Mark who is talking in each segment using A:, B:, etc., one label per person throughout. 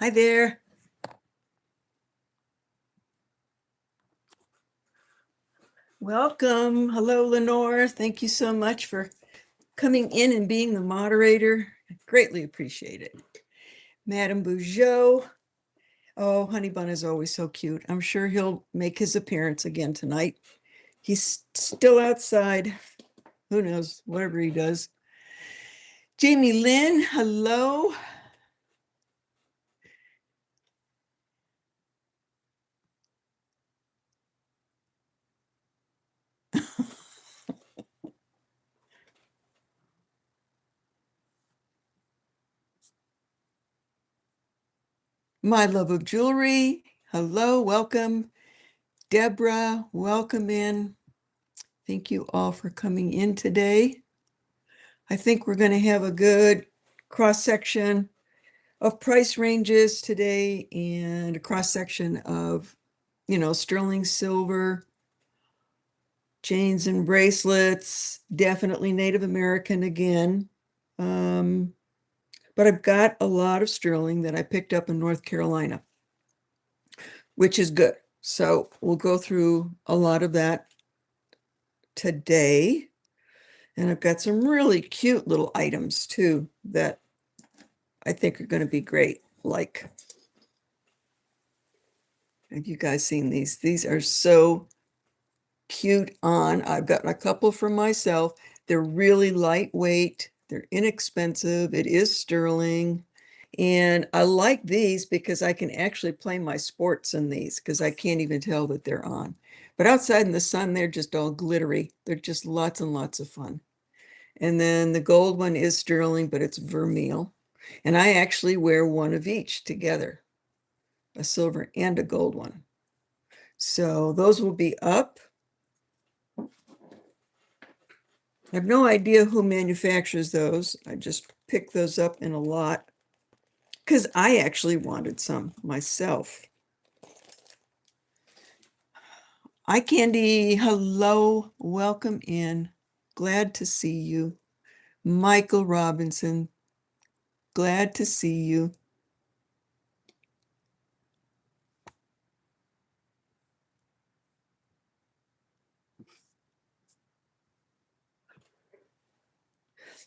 A: Hi there. Welcome. Hello, Lenore. Thank you so much for coming in and being the moderator. I greatly appreciate it. Madame Bougeot. Oh, Honey Bun is always so cute. I'm sure he'll make his appearance again tonight. He's still outside. Who knows? Whatever he does. Jamie Lynn, hello. My love of jewelry. Hello, welcome. Deborah, welcome in. Thank you all for coming in today. I think we're going to have a good cross-section of price ranges today and a cross-section of, sterling silver, chains and bracelets, definitely Native American again. But I've got a lot of sterling that I picked up in North Carolina, which is good. So we'll go through a lot of that today. And I've got some really cute little items too that I think are going to be great. Like, have you guys seen these? These are so cute on. I've gotten a couple for myself. They're really lightweight. They're inexpensive. It is sterling. And I like these because I can actually play my sports in these because I can't even tell that they're on. But outside in the sun, they're just all glittery. They're just lots and lots of fun. And then the gold one is sterling, but it's vermeil. And I actually wear one of each together, a silver and a gold one. So those will be up. I have no idea who manufactures those. I just picked those up in a lot because I actually wanted some myself. Hi, Candy. Hello. Welcome in. Glad to see you. Michael Robinson. Glad to see you.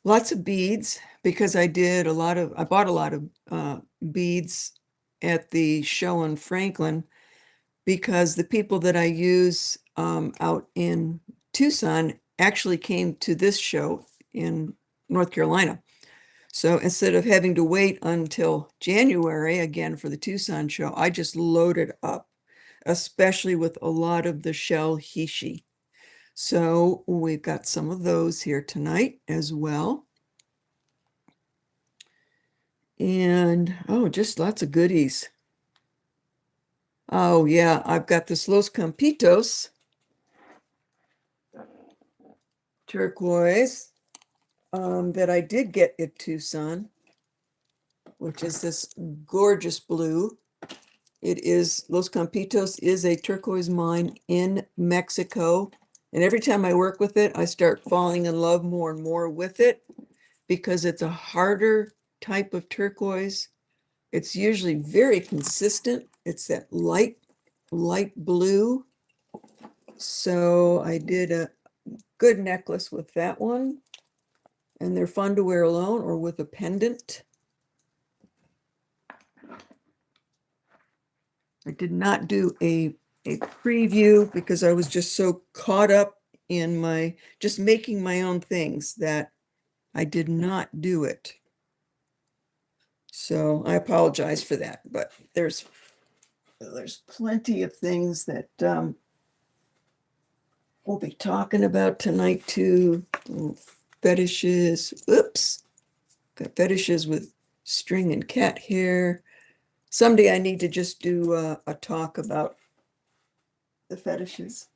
A: Lots of beads because I bought a lot of beads at the show in Franklin because the people that I use out in Tucson actually came to this show in North Carolina. So instead of having to wait until January again for the Tucson show, I just loaded up, especially with a lot of the shell hishi. So we've got some of those here tonight as well. And oh, just lots of goodies. Oh yeah, I've got this Los Campitos turquoise that I did get at Tucson, which is this gorgeous blue. It is Los Campitos is a turquoise mine in Mexico. And every time I work with it, I start falling in love more and more with it because it's a harder type of turquoise. It's usually very consistent. It's that light blue. So I did a good necklace with that one. And they're fun to wear alone or with a pendant. I did not do a preview because I was just so caught up in my just making my own things that I did not do it. So I apologize for that, but there's plenty of things that we'll be talking about tonight too. Fetishes. Oops. Got fetishes with string and cat hair. Someday I need to just do a talk about the fetishes.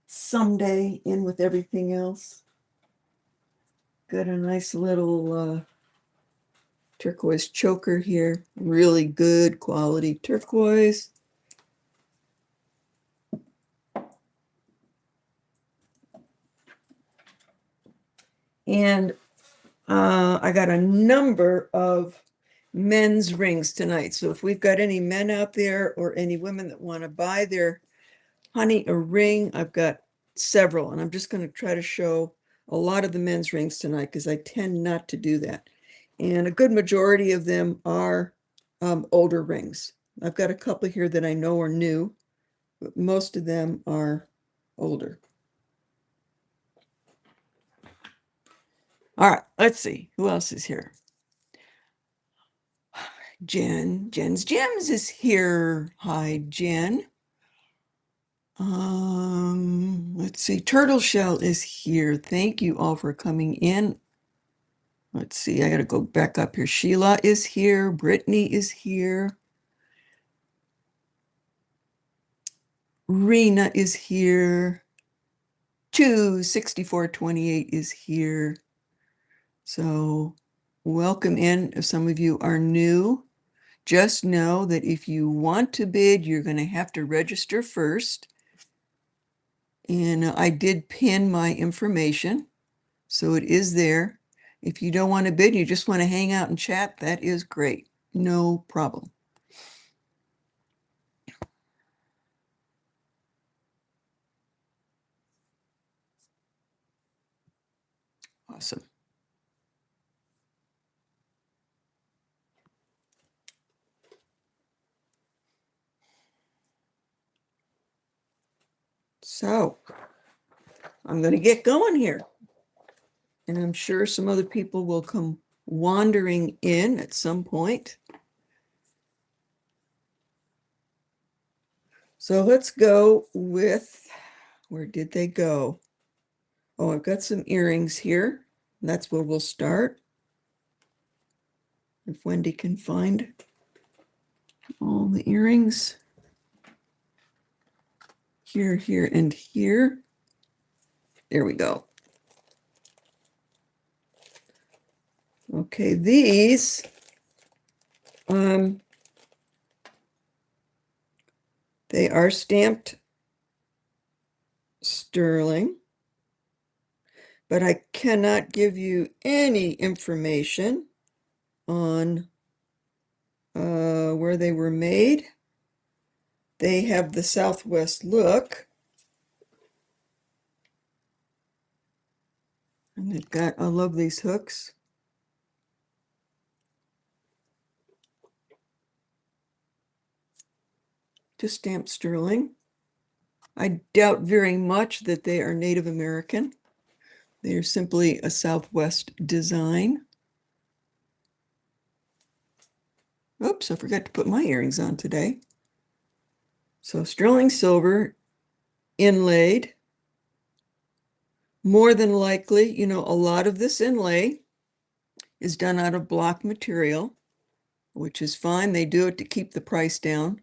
A: Someday in with everything else. Got a nice little turquoise choker here. Really good quality turquoise. And I got a number of men's rings tonight. So if we've got any men out there or any women that want to buy their honey a ring, I've got several, and I'm just going to try to show a lot of the men's rings tonight because I tend not to do that. And a good majority of them are older rings. I've got a couple here that I know are new, but most of them are older. All right, let's see. Who else is here? Jen's Gems is here. Hi, Jen. Let's see. Turtle Shell is here. Thank you all for coming in. Let's see. I got to go back up here. Sheila is here. Brittany is here. Rena is here. 26428 is here. So welcome in. If some of you are new, just know that if you want to bid, you're going to have to register first. And I did pin my information, so it is there. If you don't want to bid, you just want to hang out and chat, that is great. No problem. Awesome. So I'm going to get going here. And I'm sure some other people will come wandering in at some point. So let's go with, where did they go? Oh, I've got some earrings here. That's where we'll start. If Wendy can find all the earrings. Here, here, and here. There we go. Okay, these they are stamped sterling, but I cannot give you any information on where they were made. They have the Southwest look. And they've got, I love these hooks. Just stamped sterling. I doubt very much that they are Native American. They are simply a Southwest design. Oops, I forgot to put my earrings on today. So sterling silver, inlaid. More than likely, you know, a lot of this inlay is done out of block material, which is fine. They do it to keep the price down.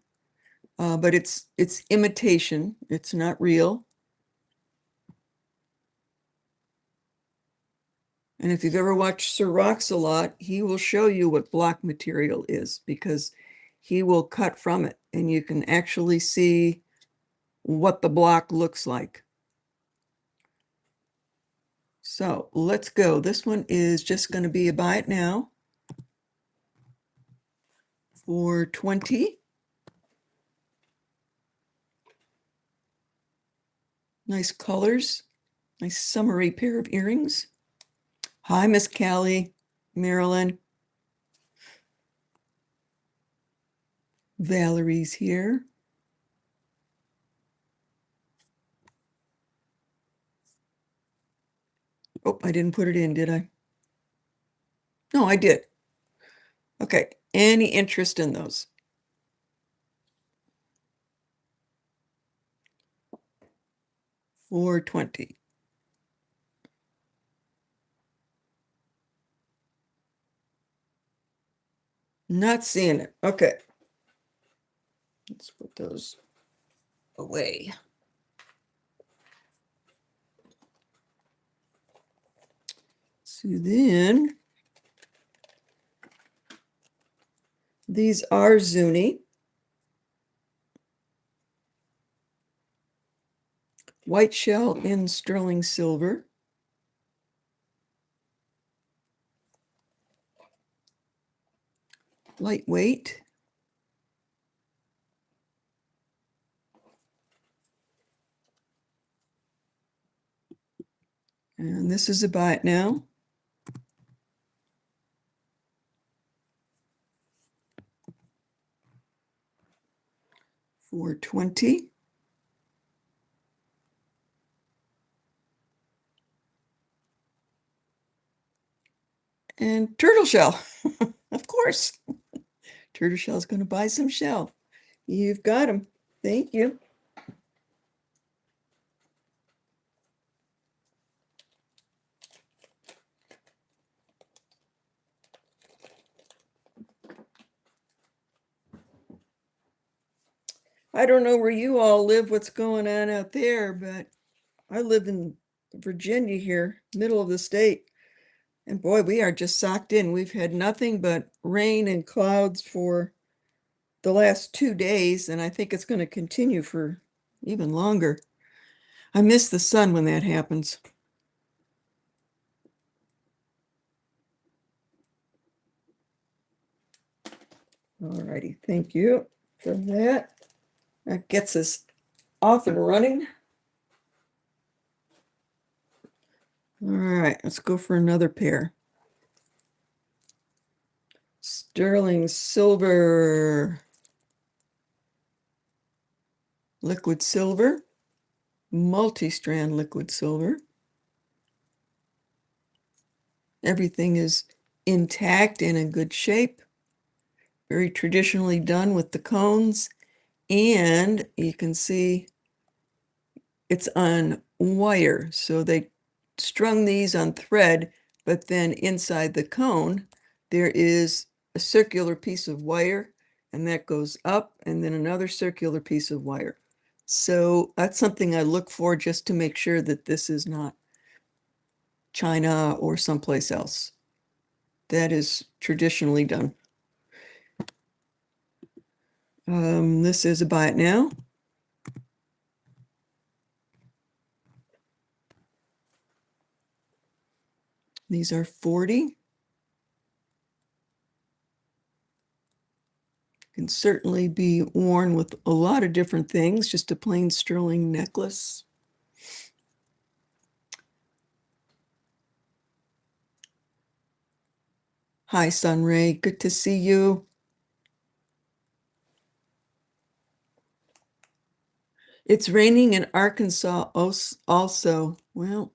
A: But it's imitation. It's not real. And if you've ever watched Sir Rocks a lot, he will show you what block material is because he will cut from it and you can actually see what the block looks like. So let's go. This one is just going to be a buy it now for 20. Nice colors. Nice summery pair of earrings. Hi, Miss Callie, Marilyn. Valerie's here. Oh, I didn't put it in, did I? No, I did. Okay, any interest in those? For 20. Not seeing it. Okay. Let's put those away. So then, these are Zuni. White shell in sterling silver. lightweight. And this is a buy it now. $4.20. And turtle shell, of course. Turtle shell's going to buy some shell. You've got them. Thank you. I don't know where you all live, what's going on out there, but I live in Virginia here, middle of the state. And boy, we are just socked in. We've had nothing but rain and clouds for the last 2 days, and I think it's going to continue for even longer. I miss the sun when that happens. All righty, thank you for that. That gets us off and running. All right, let's go for another pair. Sterling silver, liquid silver, multi-strand liquid silver. Everything is intact and in good shape. Very traditionally done with the cones. And you can see it's on wire. So they strung these on thread, but then inside the cone, there is a circular piece of wire, and that goes up, and then another circular piece of wire. So that's something I look for just to make sure that this is not China or someplace else. That is traditionally done. This is a buy it now. These are 40. Can certainly be worn with a lot of different things, just a plain sterling necklace. Hi, Sunray. Good to see you. It's raining in Arkansas also. Well,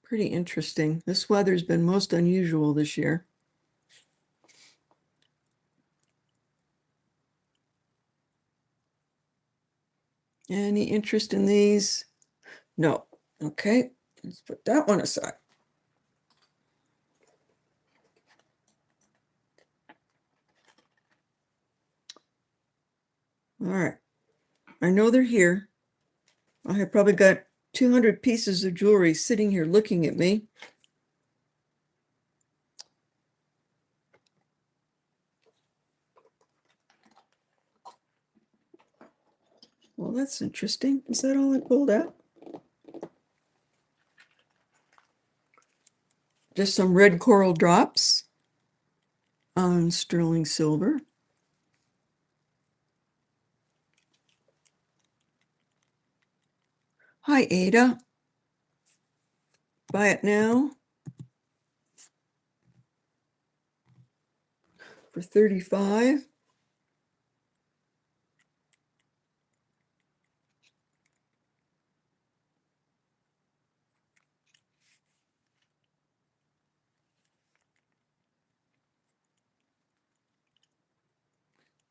A: pretty interesting. This weather's been most unusual this year. Any interest in these? No. Okay, let's put that one aside. All right. I know they're here. I have probably got 200 pieces of jewelry sitting here looking at me. Well, that's interesting. Is that all I pulled out? Just some red coral drops on sterling silver. Hi, Ada. Buy it now for 35.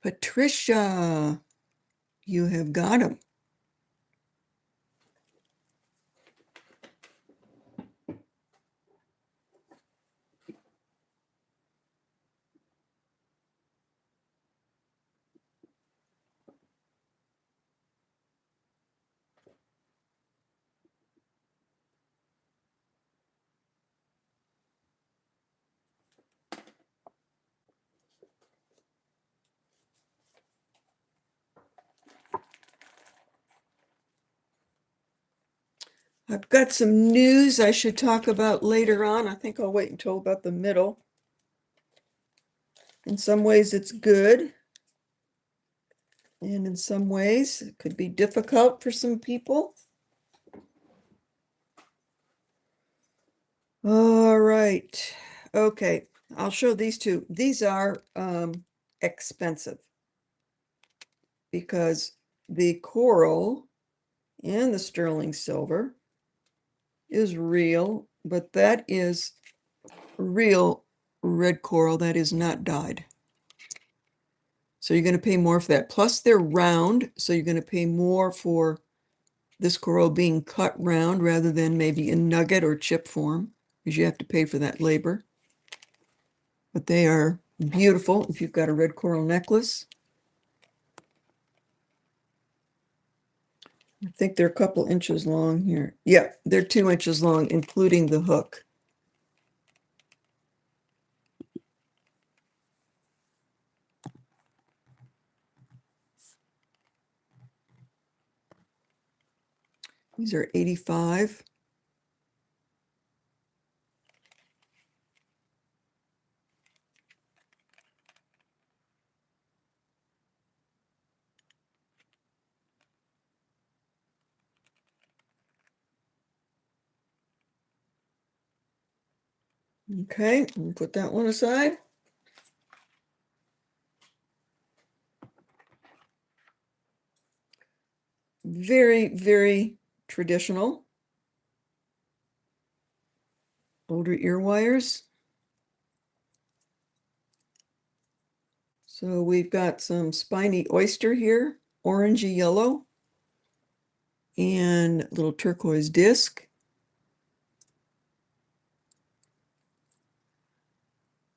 A: Patricia, you have got them. I've got some news I should talk about later on. I think I'll wait until about the middle. In some ways it's good. And in some ways it could be difficult for some people. All right. Okay. I'll show these two. These are expensive because the coral and the sterling silver is real, but that is real red coral that is not dyed. So you're going to pay more for that. Plus they're round, so you're going to pay more for this coral being cut round rather than maybe in nugget or chip form, because you have to pay for that labor. But they are beautiful if you've got a red coral necklace. I think they're a couple inches long here. Yeah, they're 2 inches long, including the hook. These are 85. Okay, we'll put that one aside. Very, very traditional. Older ear wires. So we've got some spiny oyster here, orangey yellow, and little turquoise disc.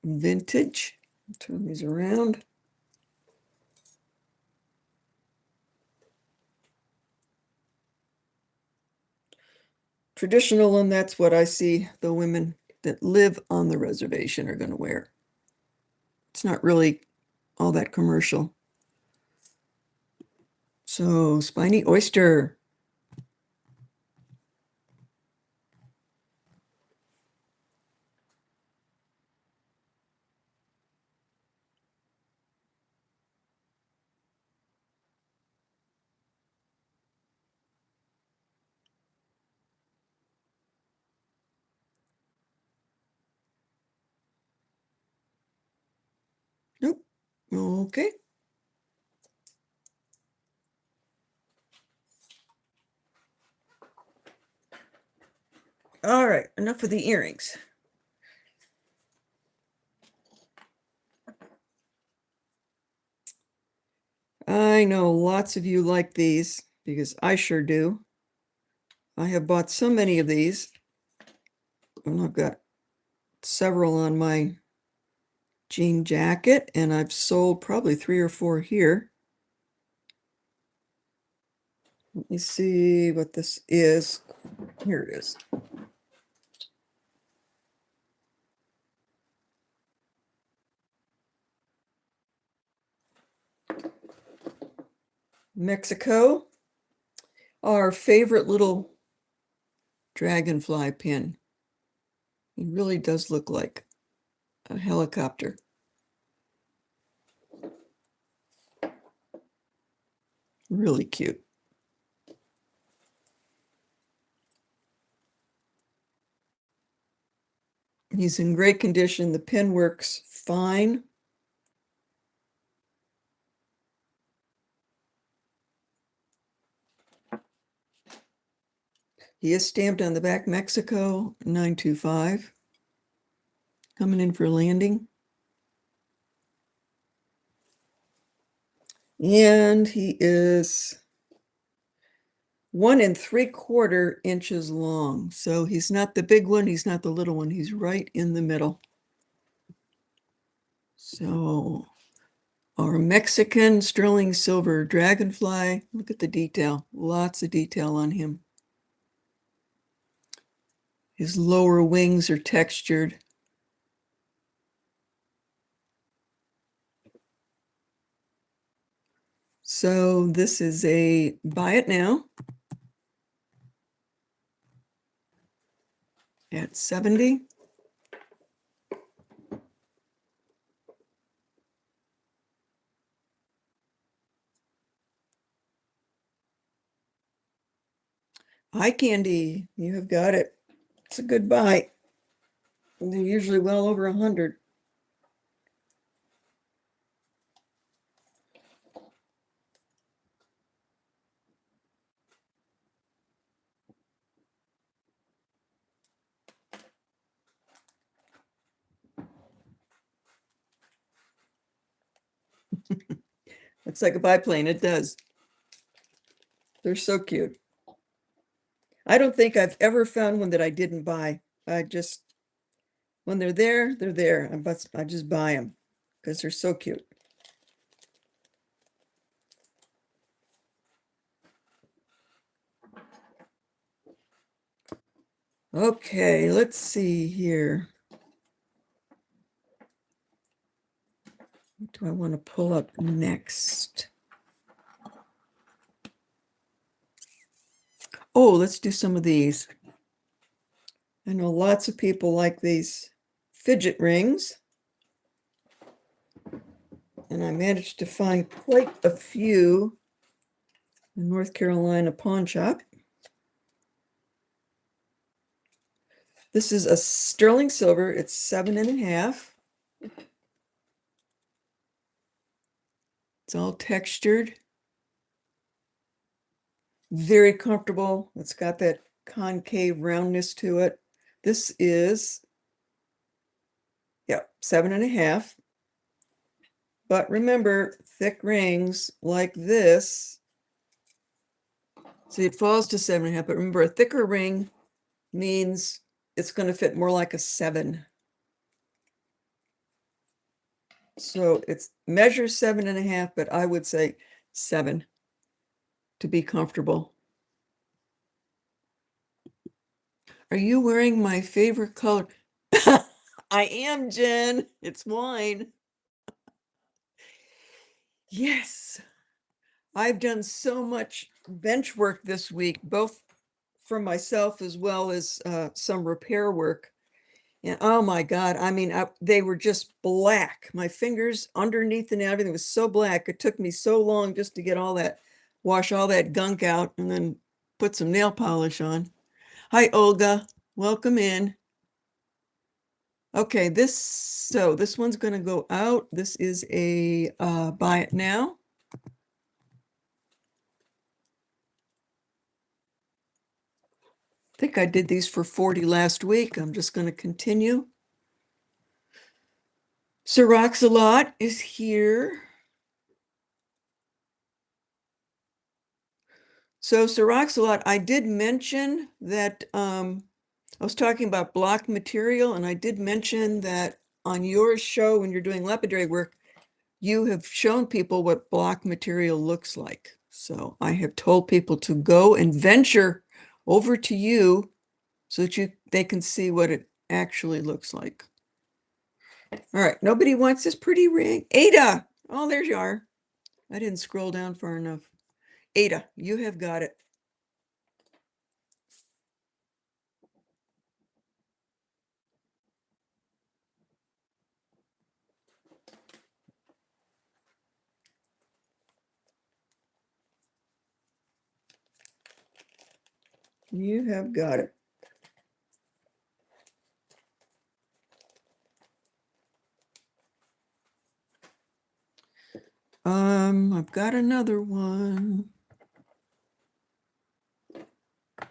A: Vintage. Turn these around. Traditional, and that's what I see the women that live on the reservation are going to wear. It's not really all that commercial. So, spiny oyster. Nope. Okay. All right, enough of the earrings. I know lots of you like these because I sure do. I have bought so many of these, and I've got several on my jean jacket, and I've sold probably 3 or 4 here. Let me see what this is. Here it is. Mexico, our favorite little dragonfly pin. It really does look like a helicopter. Really cute. He's in great condition. The pin works fine. He is stamped on the back, Mexico 925. Coming in for landing. And he is 1 3/4 inches long. So he's not the big one, he's not the little one, he's right in the middle. So our Mexican sterling silver dragonfly, look at the detail, lots of detail on him. His lower wings are textured. So this is a buy it now at 70. Hi, Candy. You have got it. It's a good buy. They're usually well over 100. Looks like a biplane. It does. They're so cute. I don't think I've ever found one that I didn't buy. I just, when they're there, they're there. I just buy them because they're so cute. Okay, let's see here. What do I want to pull up next? Oh, let's do some of these. I know lots of people like these fidget rings. And I managed to find quite a few in North Carolina pawn shop. This is a sterling silver. It's 7.5. It's all textured. Very comfortable. It's got that concave roundness to it. This is, yeah, 7.5. But remember, thick rings like this, see, it falls to 7.5, but remember, a thicker ring means it's going to fit more like a 7. So it's measures 7.5, but I would say 7 to be comfortable. Are you wearing my favorite color? I am, Jen. It's wine. Yes. I've done so much bench work this week, both for myself as well as some repair work. And oh my God, I mean, they were just black. My fingers underneath and everything was so black. It took me so long just to get all that, wash all that gunk out and then put some nail polish on. Hi, Olga. Welcome in. Okay, so this one's going to go out. This is a buy it now. I think I did these for 40 last week. I'm just going to continue. Siroxalot is here. So Siroxalot, I did mention that I was talking about block material, and I did mention that on your show when you're doing lapidary work, you have shown people what block material looks like. So I have told people to go and venture over to you so that they can see what it actually looks like. All right, nobody wants this pretty ring. Ada, oh, there you are. I didn't scroll down far enough. Ada, you have got it. You have got it. I've got another one. I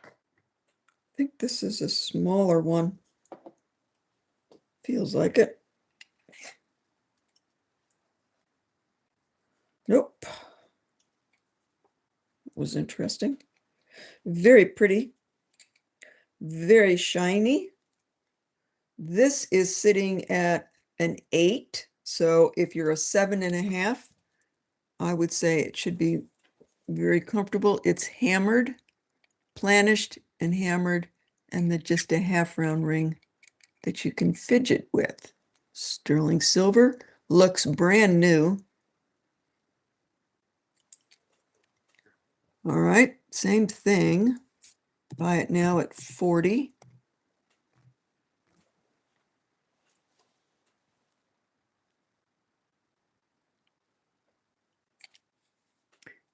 A: think this is a smaller one. Feels like it. Nope. It was interesting. Very pretty. Very shiny. This is sitting at an 8. So if you're a 7.5, I would say it should be very comfortable. It's hammered, planished and hammered, and then just a half round ring that you can fidget with. Sterling silver, looks brand new. All right, same thing. Buy it now at 40.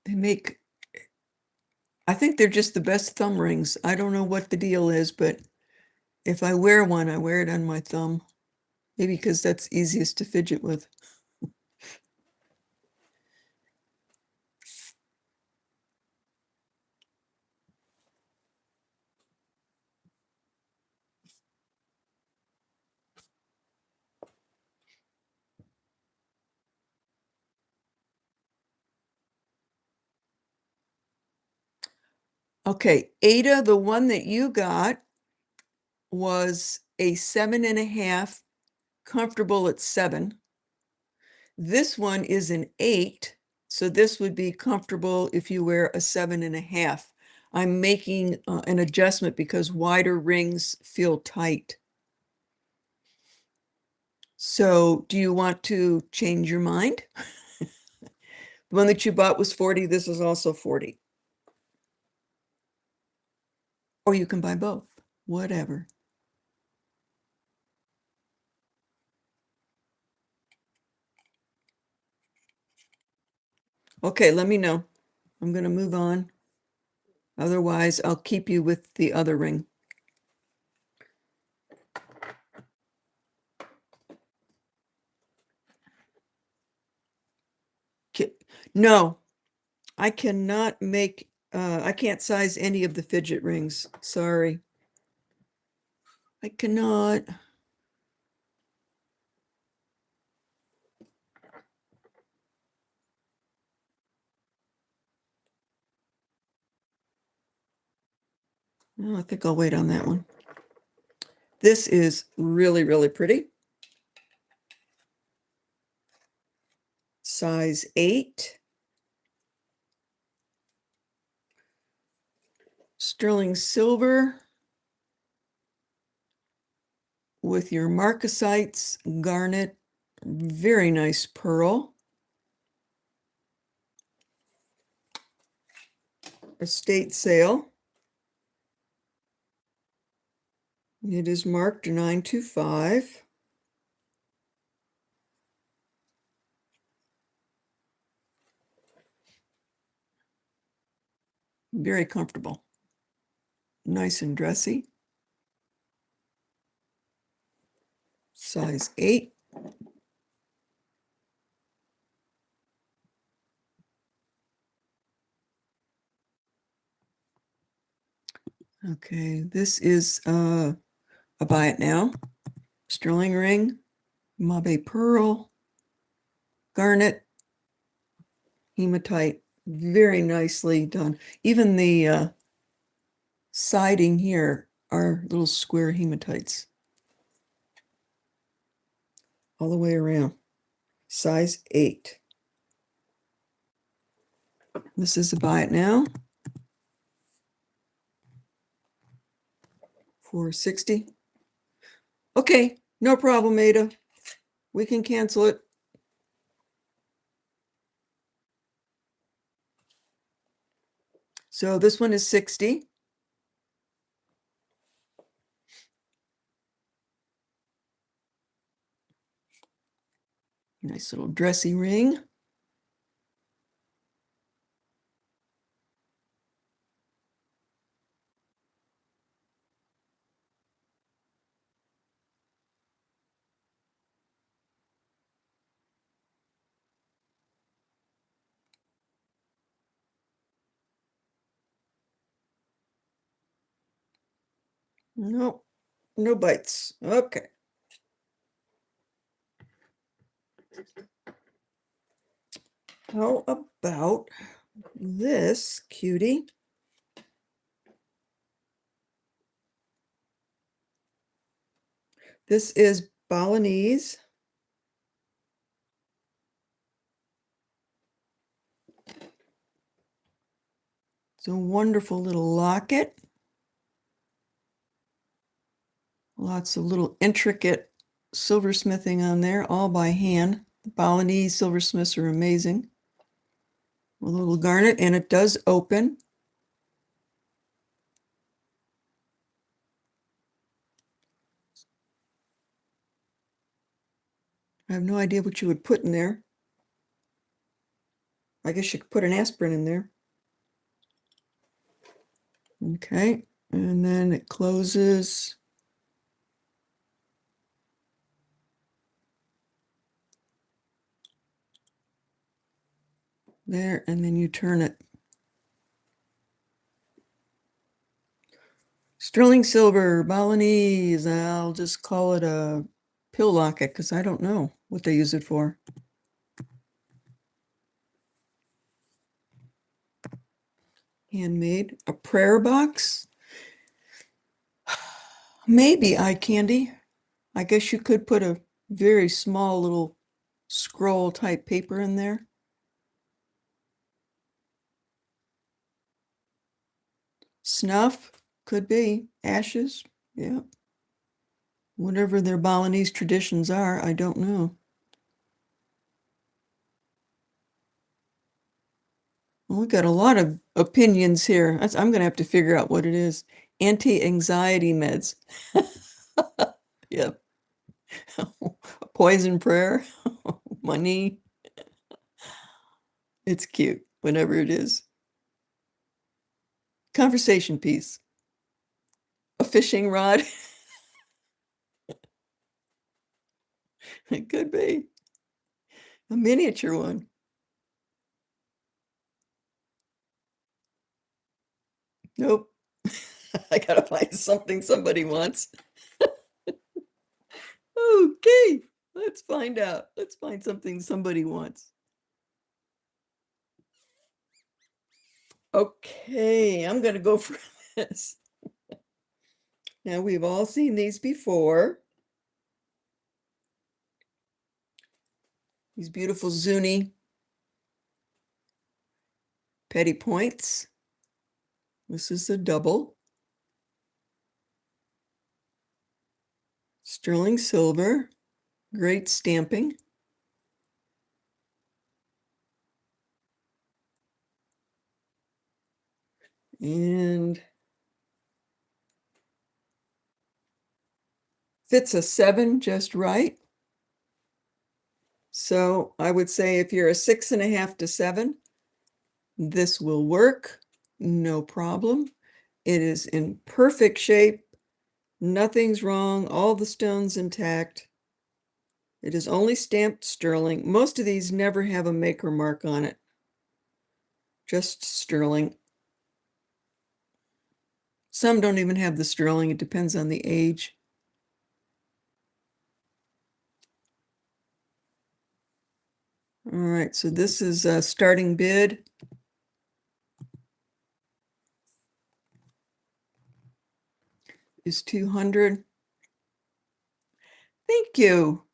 A: They make I think they're just the best thumb rings. I don't know what the deal is, but if I wear one, I wear it on my thumb. Maybe because that's easiest to fidget with. Okay, Ada, the one that you got was a 7.5, comfortable at 7. This one is an 8, so this would be comfortable if you wear a 7.5. I'm making an adjustment because wider rings feel tight. So do you want to change your mind? The one that you bought was 40. This is also 40. Or you can buy both, whatever. Okay, let me know. I'm going to move on. Otherwise, I'll keep you with the other ring. No, I cannot make, I can't size any of the fidget rings. Sorry. I cannot. No, I think I'll wait on that one. This is really, really pretty. Size 8. Sterling silver with your marcasites, garnet, very nice pearl. Estate sale. It is marked 925. Very comfortable. Nice and dressy. Size 8. Okay, this is a buy it now. Sterling ring, Mabe pearl, garnet, hematite, very nicely done. Even the siding here are little square hematites all the way around. Size 8. This is a buy it now. 460. Okay, no problem, Ada. We can cancel it. So this one is 60. Nice little dressy ring. No, no bites. Okay. How about this cutie? This is Balinese. It's a wonderful little locket. Lots of little intricate silversmithing on there, all by hand. The Balinese silversmiths are amazing. A little garnet, and it does open. I have no idea what you would put in there. I guess you could put an aspirin in there. Okay, and then it closes. There, and then you turn it. Sterling silver, Balinese. I'll just call it a pill locket because I don't know what they use it for. Handmade. A prayer box. Maybe eye candy. I guess you could put a very small little scroll type paper in there. Snuff. Could be. Ashes. Yeah. Whatever their Balinese traditions are, I don't know. Well, we've got a lot of opinions here. I'm going to have to figure out what it is. Anti-anxiety meds. Yep. Poison prayer. Money. It's cute, whatever it is. Conversation piece. A fishing rod. It could be. A miniature one. Nope. I gotta find something somebody wants. Okay, let's find out. Let's find something somebody wants. Okay, I'm gonna go for this. Now, we've all seen these before. These beautiful Zuni petty points. This is the double. Sterling silver, great stamping. And fits a 7 just right. So I would say if you're a 6.5 to 7, this will work, no problem. It is in perfect shape. Nothing's wrong, all the stones intact. It is only stamped sterling. Most of these never have a maker mark on it. Just sterling. Some don't even have the sterling. It depends on the age. All right, so this is a starting bid. Is 200. Thank you.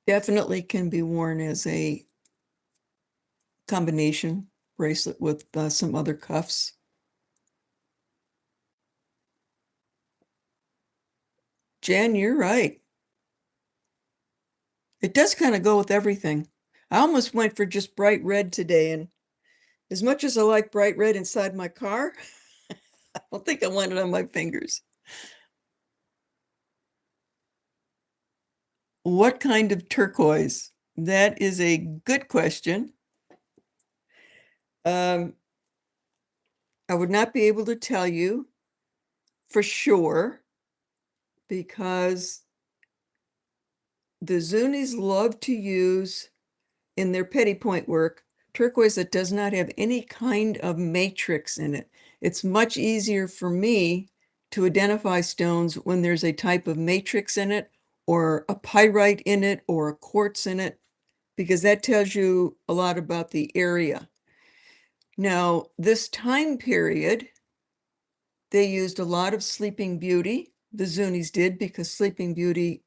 A: Definitely can be worn as a combination bracelet with some other cuffs. Jan, you're right. It does kind of go with everything. I almost went for just bright red today, and as much as I like bright red inside my car, I don't think I want it on my fingers. What kind of turquoise? That is a good question. I would not be able to tell you for sure because the Zunis love to use in their petty point work turquoise that does not have any kind of matrix in it. It's much easier for me to identify stones when there's a type of matrix in it or a pyrite in it or a quartz in it, because that tells you a lot about the area. Now, this time period, they used a lot of Sleeping Beauty. The Zunis did, because Sleeping Beauty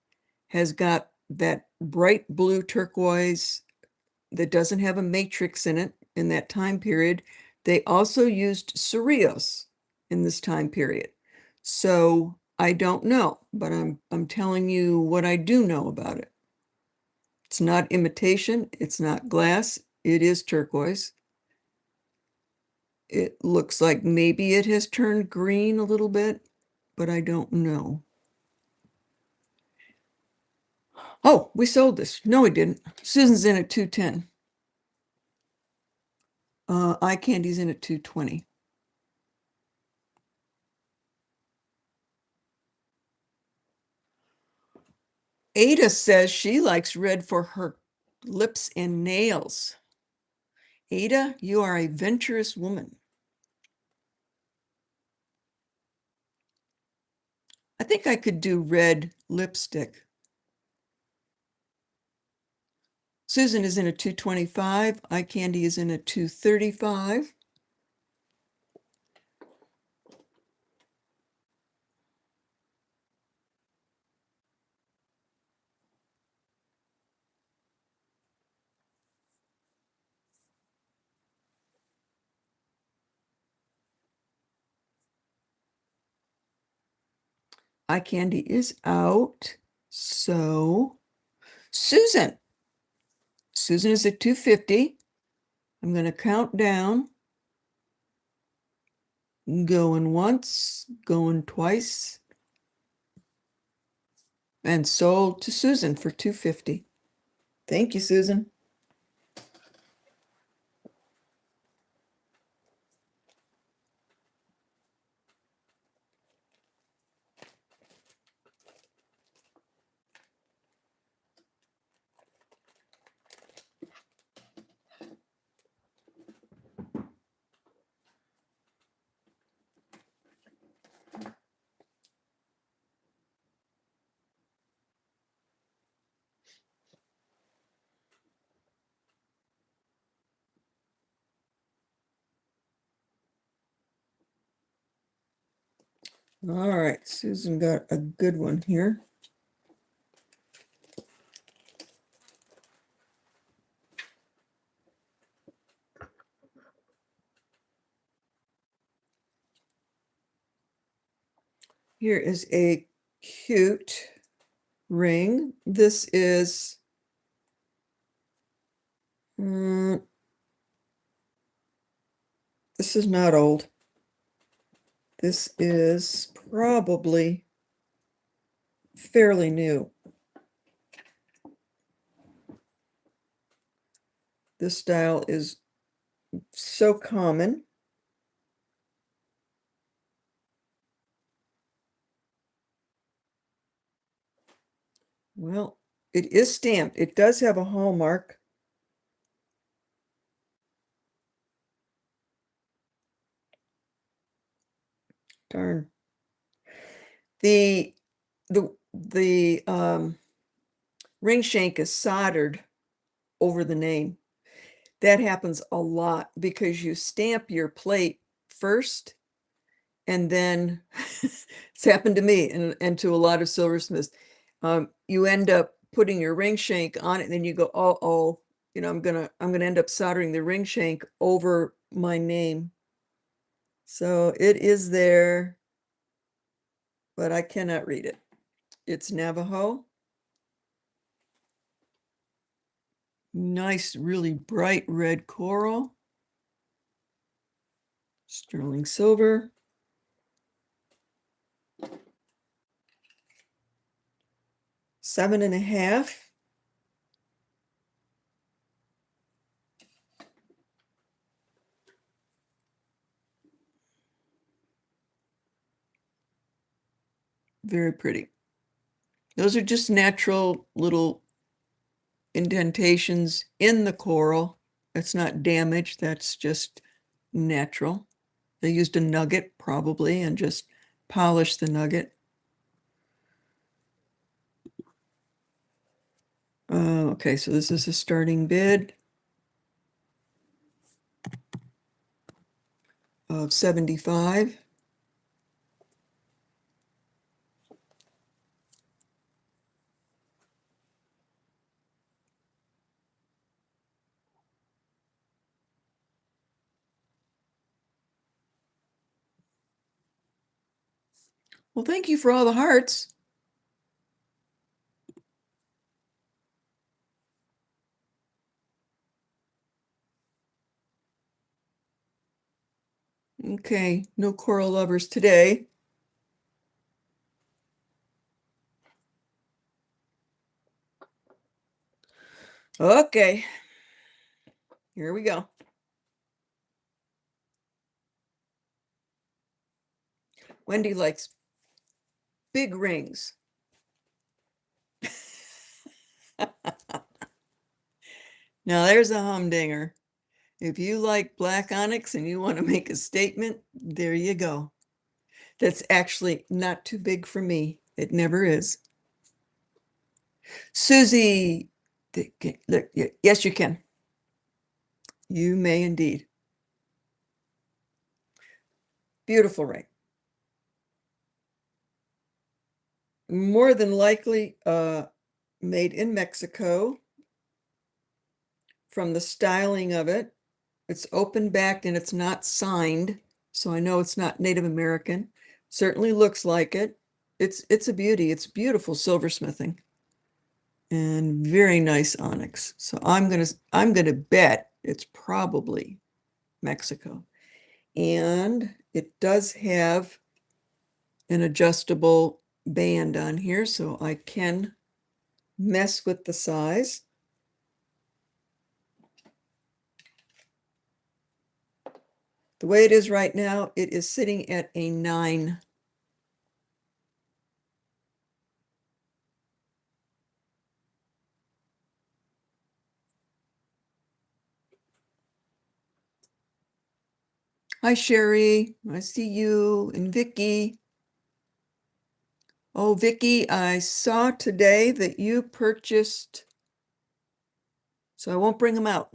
A: has got that bright blue turquoise that doesn't have a matrix in it in that time period. They also used cereals in this time period. So I don't know, but I'm telling you what I do know about it. It's not imitation, it's not glass, It is turquoise. It looks like maybe it has turned green a little bit, but I don't know. Oh, we sold this. No, we didn't. Susan's in at 210. Eye Candy's in at 220. Ada says she likes red for her lips and nails. Ada, you are a venturous woman. I think I could do red lipstick. Susan is in a 225. Eye Candy is in a 235. Eye Candy is out. So Susan is at 250. I'm going to count down. Going once, going twice. And sold to Susan for 250. Thank you, Susan. All right, Susan got a good one here. Here is a cute ring. This is this is not old. This is probably fairly new. This style is so common. Well, it is stamped. It does have a hallmark. Darn. The ring shank is soldered over the name. That happens a lot because you stamp your plate first, and then it's happened to me and to a lot of silversmiths. You end up putting your ring shank on it, and then you go, oh, you know, I'm gonna end up soldering the ring shank over my name. So it is there, but I cannot read it. It's Navajo. Nice, really bright red coral. Sterling silver. $7.5. Very pretty. Those are just natural little indentations in the coral. It's not damaged, that's just natural. They used a nugget probably and just polished the nugget. Okay, so this is a starting bid of 75. Well, thank you for all the hearts. Okay, no coral lovers today. Okay, here we go. Wendy likes big rings. Now there's a humdinger. If you like black onyx and you want to make a statement, there you go. That's actually not too big for me. It never is. Susie, yes, you can. You may indeed. Beautiful ring. More than likely made in Mexico. From the styling of it, it's open backed and it's not signed, so I know it's not Native American. Certainly looks like it. It's a beauty. It's beautiful silversmithing and very nice onyx. So I'm gonna bet it's probably Mexico. And it does have an adjustable band on here, so I can mess with the size. The way it is right now, it is sitting at a 9. Hi, Sherry. I see you and Vicky. Oh, Vicky, I saw today that you purchased, so I won't bring them out.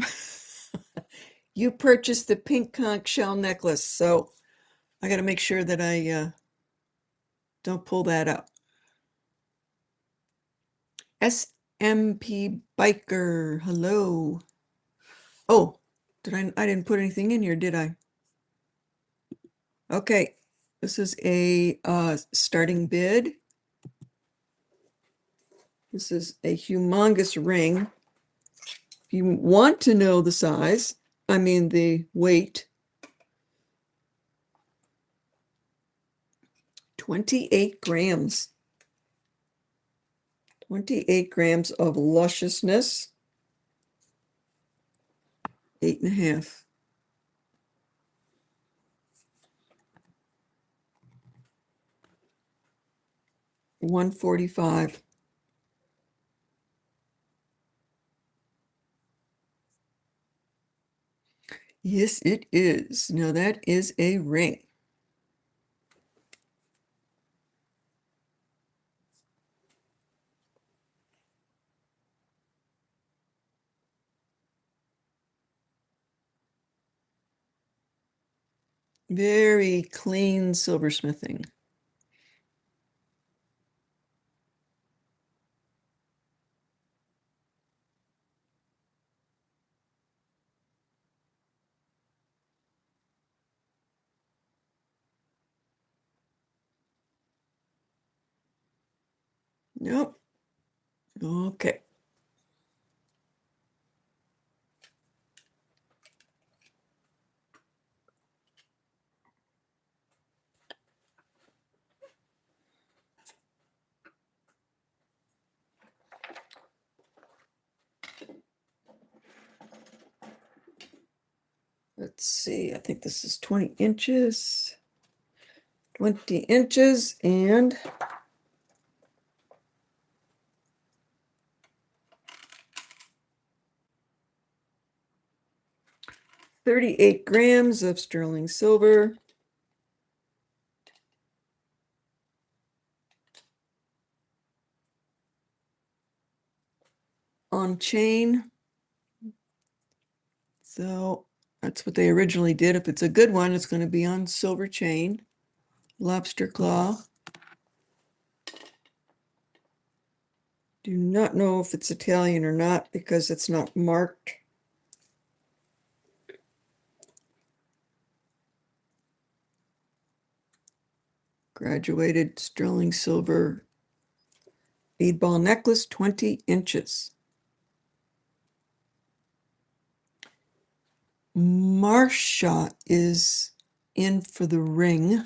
A: You purchased the pink conch shell necklace, so I got to make sure that I don't pull that up. SMP Biker, hello. Oh, I didn't put anything in here, did I? Okay, this is a starting bid. This is a humongous ring. If you want to know the size, I mean the weight, 28 grams. 28 grams of lusciousness, 8.5. $145. Yes, it is. Now that is a ring. Very clean silversmithing. Nope. Okay. Let's see. I think this is 20 inches. 20 inches and 38 grams of sterling silver. On chain. So that's what they originally did. If it's a good one, it's going to be on silver chain, lobster claw. Do not know if it's Italian or not because it's not marked. Graduated sterling silver bead ball necklace, 20 inches. Marsha is in for the ring.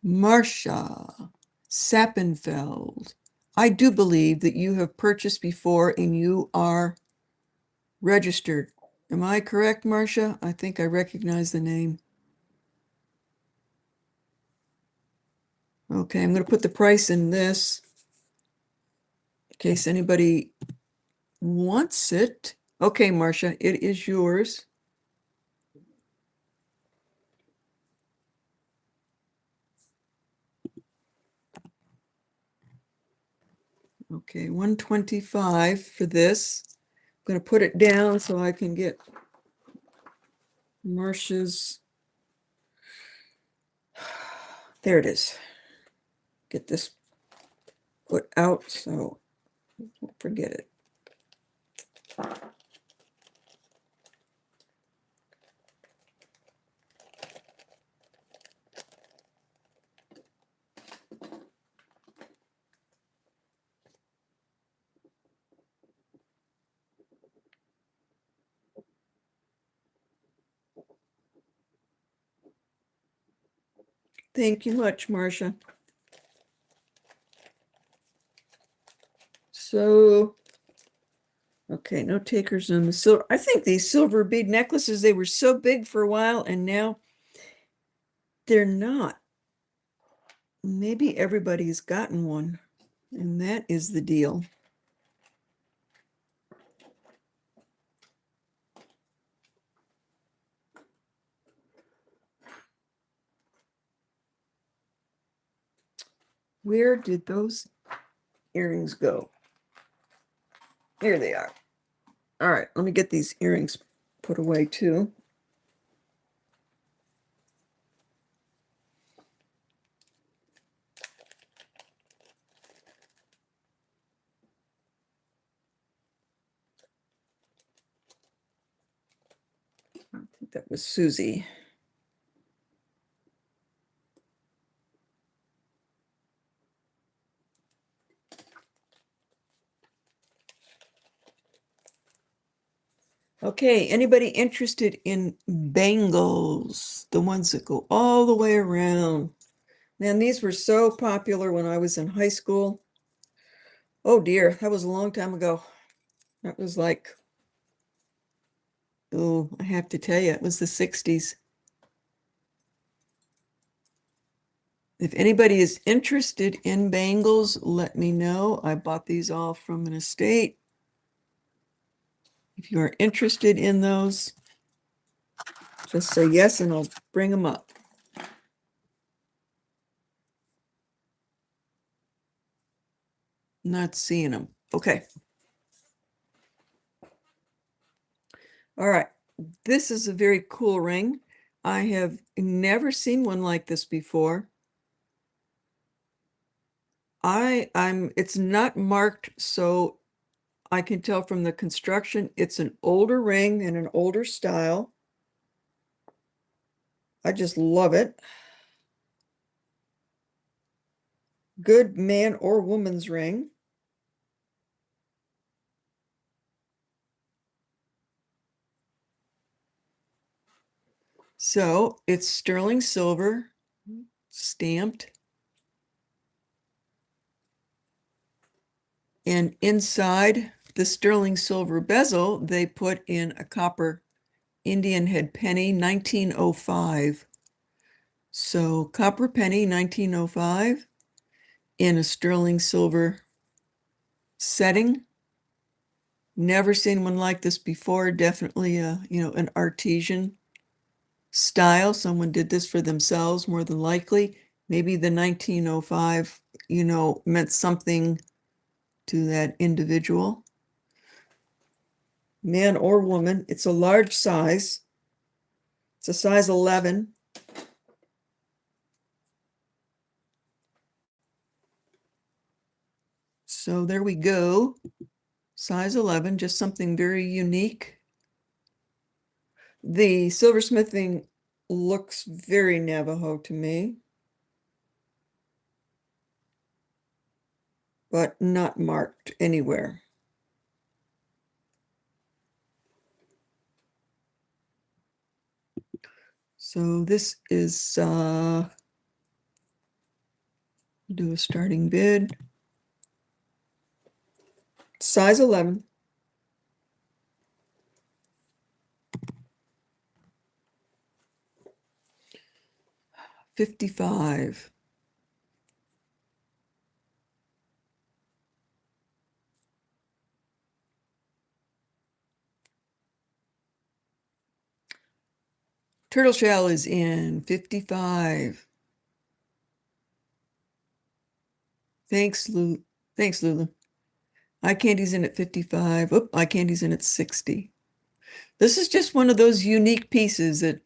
A: Marcia Sappenfeld. I do believe that you have purchased before and you are registered. Am I correct, Marcia? I think I recognize the name. Okay, I'm going to put the price in this in case anybody wants it. Okay, Marcia, it is yours. Okay, 125 for this. I'm going to put it down so I can get Marcia's. There it is. Get this put out so don't forget it. Thank you much, Marcia. So, okay, no takers on the silver. I think these silver bead necklaces, they were so big for a while and now they're not. Maybe everybody's gotten one, and that is the deal. Where did those earrings go? Here they are. All right, let me get these earrings put away too. I think that was Susie. Okay, anybody interested in bangles? The ones that go all the way around. Man, these were so popular when I was in high school. Oh dear, that was a long time ago. That was like, oh, I have to tell you, it was the 60s. If anybody is interested in bangles, let me know. I bought these all from an estate. If you are interested in those, just say yes and I'll bring them up. Not seeing them. Okay. All right. This is a very cool ring. I have never seen one like this before. It's not marked, so I can tell from the construction, it's an older ring and an older style. I just love it. Good man or woman's ring. So it's sterling silver, stamped. And inside the sterling silver bezel, they put in a copper Indian head penny, 1905. So copper penny, 1905, in a sterling silver setting. Never seen one like this before. Definitely an artesian style. Someone did this for themselves, more than likely. Maybe the 1905, meant something to that individual. Man or woman. It's a large size. It's a size 11. So there we go. Size 11, just something very unique. The silversmithing looks very Navajo to me, but not marked anywhere. So this is do a starting bid. Size 11. $55. Turtle shell is in 55. Thanks, Lou. Thanks, Lulu. Eye candy's in at 55. Oh, eye candy's in at 60. This is just one of those unique pieces that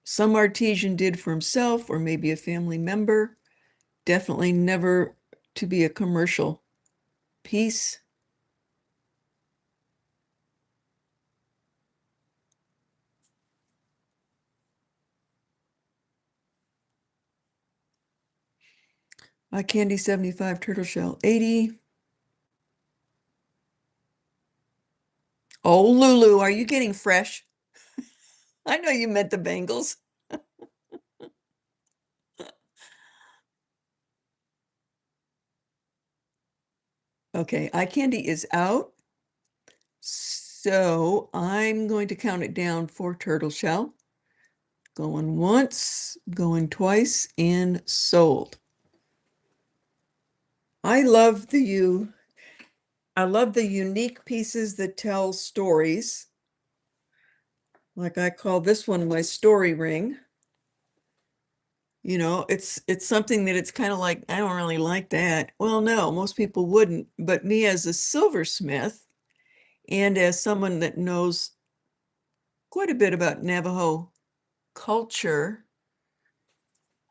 A: some artisan did for himself or maybe a family member. Definitely never to be a commercial piece. Eye candy 75, turtle shell 80. Oh, Lulu, are you getting fresh? I know you meant the bangles. Okay, eye candy is out. So I'm going to count it down for turtle shell. Going once, going twice, and sold. I love I love the unique pieces that tell stories. Like I call this one my story ring. You know, it's something that it's kind of like, I don't really like that. Well, no, most people wouldn't, but me as a silversmith and as someone that knows quite a bit about Navajo culture,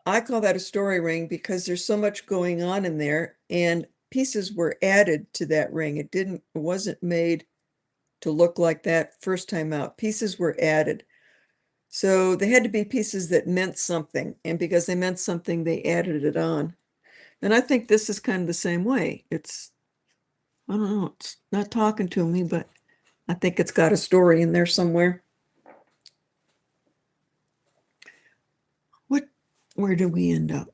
A: I call that a story ring because there's so much going on in there and pieces were added to that ring. It wasn't made to look like that first time out. Pieces were added. So they had to be pieces that meant something. And because they meant something, they added it on. And I think this is kind of the same way. I don't know, it's not talking to me, but I think it's got a story in there somewhere. What, where did we end up?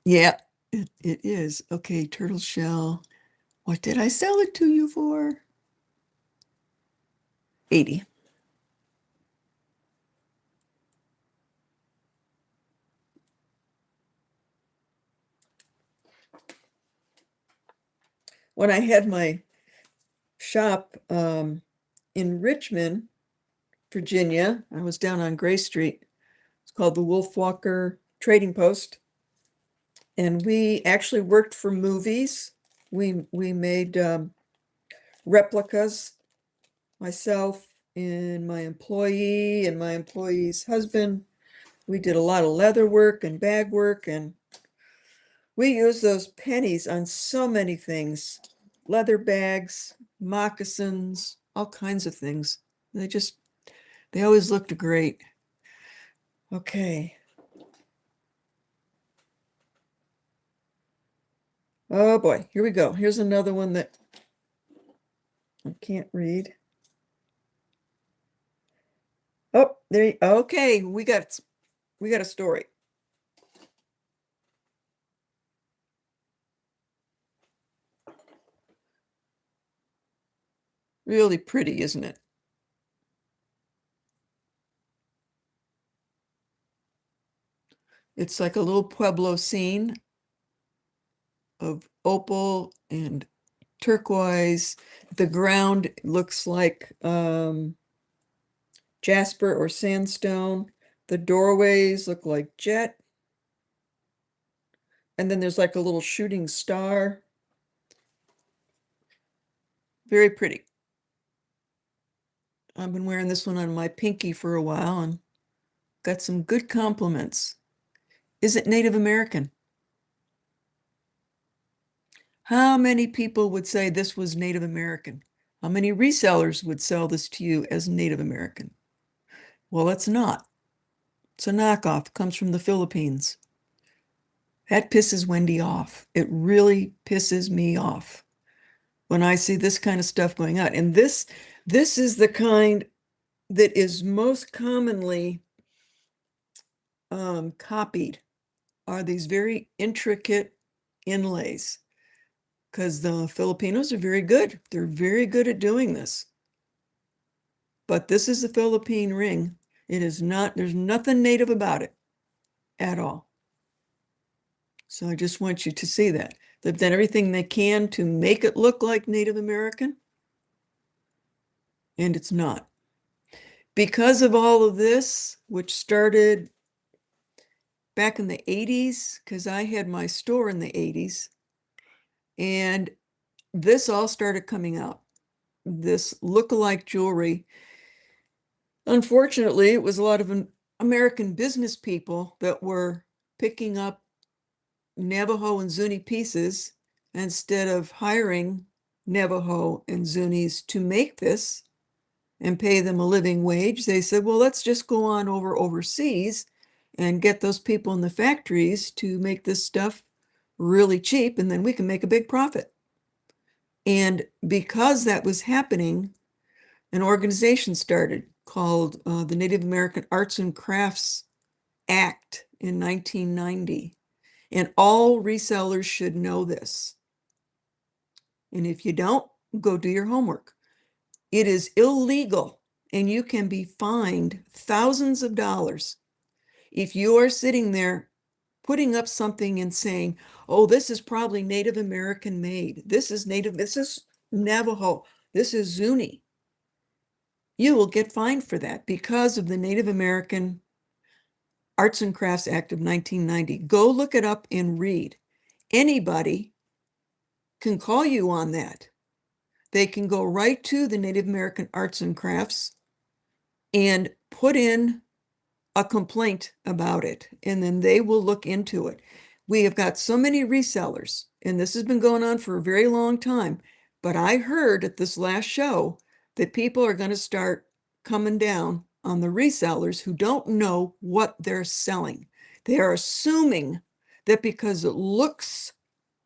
A: Yeah, it is. Okay, turtle shell. What did I sell it to you for? 80. When I had my shop in Richmond, Virginia, I was down on Gray Street. It's called the Wolfwalker Trading Post. And we actually worked for movies. We made replicas, myself and my employee and my employee's husband. We did a lot of leather work and bag work, and we used those pennies on so many things. Leather bags, moccasins, all kinds of things. They always looked great. Okay. Oh boy, here we go. Here's another one that I can't read. Oh, okay, we got a story. Really pretty, isn't it? It's like a little Pueblo scene of opal and turquoise. The ground looks like jasper or sandstone. The doorways look like jet. And then there's like a little shooting star. Very pretty. I've been wearing this one on my pinky for a while and got some good compliments. Is it Native American? How many people would say this was Native American? How many resellers would sell this to you as Native American? Well, it's not. It's a knockoff. It comes from the Philippines. That pisses Wendy off. It really pisses me off when I see this kind of stuff going on. And this is the kind that is most commonly copied are these very intricate inlays, because the Filipinos are very good. They're very good at doing this. But this is a Philippine ring. It is not, there's nothing native about it at all. So I just want you to see that. They've done everything they can to make it look like Native American, and it's not. Because of all of this, which started back in the 80s, because I had my store in the 80s, and this all started coming out. This look-alike jewelry. Unfortunately, it was a lot of American business people that were picking up Navajo and Zuni pieces instead of hiring Navajo and Zunis to make this and pay them a living wage. They said, well, let's just go on overseas and get those people in the factories to make this stuff really cheap, and then we can make a big profit. And because that was happening, an organization started called the Native American Arts and Crafts Act in 1990. And all resellers should know this. And if you don't, go do your homework. It is illegal, and you can be fined thousands of dollars if you are sitting there putting up something and saying, oh, this is probably Native American made. This is Native, this is Navajo, this is Zuni. You will get fined for that because of the Native American Arts and Crafts Act of 1990. Go look it up and read. Anybody can call you on that. They can go right to the Native American Arts and Crafts and put in a complaint about it, and then they will look into it. We have got so many resellers, and this has been going on for a very long time, but I heard at this last show that people are going to start coming down on the resellers who don't know what they're selling. They are assuming that because it looks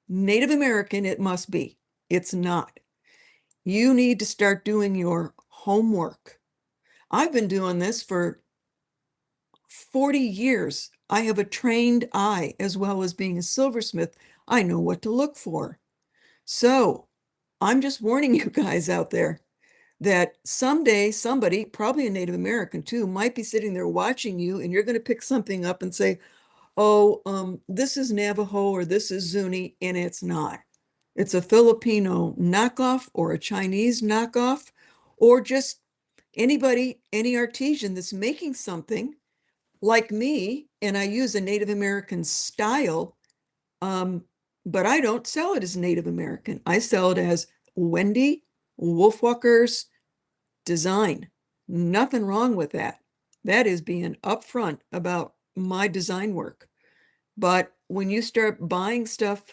A: Native American, it must be. It's not. You need to start doing your homework. I've been doing this for 40 years. I have a trained eye, as well as being a silversmith. I know what to look for. So I'm just warning you guys out there that someday somebody, probably a Native American too, might be sitting there watching you, and you're going to pick something up and say, oh, this is Navajo or this is Zuni, and it's not. It's a Filipino knockoff or a Chinese knockoff, or just anybody, any artisan that's making something like me, and I use a Native American style, but I don't sell it as Native American. I sell it as Wendy Wolfwalker's design. Nothing wrong with that. That is being upfront about my design work. But when you start buying stuff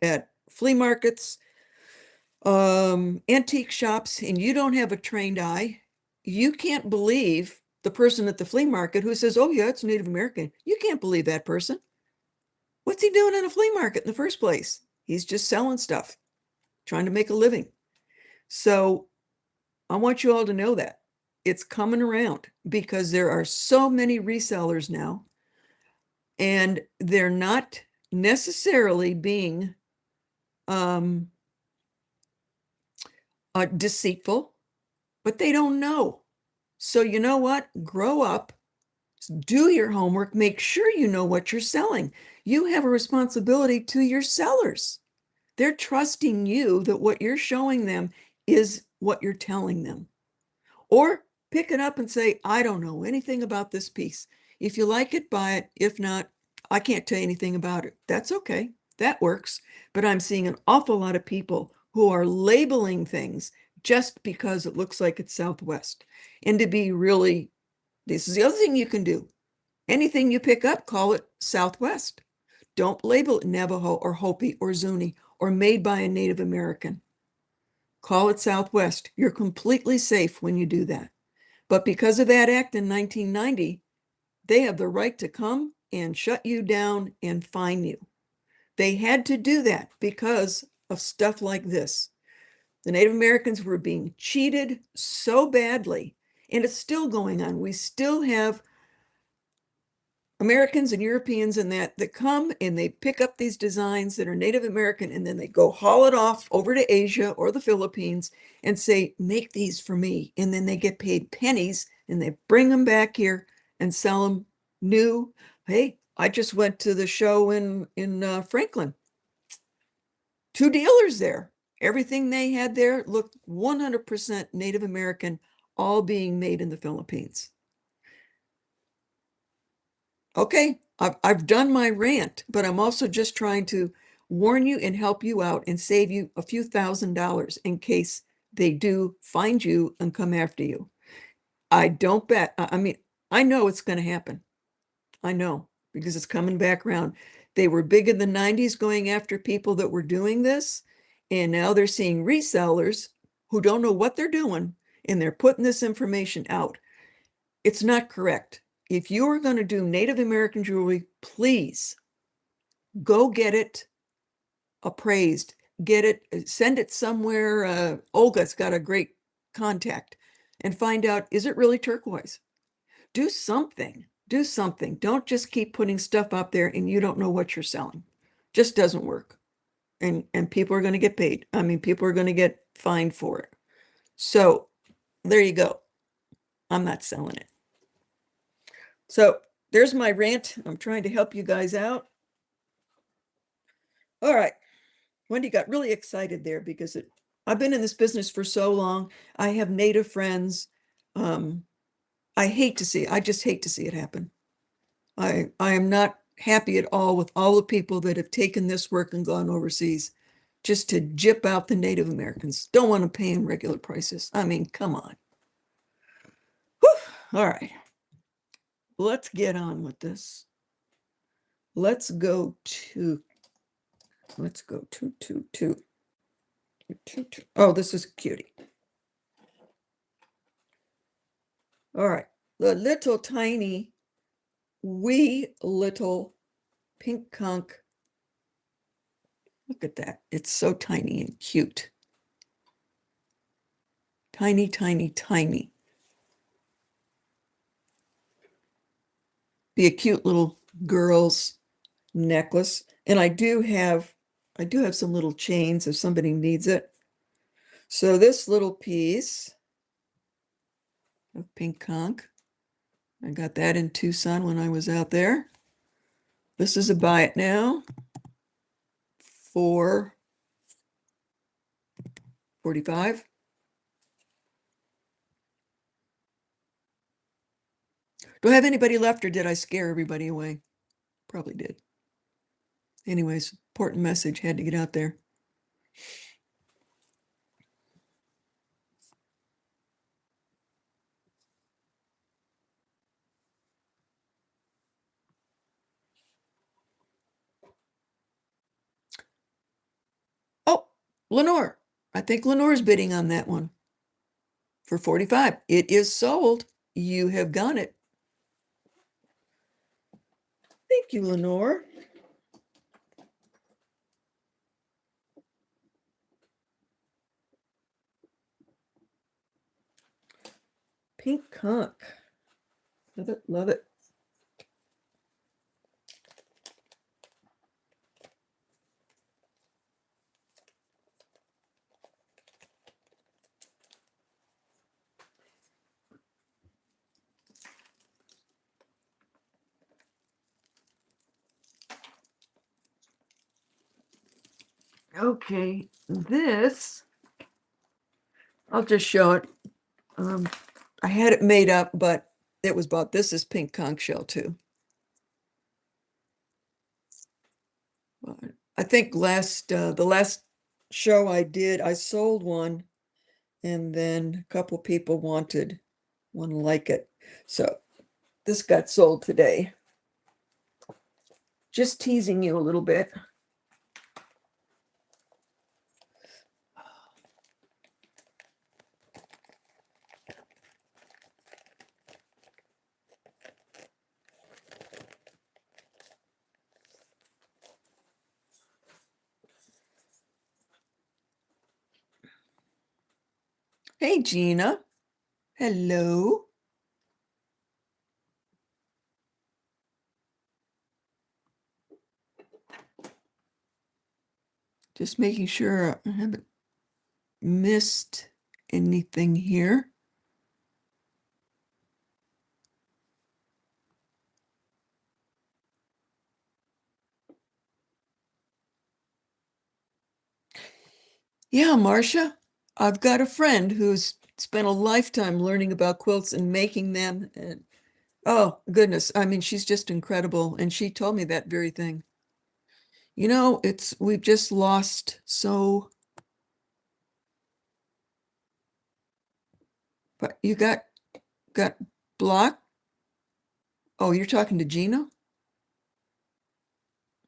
A: at flea markets, antique shops, and you don't have a trained eye, you can't believe the person at the flea market who says, oh yeah, it's Native American. You can't believe that person. What's he doing in a flea market in the first place? He's just selling stuff, trying to make a living. So I want you all to know that it's coming around, because there are so many resellers now, and they're not necessarily being deceitful, but they don't know. So you know what? Grow up, do your homework, make sure you know what you're selling. You have a responsibility to your sellers. They're trusting you that what you're showing them is what you're telling them. Or pick it up and say, I don't know anything about this piece. If you like it, buy it. If not, I can't tell you anything about it. That's okay. That works. But I'm seeing an awful lot of people who are labeling things just because it looks like it's Southwest. And to be really, this is the other thing you can do. Anything you pick up, call it Southwest. Don't label it Navajo or Hopi or Zuni or made by a Native American. Call it Southwest. You're completely safe when you do that. But because of that act in 1990, they have the right to come and shut you down and fine you. They had to do that because of stuff like this. The Native Americans were being cheated so badly. And it's still going on. We still have Americans and Europeans and that come and they pick up these designs that are Native American and then they go haul it off over to Asia or the Philippines and say, make these for me. And then they get paid pennies and they bring them back here and sell them new. Hey, I just went to the show in Franklin. 2 dealers there. Everything they had there looked 100% Native American, all being made in the Philippines. Okay, I've done my rant, but I'm also just trying to warn you and help you out and save you a few $1,000s in case they do find you and come after you. I don't bet. I mean, I know it's going to happen. I know because it's coming back around. They were big in the 90s going after people that were doing this, and now they're seeing resellers who don't know what they're doing, and they're putting this information out. It's not correct. If you are going to do Native American jewelry, please go get it appraised. Get it, send it somewhere. Olga's got a great contact and find out, is it really turquoise? Do something. Do something. Don't just keep putting stuff up there and you don't know what you're selling. Just doesn't work. And people are going to get paid. I mean, people are going to get fined for it. So there you go. I'm not selling it. So there's my rant. I'm trying to help you guys out. All right. Wendy got really excited there because I've been in this business for so long. I have Native friends. I hate to see it. I just hate to see it happen. I am not happy at all with all the people that have taken this work and gone overseas just to jip out the Native Americans. Don't want to pay them regular prices. I mean, come on. Whew. All right. Let's get on with this. Let's go to two. Oh, this is a cutie. All right. The little tiny, wee little pink conch. Look at that. It's so tiny and cute. Tiny, tiny, tiny. Be a cute little girl's necklace. And I do have some little chains if somebody needs it. So this little piece of pink conch, I got that in Tucson when I was out there. This is a buy it now for $45. Do I have anybody left or did I scare everybody away? Probably did. Anyways, important message, had to get out there. Oh, Lenore. I think Lenore's bidding on that one for 45. It is sold. You have got it. Thank you, Lenore. Pink conch. Love it, love it. Okay, this, I'll just show it. I had it made up, but it was bought. This is pink conch shell too. I think the last show I did, I sold one and then a couple people wanted one like it. So this got sold today. Just teasing you a little bit. Hey, Gina. Hello. Just making sure I haven't missed anything here. Yeah, Marcia, I've got a friend who's spent a lifetime learning about quilts and making them. And oh, goodness. I mean, she's just incredible. And she told me that very thing. We've just lost but you got blocked. Oh, you're talking to Gina?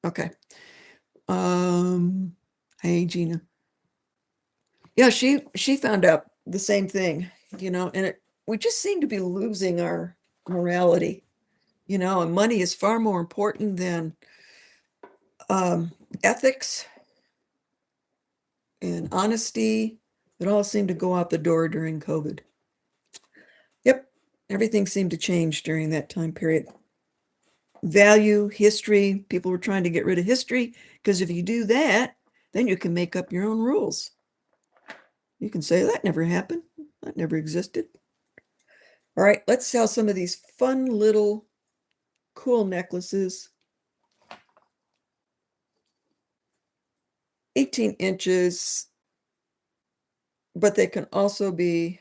A: Okay. Um, hey, Gina. Yeah, she found out the same thing, and we just seem to be losing our morality, and money is far more important than ethics and honesty. It all seemed to go out the door during COVID. Yep, everything seemed to change during that time period. Value, history, people were trying to get rid of history because if you do that, then you can make up your own rules. You can say that never happened, that never existed. All right, let's sell some of these fun little cool necklaces. 18 inches, but they can also be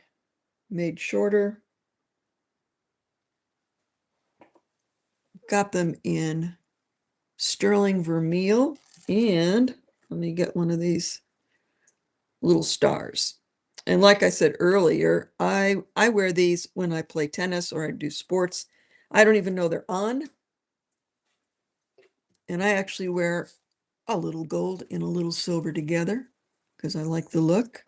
A: made shorter. Got them in sterling vermeil, and let me get one of these little stars. And like I said earlier, I wear these when I play tennis or I do sports. I don't even know they're on. And I actually wear a little gold and a little silver together because I like the look.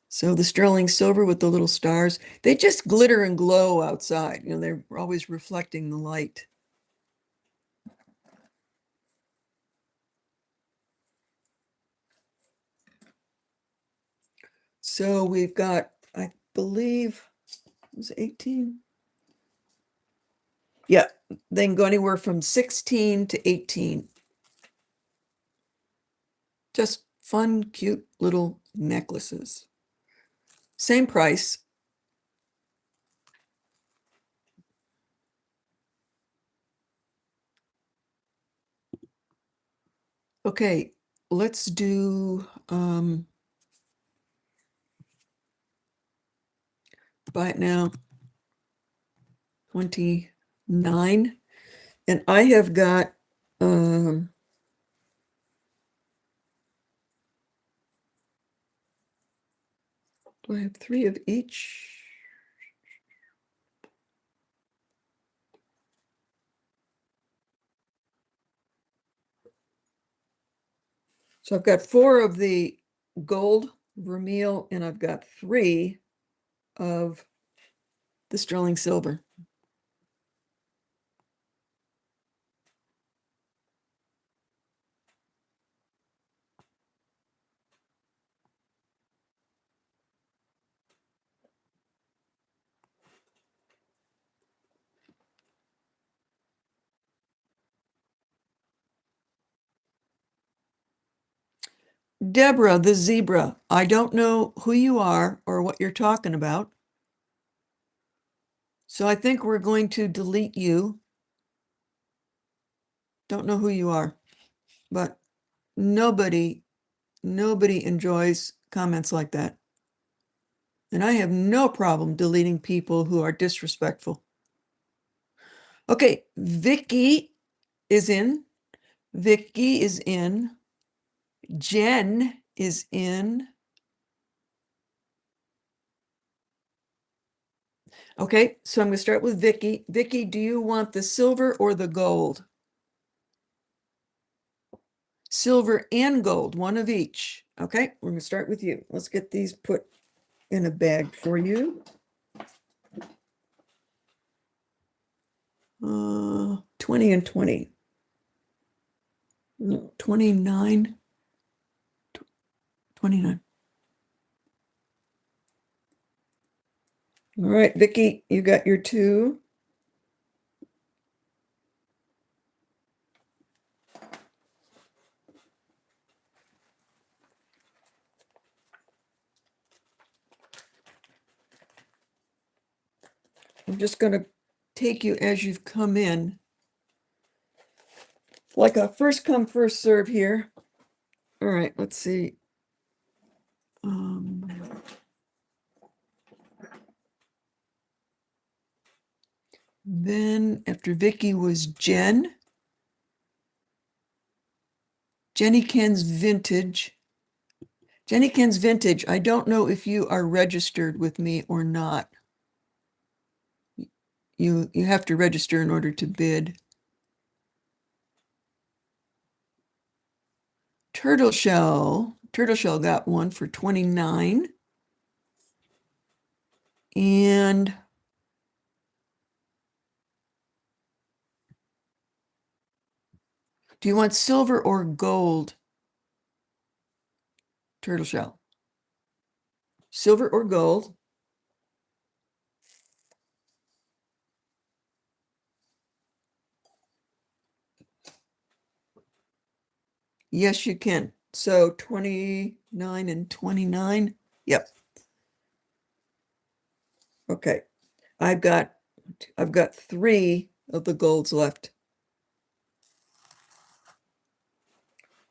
A: So the sterling silver with the little stars, they just glitter and glow outside. They're always reflecting the light. So we've got, I believe, it was 18. Yeah, they can go anywhere from 16 to 18. Just fun, cute little necklaces. Same price. Okay, let's do buy it now. 29. And I have got do I have 3 of each? So I've got 4 of the gold vermeil and I've got 3 of the sterling silver. Deborah, the zebra. I don't know who you are or what you're talking about. So I think we're going to delete you. Don't know who you are, but nobody enjoys comments like that. And I have no problem deleting people who are disrespectful. Okay, Vicky is in. Vicky is in. Jen is in. Okay, so I'm going to start with Vicky. Vicky, do you want the silver or the gold? Silver and gold, one of each. Okay, we're going to start with you. Let's get these put in a bag for you. 20 and 20. No, 29. 29. All right, Vicky, you got your two. I'm just going to take you as you've come in. Like a first come, first serve here. All right, let's see. Then after Vicky was Jen. Jenny Ken's Vintage. Jenny Ken's Vintage. I don't know if you are registered with me or not. You have to register in order to bid. Turtle Shell. Turtle Shell got one for 29. And do you want silver or gold? Turtle Shell. Silver or gold? Yes, you can. So 29 and 29. Yep. Okay. I've got three of the golds left.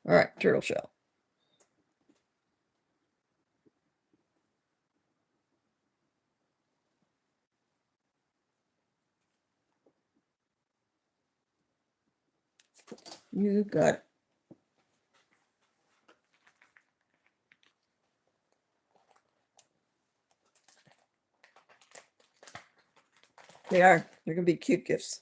A: All right, turtle shell. You got it. They are. They're going to be cute gifts.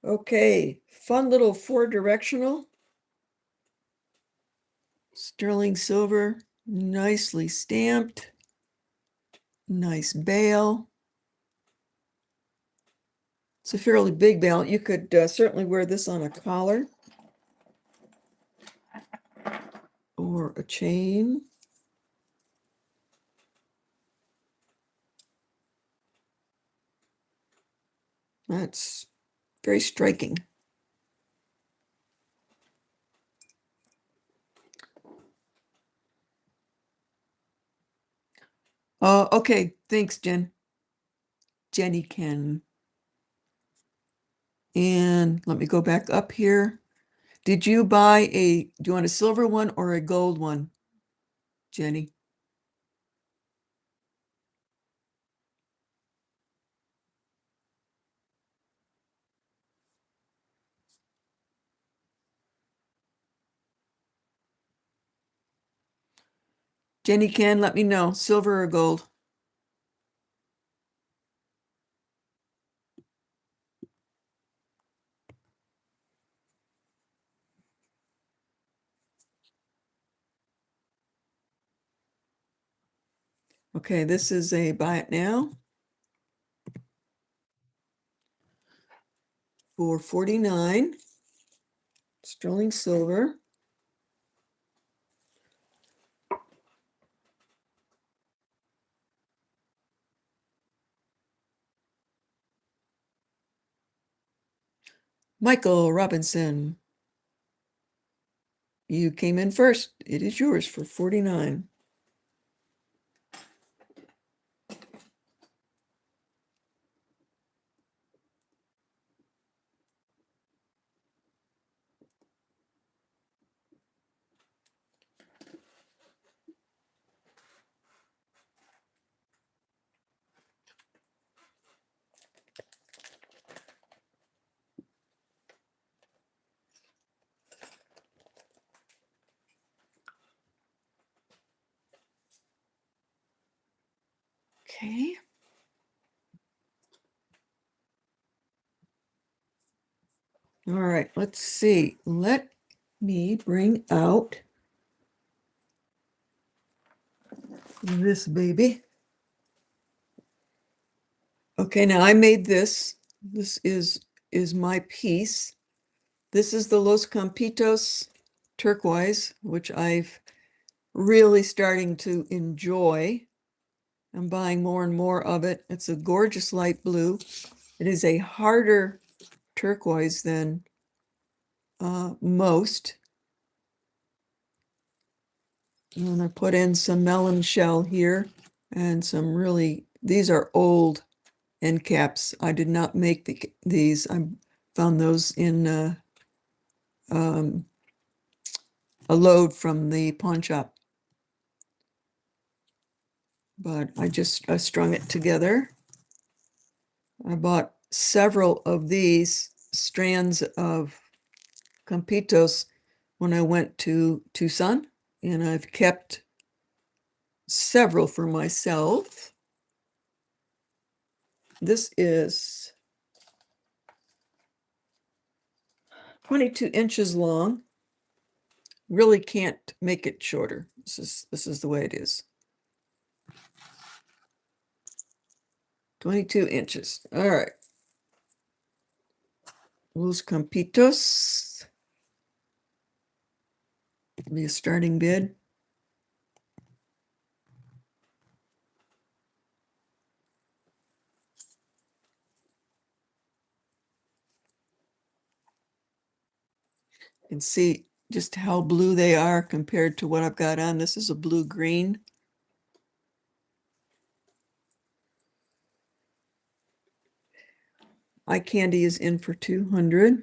A: Okay, fun little four-directional. Sterling silver, nicely stamped. Nice bail. It's a fairly big bail. You could certainly wear this on a collar or a chain. That's very striking. Okay, thanks, Jen. Jenny Ken. And let me go back up here. Did you buy do you want a silver one or a gold one, Jenny? Jenny Ken, let me know, silver or gold. Okay, this is a buy it now for 49. Sterling silver. Michael Robinson. You came in first. It is yours for 49. Okay. All right, let's see. Let me bring out this baby. Okay, now I made this. This is my piece. This is the Los Campitos turquoise, which I've really starting to enjoy. I'm buying more and more of it. It's a gorgeous light blue. It is a harder turquoise than most. And I put in some melon shell here and some really, these are old end caps. I did not make these. I found those in um, a load from the pawn shop. But I strung it together. I bought several of these strands of Campitos when I went to Tucson, and I've kept several for myself. This is 22 inches long. Really can't make it shorter. This is the way it is. 22 inches. All right. Los Campitos. Be a starting bid. And see just how blue they are compared to what I've got on. This is a blue-green. Eye candy is in for 200.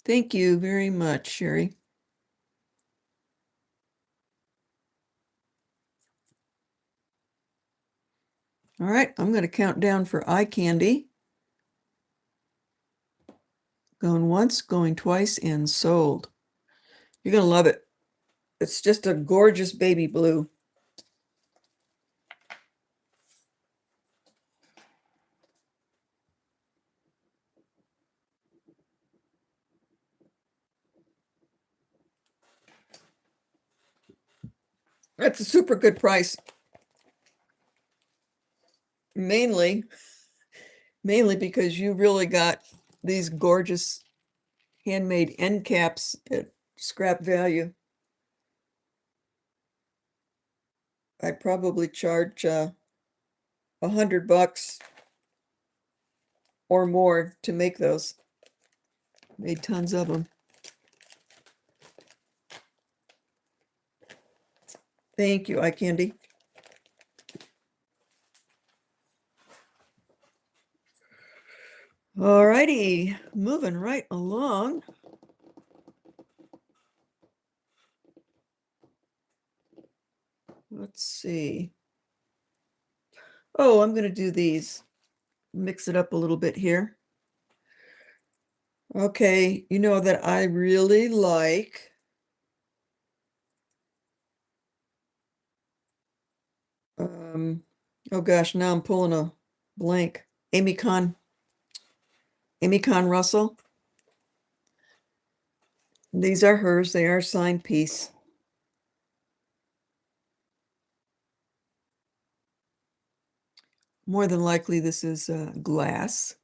A: Thank you very much, Sherry. All right, I'm going to count down for eye candy. Going once, going twice, and sold. You're going to love it. It's just a gorgeous baby blue. That's a super good price. Mainly because you really got these gorgeous handmade end caps at scrap value. I'd probably charge $100 or more to make those. Made tons of them. Thank you, eye candy. All righty, moving right along. Let's see. Oh, I'm going to do these. Mix it up a little bit here. Okay, you know that I really like oh gosh, now I'm pulling a blank. Amy Kahn Russell. These are hers. They are signed piece. More than likely, this is glass,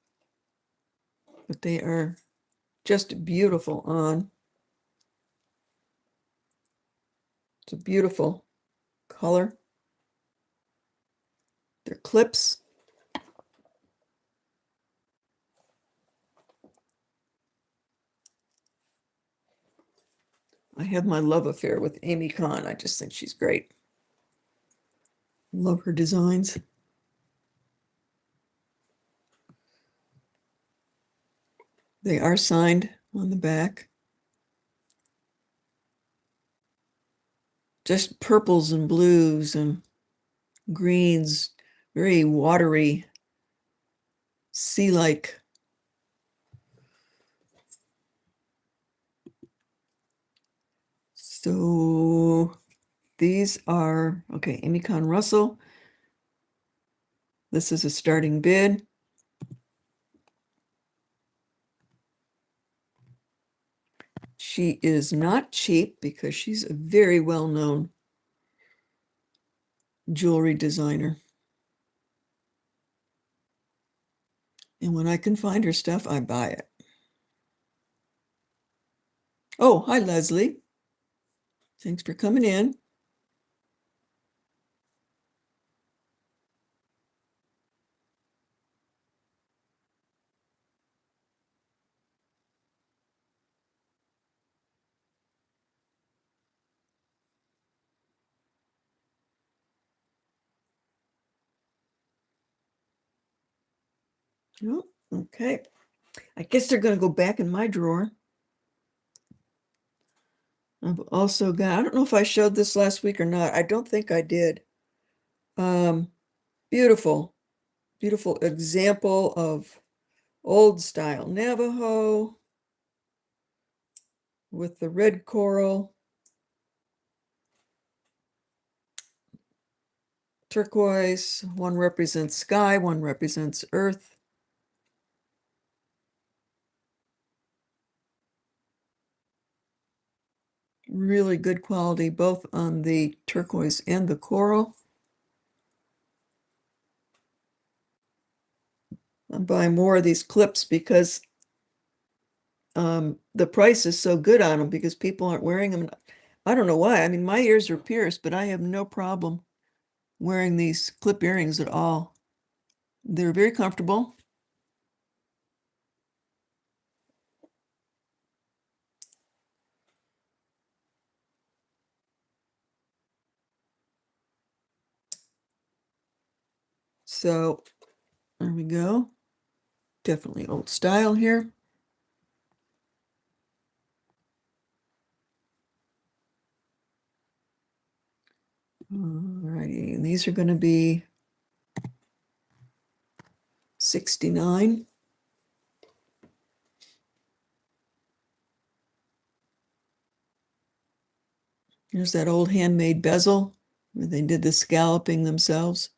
A: but they are just beautiful on. It's a beautiful color. They're clips. I have my love affair with Amy Kahn. I just think she's great. Love her designs. They are signed on the back. Just purples and blues and greens, very watery, sea-like. So these are, okay, Amy Conn Russell. This is a starting bid. She is not cheap because she's a very well-known jewelry designer. And when I can find her stuff, I buy it. Oh, hi, Leslie. Thanks for coming in. Oh, okay. I guess they're going to go back in my drawer. I've also got, I don't know if I showed this last week or not. I don't think I did. Um, beautiful, beautiful example of old style Navajo with the red coral, turquoise. One represents sky, one represents earth. Really good quality, both on the turquoise and the coral. I'm buying more of these clips because the price is so good on them because people aren't wearing them. I don't know why. I mean, my ears are pierced, but I have no problem wearing these clip earrings at all. They're very comfortable. So there we go. Definitely old style here. All righty, and these are going to be 69. Here's that old handmade bezel where they did the scalloping themselves.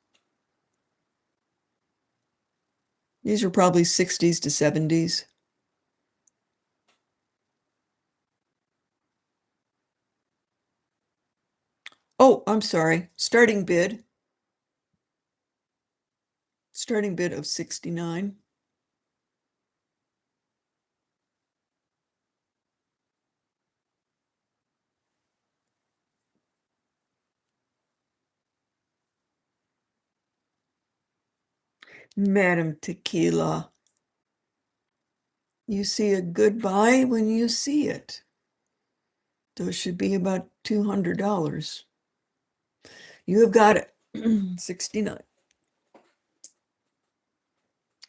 A: These are probably 60s to 70s. Oh, I'm sorry. Starting bid. Starting bid of 69. Madam Tequila. You see a good buy when you see it. Those should be about $200. You have got it. 69.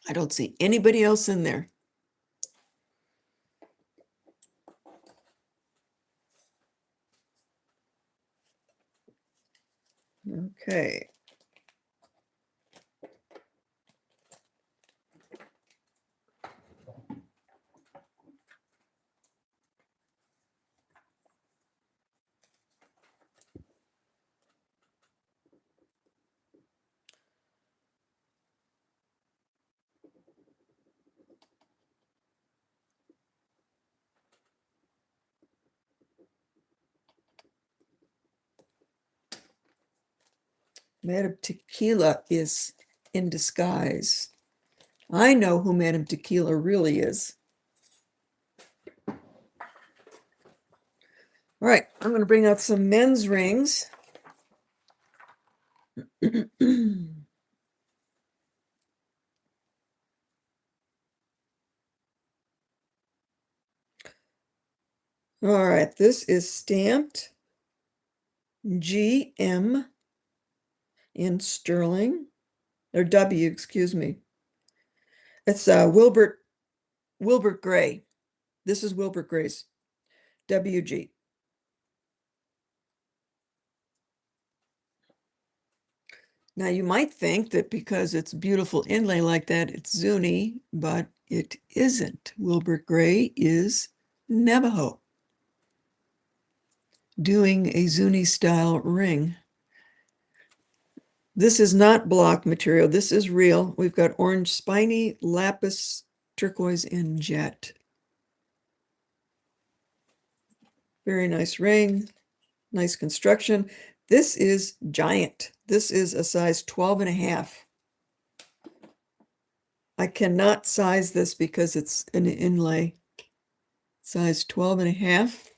A: I don't see anybody else in there. Okay. Madam Tequila is in disguise. I know who Madam Tequila really is. All right, I'm going to bring out some men's rings. All right, this is stamped GM in sterling, or W, excuse me. It's Wilbert Gray. This is Wilbert Gray's WG. Now you might think that because it's beautiful inlay like that, it's Zuni, but it isn't. Wilbert Gray is Navajo. doing a Zuni style ring. This is not block material. This is real. We've got orange spiny, lapis, turquoise, and jet. Very nice ring. Nice construction. This is giant. This is a size 12 and a half. I cannot size this because it's an inlay. Size 12 and a half.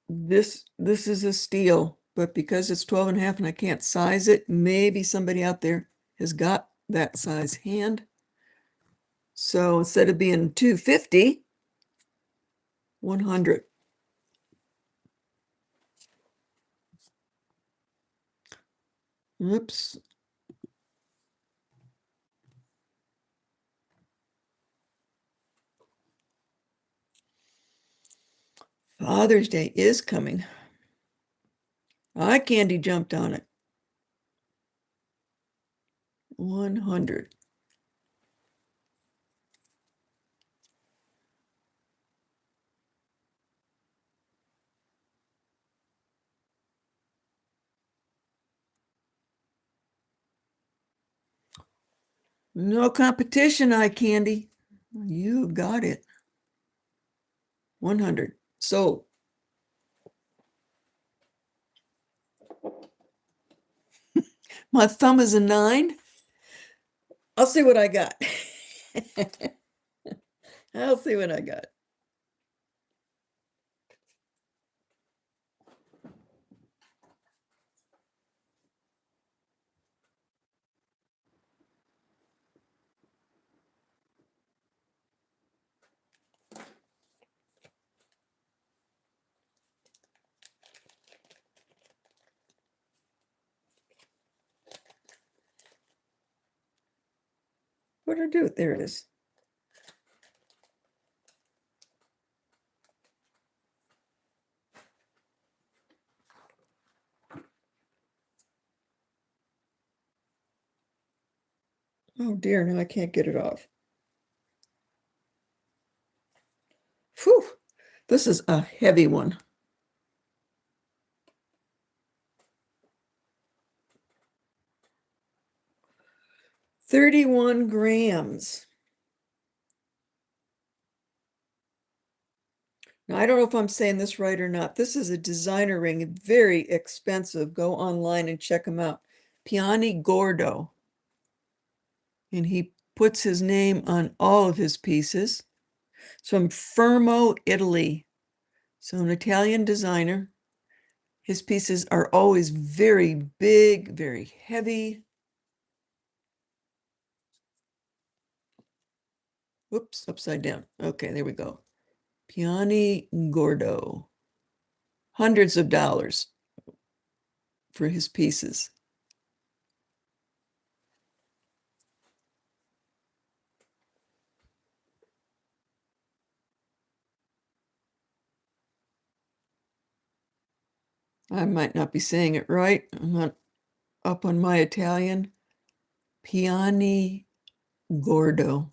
A: This is a steal, but because it's 12 and a half and I can't size it, maybe somebody out there has got that size hand. So instead of being 250, 100. Oops. Father's Day is coming. I candy jumped on it. 100. No competition, eye candy. You got it. 100. So my thumb is a 9. I'll see what I got. I'll see what I got. What did I do? There it is. Oh dear, now I can't get it off. Whew, this is a heavy one. 31 grams. Now, I don't know if I'm saying this right or not. This is a designer ring, very expensive. Go online and check them out. Piani Gordo. And he puts his name on all of his pieces. It's from Fermo, Italy. So an Italian designer. His pieces are always very big, very heavy. Whoops, upside down. Okay, there we go. Piani Gordo. Hundreds of dollars for his pieces. I might not be saying it right. I'm not up on my Italian. Piani Gordo.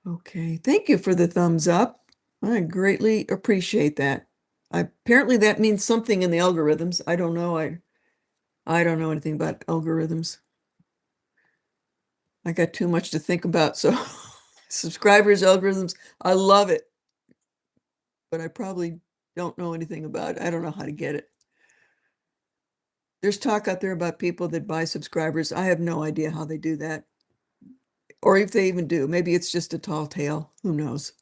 A: Okay, thank you for the thumbs up. I greatly appreciate that. Apparently that means something in the algorithms. I don't know. I don't know anything about algorithms. I got too much to think about. So subscribers, algorithms, I love it. But I probably don't know anything about it. I don't know how to get it. There's talk out there about people that buy subscribers. I have no idea how they do that. Or if they even do. Maybe it's just a tall tale. Who knows?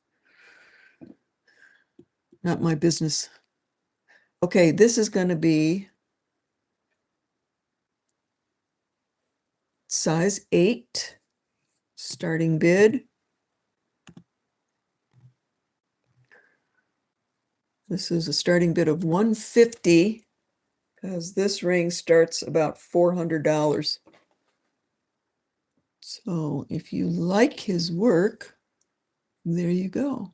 A: Not my business. Okay, this is going to be size 8, starting bid. This is a starting bid of 150 because this ring starts about $400. So if you like his work, there you go.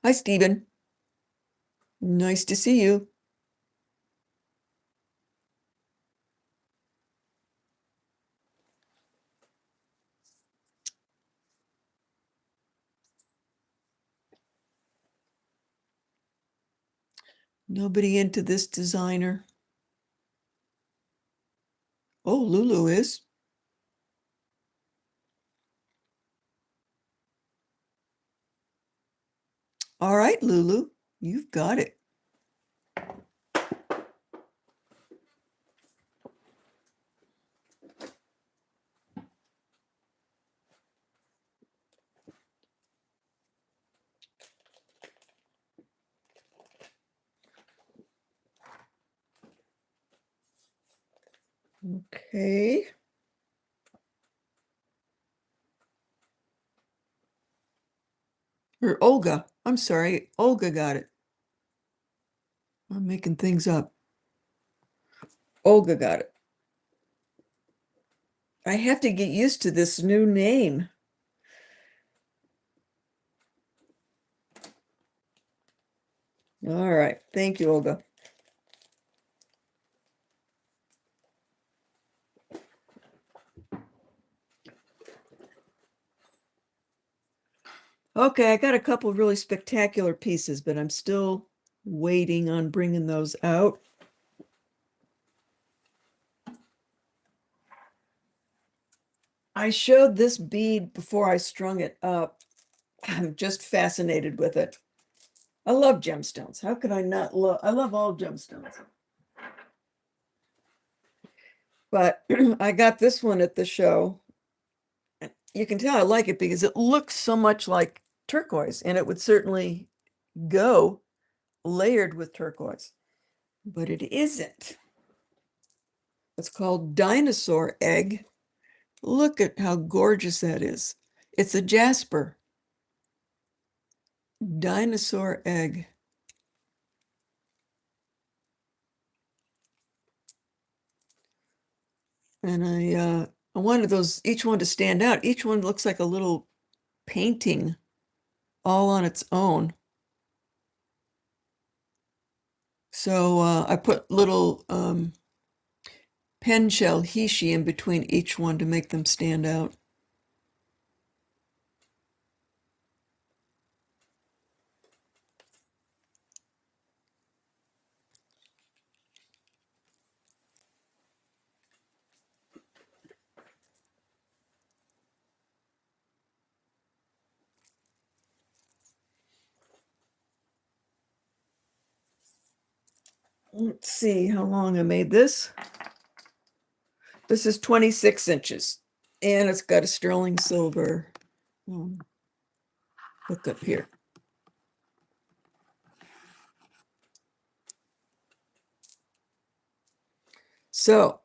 A: Hi, Stephen. Nice to see you. Nobody into this designer. Oh, Lulu is. All right, Lulu, you've got it. Okay. Or Olga. I'm sorry. Olga got it. I'm making things up. Olga got it. I have to get used to this new name. All right. Thank you, Olga. Okay, I got a couple of really spectacular pieces, but I'm still waiting on bringing those out. I showed this bead before I strung it up. I'm just fascinated with it. I love gemstones. How could I not love? I love all gemstones. But I got this one at the show. You can tell I like it because it looks so much like turquoise, and it would certainly go layered with turquoise, but it isn't. It's called Dinosaur Egg. Look at how gorgeous that is. It's a jasper. Dinosaur Egg. And I wanted those, each one to stand out. Each one looks like a little painting all on its own. So I put little pen shell hishi in between each one to make them stand out. Let's see how long I made this. This is 26 inches, and it's got a sterling silver hook up here. So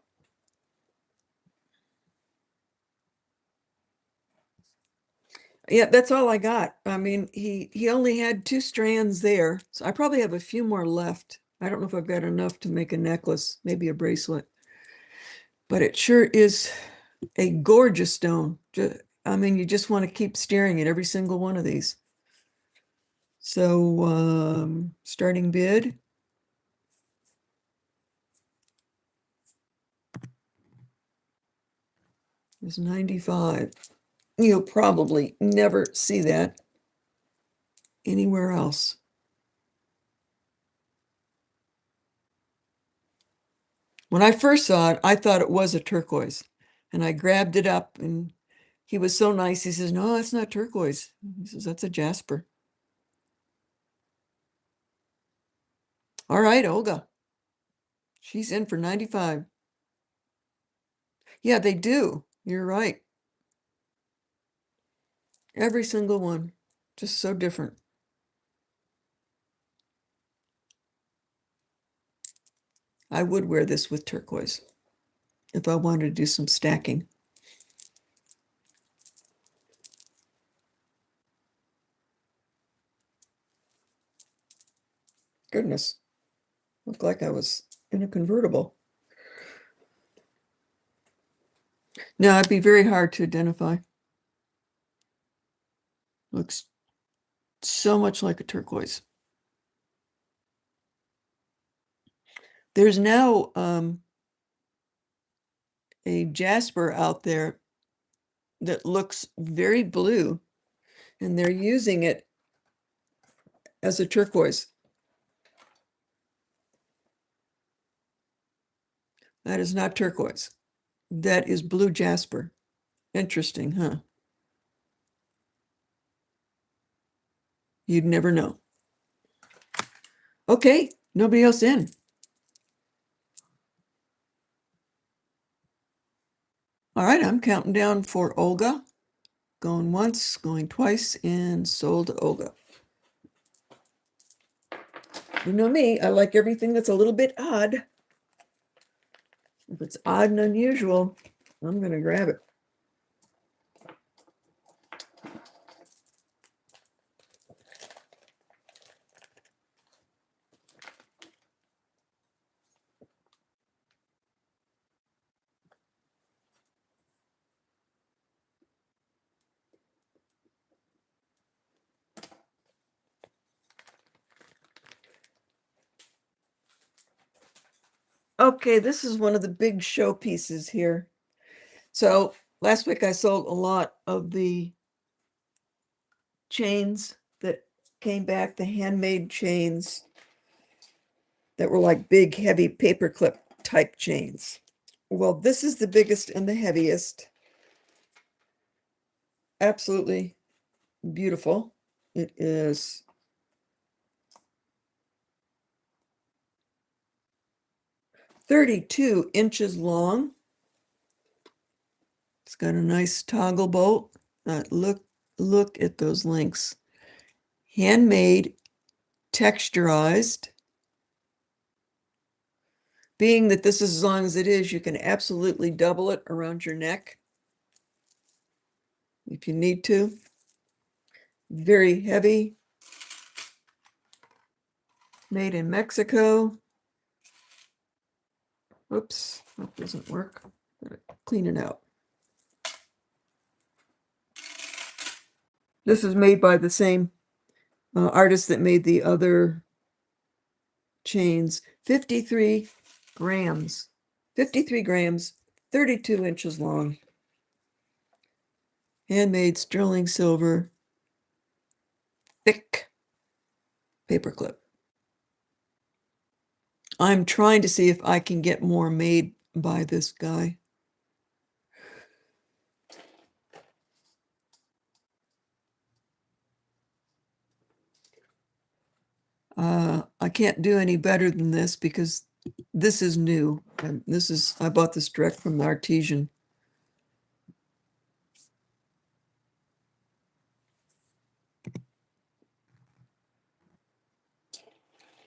A: yeah, that's all I got. I mean, he only had 2 strands there, so I probably have a few more left. I don't know if I've got enough to make a necklace, maybe a bracelet, but it sure is a gorgeous stone. I mean, you just want to keep staring at every single one of these. So, starting bid. Is 95. You'll probably never see that anywhere else. When I first saw it, I thought it was a turquoise, and I grabbed it up, and he was so nice. He says, "No, that's not turquoise." He says, "That's a jasper." All right, Olga. She's in for 95. Yeah, they do. You're right. Every single one. Just so different. I would wear this with turquoise if I wanted to do some stacking. Goodness. Looked like I was in a convertible. No, it'd be very hard to identify. Looks so much like a turquoise. There's now a jasper out there that looks very blue, and they're using it as a turquoise. That is not turquoise. That is blue jasper. Interesting, huh? You'd never know. Okay, nobody else in. All right, I'm counting down for Olga. Going once, going twice, and sold to Olga. You know me, I like everything that's a little bit odd. If it's odd and unusual, I'm going to grab it. Okay, this is one of the big show pieces here. So last week I sold a lot of the chains that came back, the handmade chains that were like big, heavy paperclip type chains. Well, this is the biggest and the heaviest. Absolutely beautiful. It is 32 inches long. It's got a nice toggle bolt. Look at those links. Handmade, texturized. Being that this is as long as it is, you can absolutely double it around your neck if you need to. Very heavy. Made in Mexico. Oops, that doesn't work. Gotta clean it out. This is made by the same artist that made the other chains. 53 grams. 53 grams, 32 inches long. Handmade sterling silver, thick paperclip. I'm trying to see if I can get more made by this guy. I can't do any better than this because this is new. And I bought this direct from the artesian.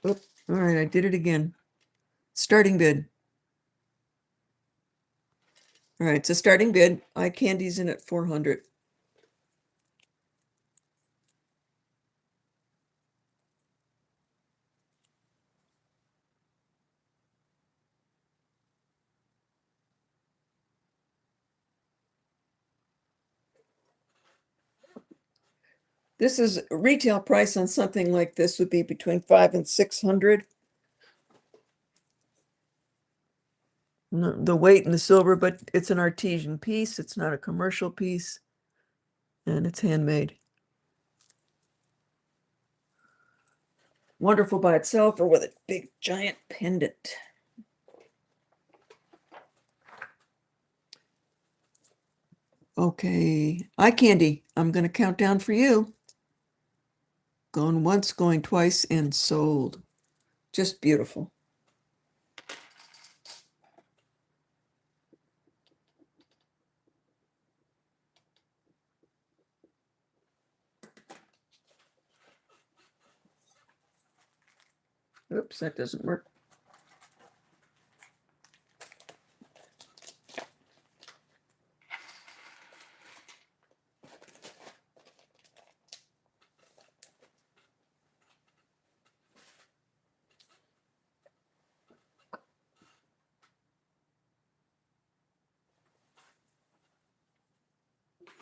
A: Oop, all right, I did it again. Starting bid. All right, so starting bid. Eye candy's in at 400. This is retail price on something like this would be between 500 and 600. The weight and the silver, but it's an artesian piece. It's not a commercial piece, and it's handmade. Wonderful by itself or with a big giant pendant. Okay, eye candy. I'm going to count down for you. Going once, going twice, and sold. Just beautiful. Oops, that doesn't work.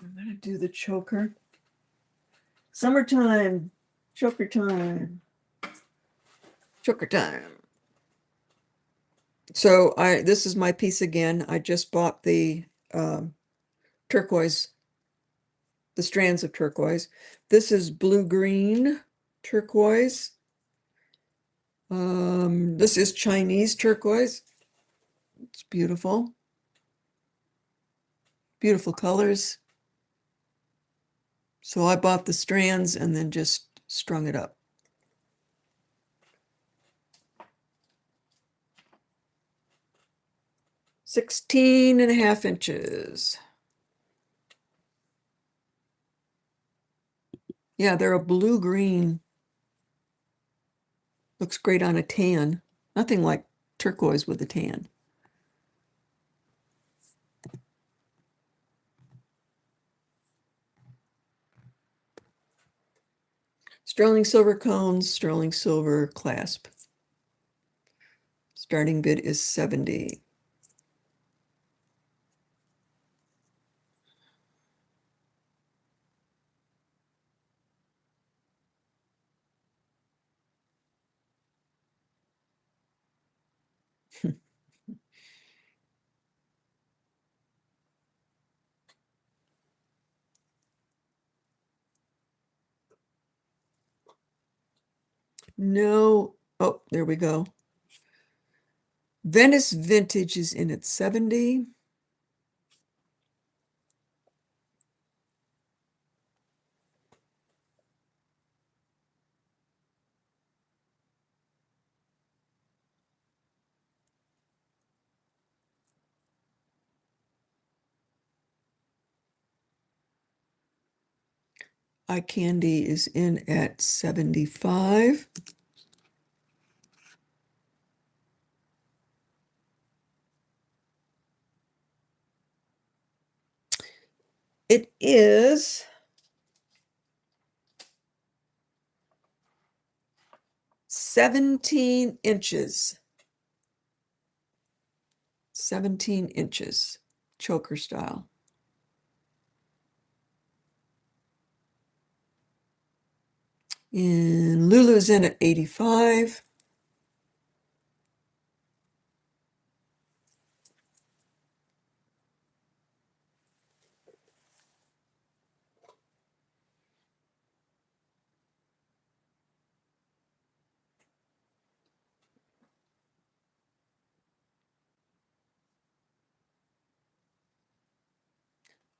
A: I'm going to do the choker. Summertime, choker time. Choker time. So this is my piece again. I just bought the turquoise, the strands of turquoise. This is blue-green turquoise. This is Chinese turquoise. It's beautiful. Beautiful colors. So I bought the strands and then just strung it up. 16.5 inches. Yeah, they're a blue-green. Looks great on a tan. Nothing like turquoise with a tan. Sterling silver cones, sterling silver clasp. Starting bid is 70. No. Oh, there we go. Venice Vintage is in at 70. Eye Candy is in at 75. It is 17 inches. 17 inches, choker style. And Lulu's in at 85.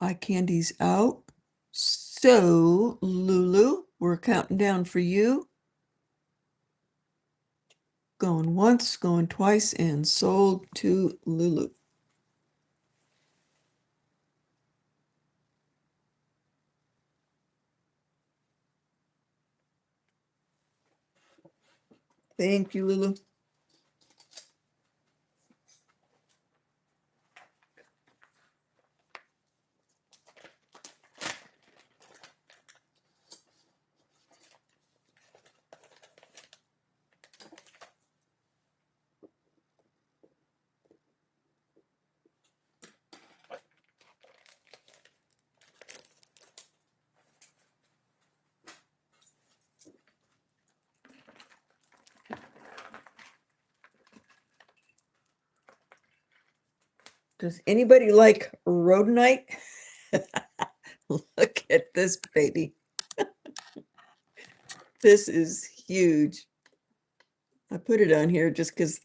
A: Eye Candy's out. So, Lulu, we're counting down for you. Going once, going twice, and sold to Lulu. Thank you, Lulu. Does anybody like rhodonite? Look at this baby. This is huge. I put it on here just because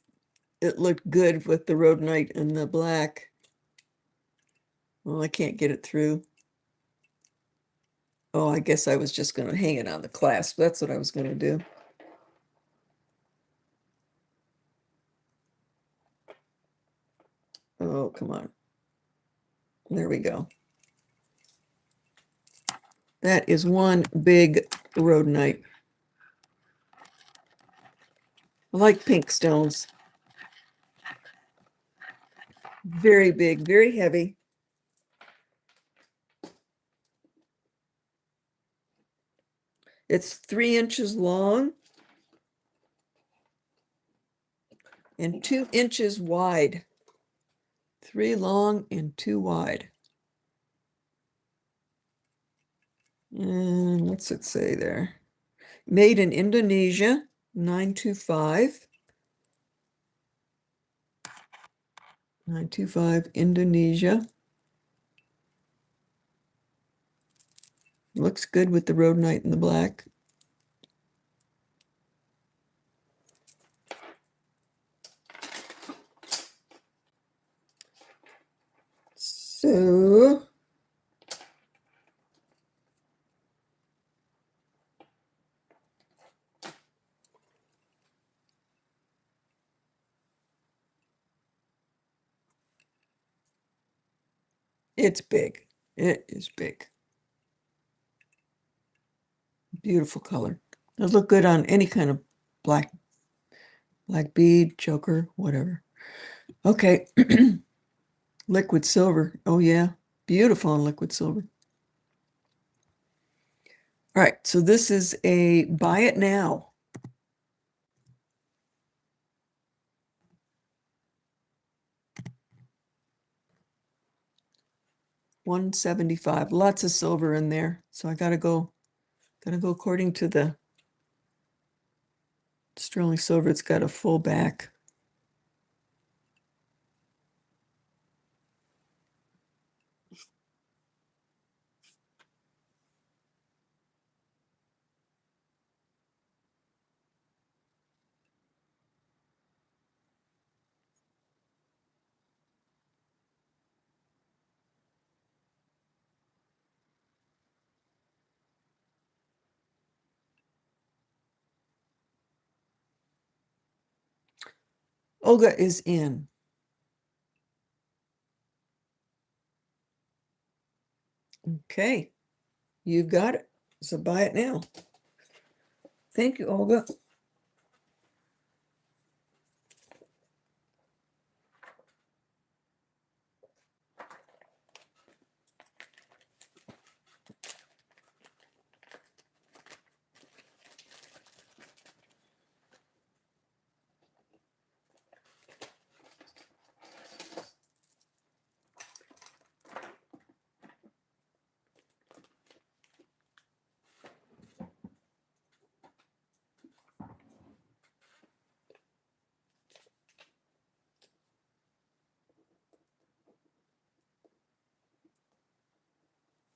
A: it looked good with the rhodonite and the black. Well, I can't get it through. Oh, I guess I was just going to hang it on the clasp. That's what I was going to do. Oh, come on. There we go. That is one big rhodonite. I like pink stones. Very big, very heavy. It's 3 inches long and 2 inches wide. 3 long and 2 wide. And what's it say there? Made in Indonesia, 925. 925 Indonesia. Looks good with the rhodonite and the black. So it's big. It is big. Beautiful color. It'll look good on any kind of black bead, choker, whatever. Okay. Liquid silver. Oh yeah. Beautiful on liquid silver. All right, so this is a buy it now. $175. Lots of silver in there. So I gotta go according to the sterling silver. It's got a full back. Olga is in. Okay, you've got it. So buy it now. Thank you, Olga.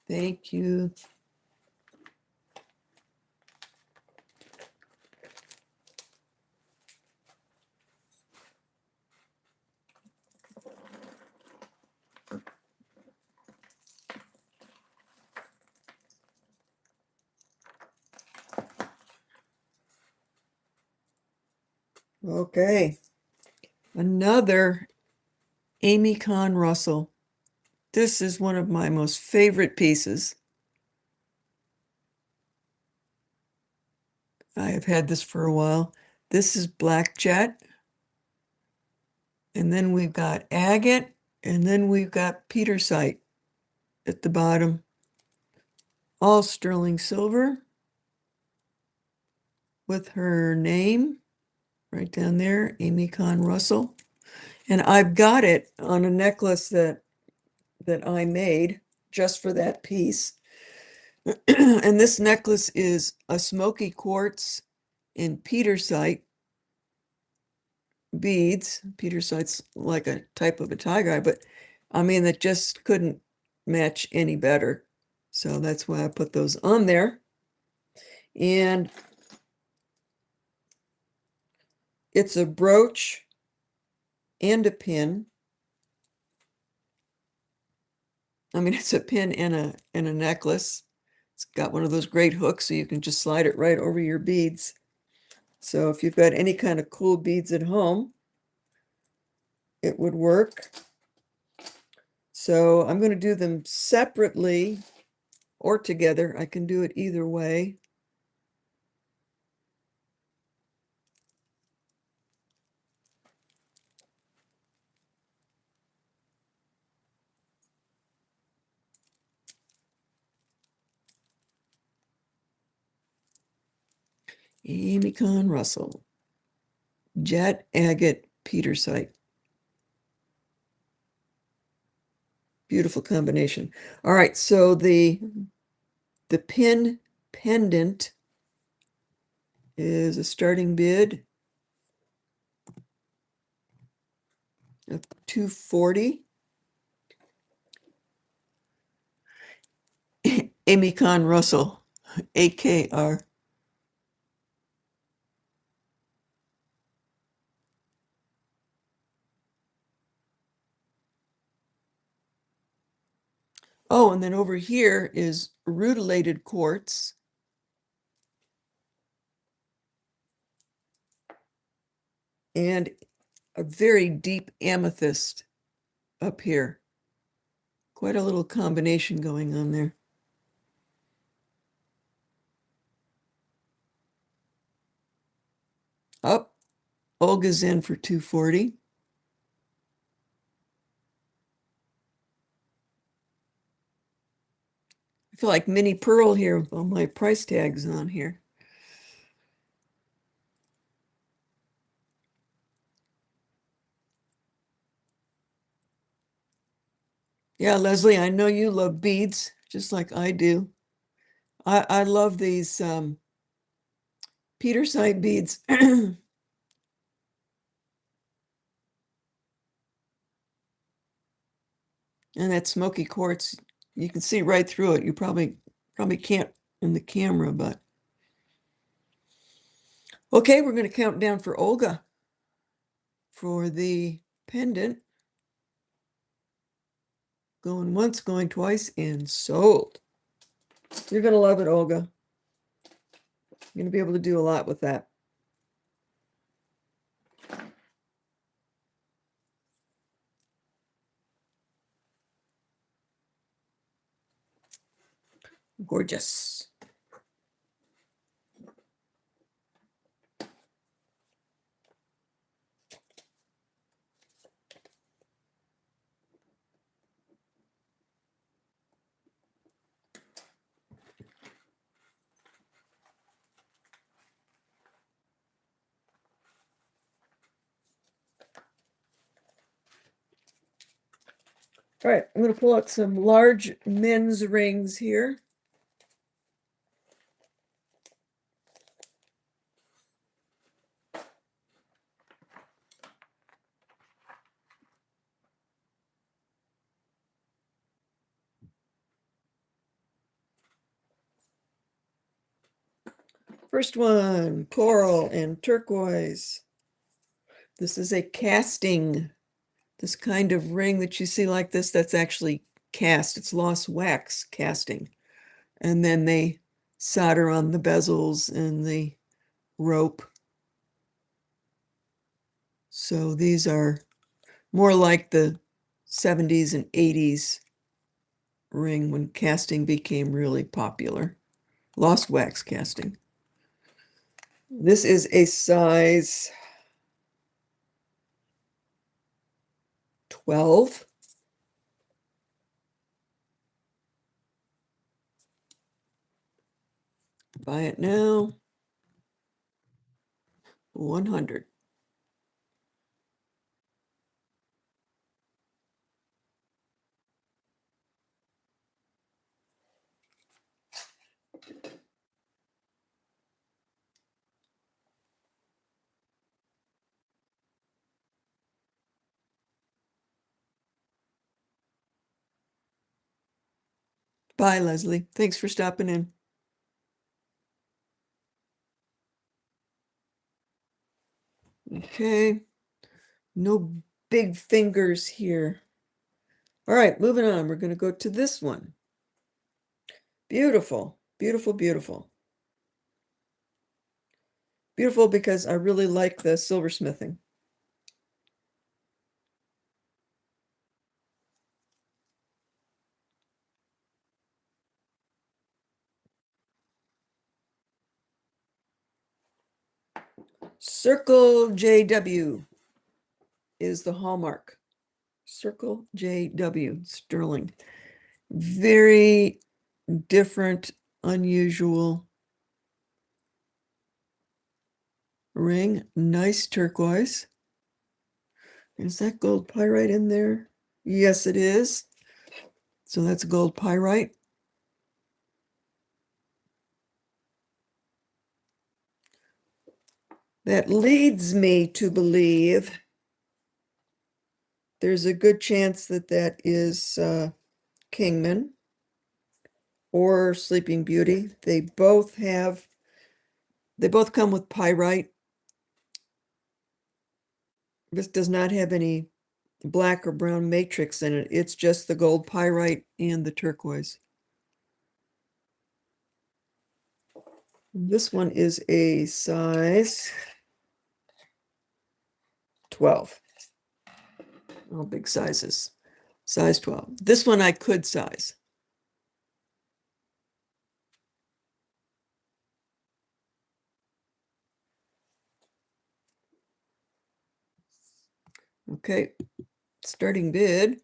A: Thank you. Okay. Another Amy Conn Russell. This is one of my most favorite pieces. I have had this for a while. This is black jet. And then we've got agate. And then we've got petersite at the bottom. All sterling silver with her name right down there, Amy Conn Russell. And I've got it on a necklace that I made just for that piece. And this necklace is a smoky quartz in petersite beads. Petersite's like a type of a tie-dye, but I mean, that just couldn't match any better. So that's why I put those on there. And it's a brooch and a pin. I mean, it's a pin and a necklace. It's got one of those great hooks, so you can just slide it right over your beads. So if you've got any kind of cool beads at home, it would work. So I'm going to do them separately or together. I can do it either way. Amy Conn Russell, jet agate petersite. Beautiful combination. All right, so the pin pendant is a starting bid of 240. Amy Conn Russell, AKR. Oh, and then over here is rutilated quartz. And a very deep amethyst up here. Quite a little combination going on there. Up, Olga's in for 240. I feel like mini pearl here with all my price tags on here. Yeah, Leslie, I know you love beads just like I do. I love these Petersite beads. And that smoky quartz, you can see right through it. You probably can't in the camera, but okay, we're going to count down for Olga for the pendant. Going once, going twice, and sold. You're going to love it, Olga. You're going to be able to do a lot with that. Gorgeous. All right, I'm going to pull out some large men's rings here. First one, coral and turquoise. This is a casting. This kind of ring that you see like this, that's actually cast. It's lost wax casting. And then they solder on the bezels and the rope. So these are more like the 70s and 80s ring when casting became really popular. Lost wax casting. This is a size 12. Buy it now. 100. Bye, Leslie. Thanks for stopping in. Okay. No big fingers here. All right, moving on. We're going to go to this one. Beautiful, beautiful, beautiful. Beautiful because I really like the silversmithing. Circle JW is the hallmark. Circle JW, sterling. Very different, unusual ring. Nice turquoise. Is that gold pyrite in there? Yes, it is. So that's gold pyrite. That leads me to believe there's a good chance that that is Kingman or Sleeping Beauty. They both come with pyrite. This does not have any black or brown matrix in it. It's just the gold pyrite and the turquoise. This one is a size 12. All big sizes. Size 12. This one I could size. Okay, starting bid.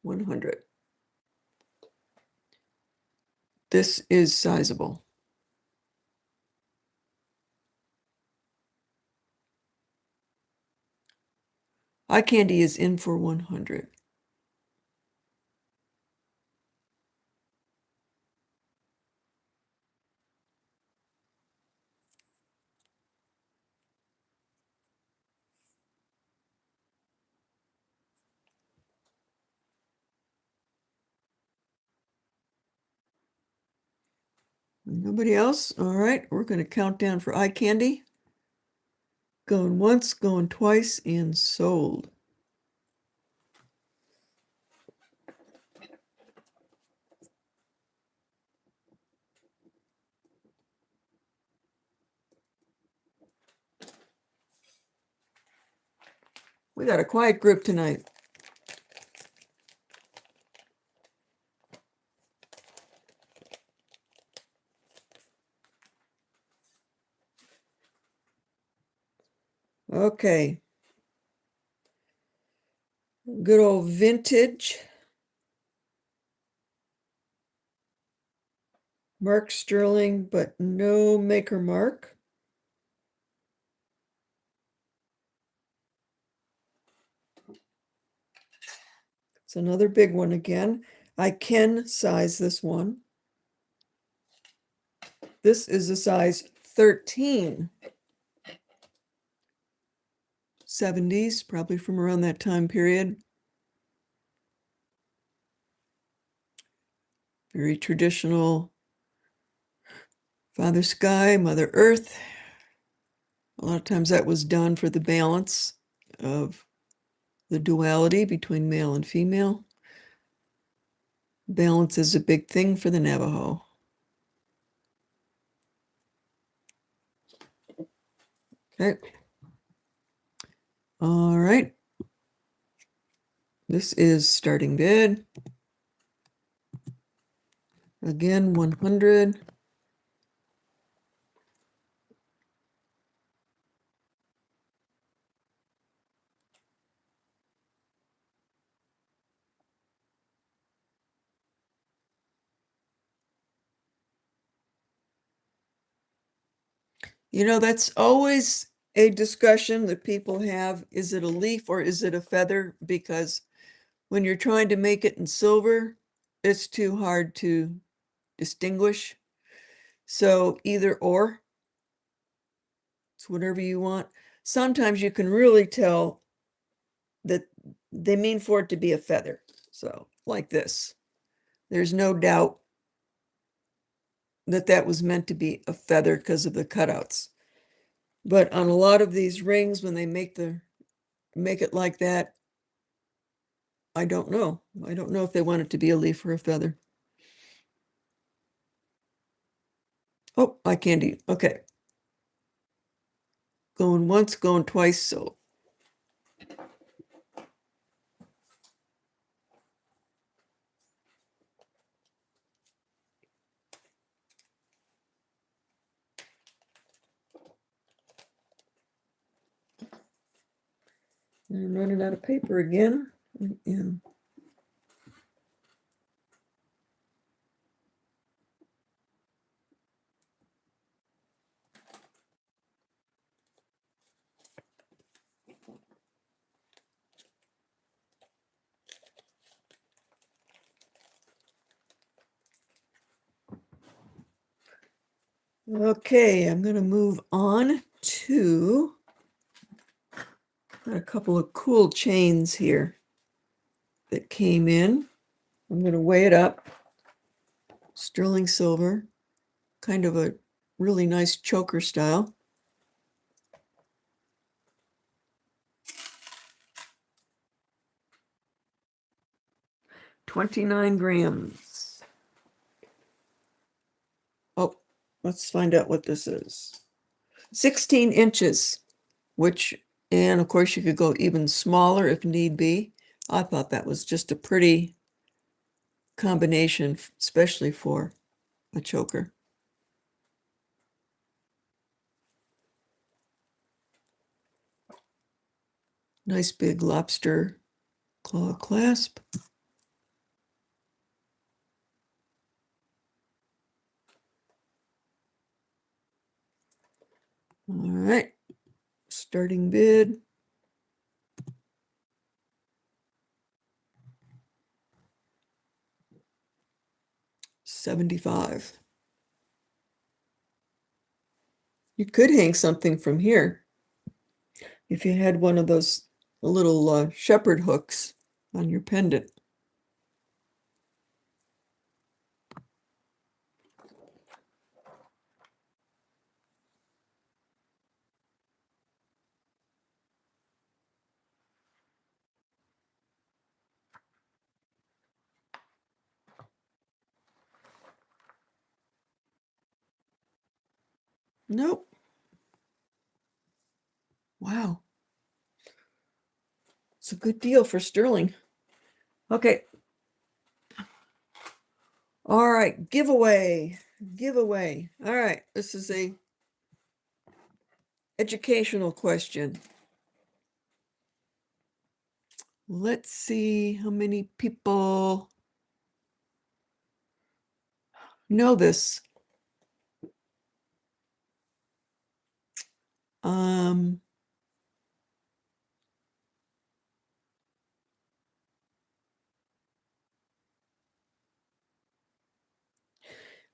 A: $100. This is sizable. Eye candy is in for 100. Nobody else? All right, we're going to count down for eye candy. Going once, going twice, and sold. We got a quiet group tonight. Okay. Good old vintage. Mark Sterling, but no maker mark. It's another big one again. I can size this one. This is a size 13. 70s, probably from around that time period. Very traditional. Father Sky, Mother Earth. A lot of times that was done for the balance of the duality between male and female. Balance is a big thing for the Navajo. Okay. All right. This is starting bid. Again, 100. You know, that's always a discussion that people have. Is it a leaf or is it a feather? Because when you're trying to make it in silver, it's too hard to distinguish. So either or, it's whatever you want. Sometimes you can really tell that they mean for it to be a feather. So like this, there's no doubt that that was meant to be a feather because of the cutouts. But on a lot of these rings, when they make it like that, I don't know. I don't know if they want it to be a leaf or a feather. Oh, eye candy. Okay. Going once, going twice, so. I'm running out of paper again. Yeah. Okay, I'm going to move on to a couple of cool chains here that came in. I'm going to weigh it up. Sterling silver, kind of a really nice choker style. 29 grams. Oh, let's find out what this is. 16 inches, and of course you could go even smaller if need be. I thought that was just a pretty combination, especially for a choker. Nice big lobster claw clasp. All right, starting bid. $75. You could hang something from here if you had one of those little shepherd hooks on your pendant. Nope. Wow. It's a good deal for sterling. Okay. All right, giveaway. Giveaway. All right, this is a educational question. Let's see how many people know this. Um,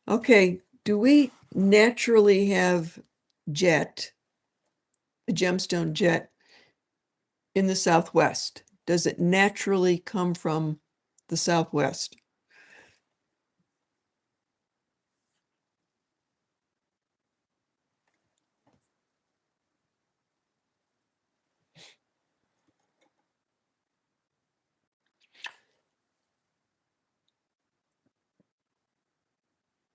A: okay, do we naturally have jet, a gemstone jet, in the Southwest? Does it naturally come from the Southwest?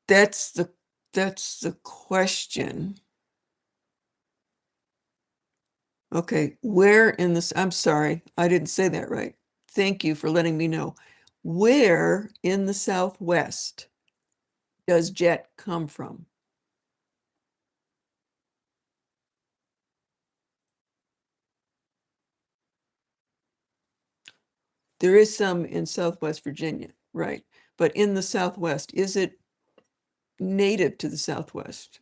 A: That's the question. Okay, where in this, I'm sorry, I didn't say that right. Thank you for letting me know. Where in the Southwest does jet come from? There is some in Southwest Virginia, right? But in the Southwest, is it native to the Southwest?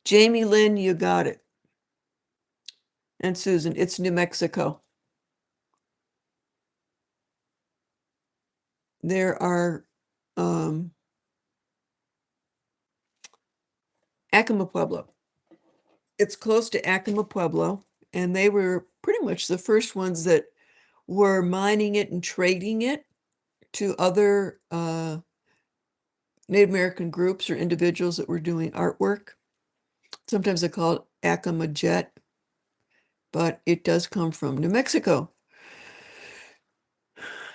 A: Jamie Lynn, you got it. And Susan, it's New Mexico. There are Acoma Pueblo. It's close to Acoma Pueblo, and they were pretty much the first ones that were mining it and trading it to other Native American groups or individuals that were doing artwork. Sometimes they call it Acoma jet, but it does come from New Mexico.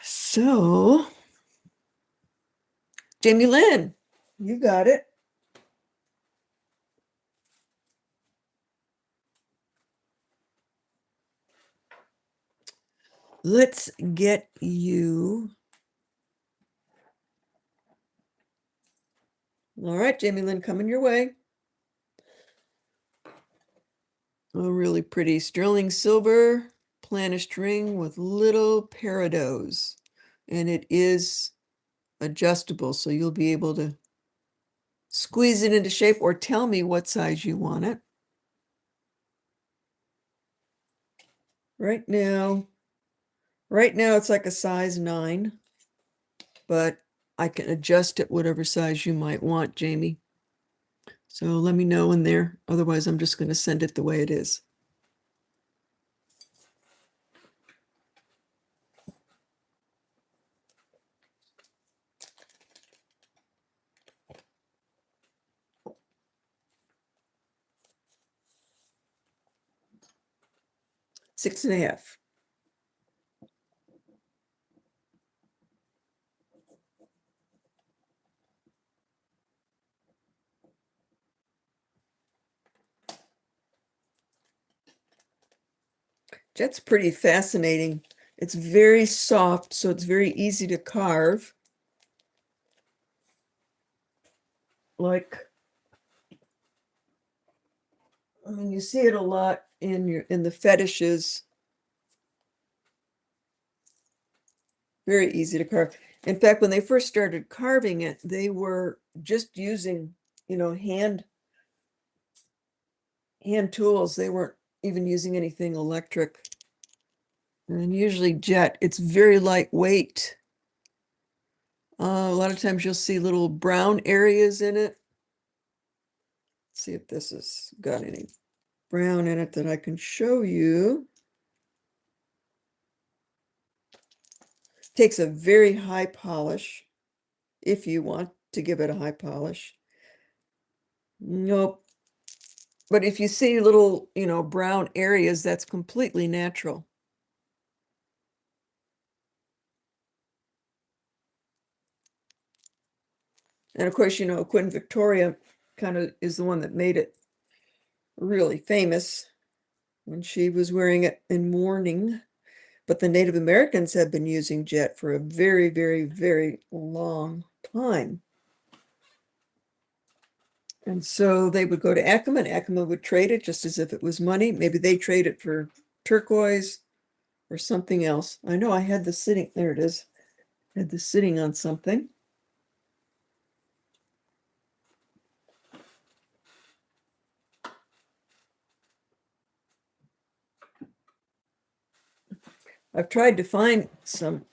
A: So, Jamie Lynn, you got it. Let's get you. All right, Jamie Lynn, coming your way. A really pretty sterling silver planished ring with little peridots. And it is adjustable, so you'll be able to squeeze it into shape or tell me what size you want it. Right now, it's like a size 9, but I can adjust it whatever size you might want, Jamie. So let me know in there. Otherwise, I'm just going to send it the way it is. Six and a half. Jet's pretty fascinating. It's very soft, so it's very easy to carve. Like, I mean, you see it a lot in the fetishes. Very easy to carve. In fact, when they first started carving it, they were just using, hand tools. They weren't even using anything electric. And usually jet, it's very lightweight. A lot of times you'll see little brown areas in it. Let's see if this has got any brown in it that I can show you. Takes a very high polish if you want to give it a high polish. Nope. But if you see little, brown areas, that's completely natural. And of course, Queen Victoria kind of is the one that made it really famous when she was wearing it in mourning. But the Native Americans have been using jet for a very, very, very long time. And so they would go to Acoma, and Acoma would trade it just as if it was money. Maybe they trade it for turquoise or something else. I know I had this sitting, there it is. I had this sitting on something. I've tried to find some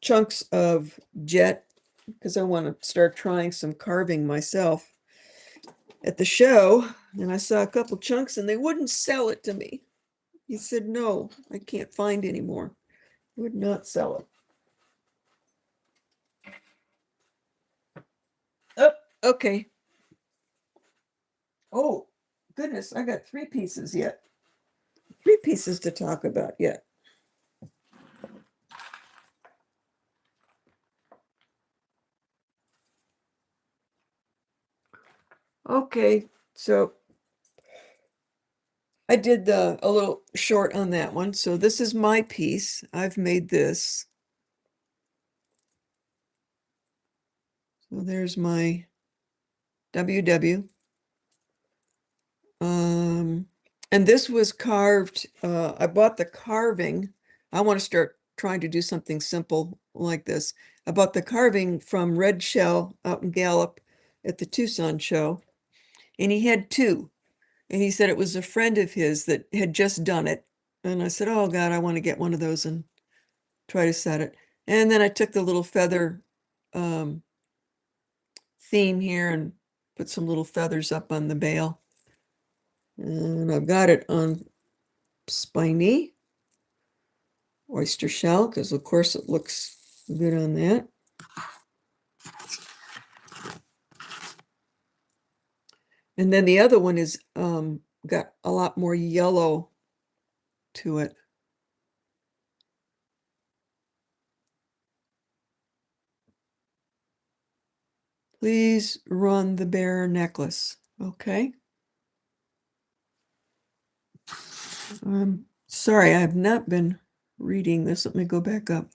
A: chunks of jet because I want to start trying some carving myself at the show. And I saw a couple chunks and they wouldn't sell it to me. He said, no, I can't find any more. Would not sell it. Oh, okay. Oh, goodness, I got 3 pieces yet. 3 pieces to talk about yet. Okay, so I did a little short on that one. So this is my piece. I've made this. So there's my WW. And this was carved. I bought the carving. I want to start trying to do something simple like this. I bought the carving from Red Shell out in Gallup at the Tucson show, and he had 2. And he said it was a friend of his that had just done it. And I said, oh God, I want to get one of those and try to set it. And then I took the little feather theme here and put some little feathers up on the bail. And I've got it on spiny oyster shell because of course it looks good on that. And then the other one is got a lot more yellow to it. Please run the bear necklace. Okay. I'm sorry, I have not been reading this. Let me go back up.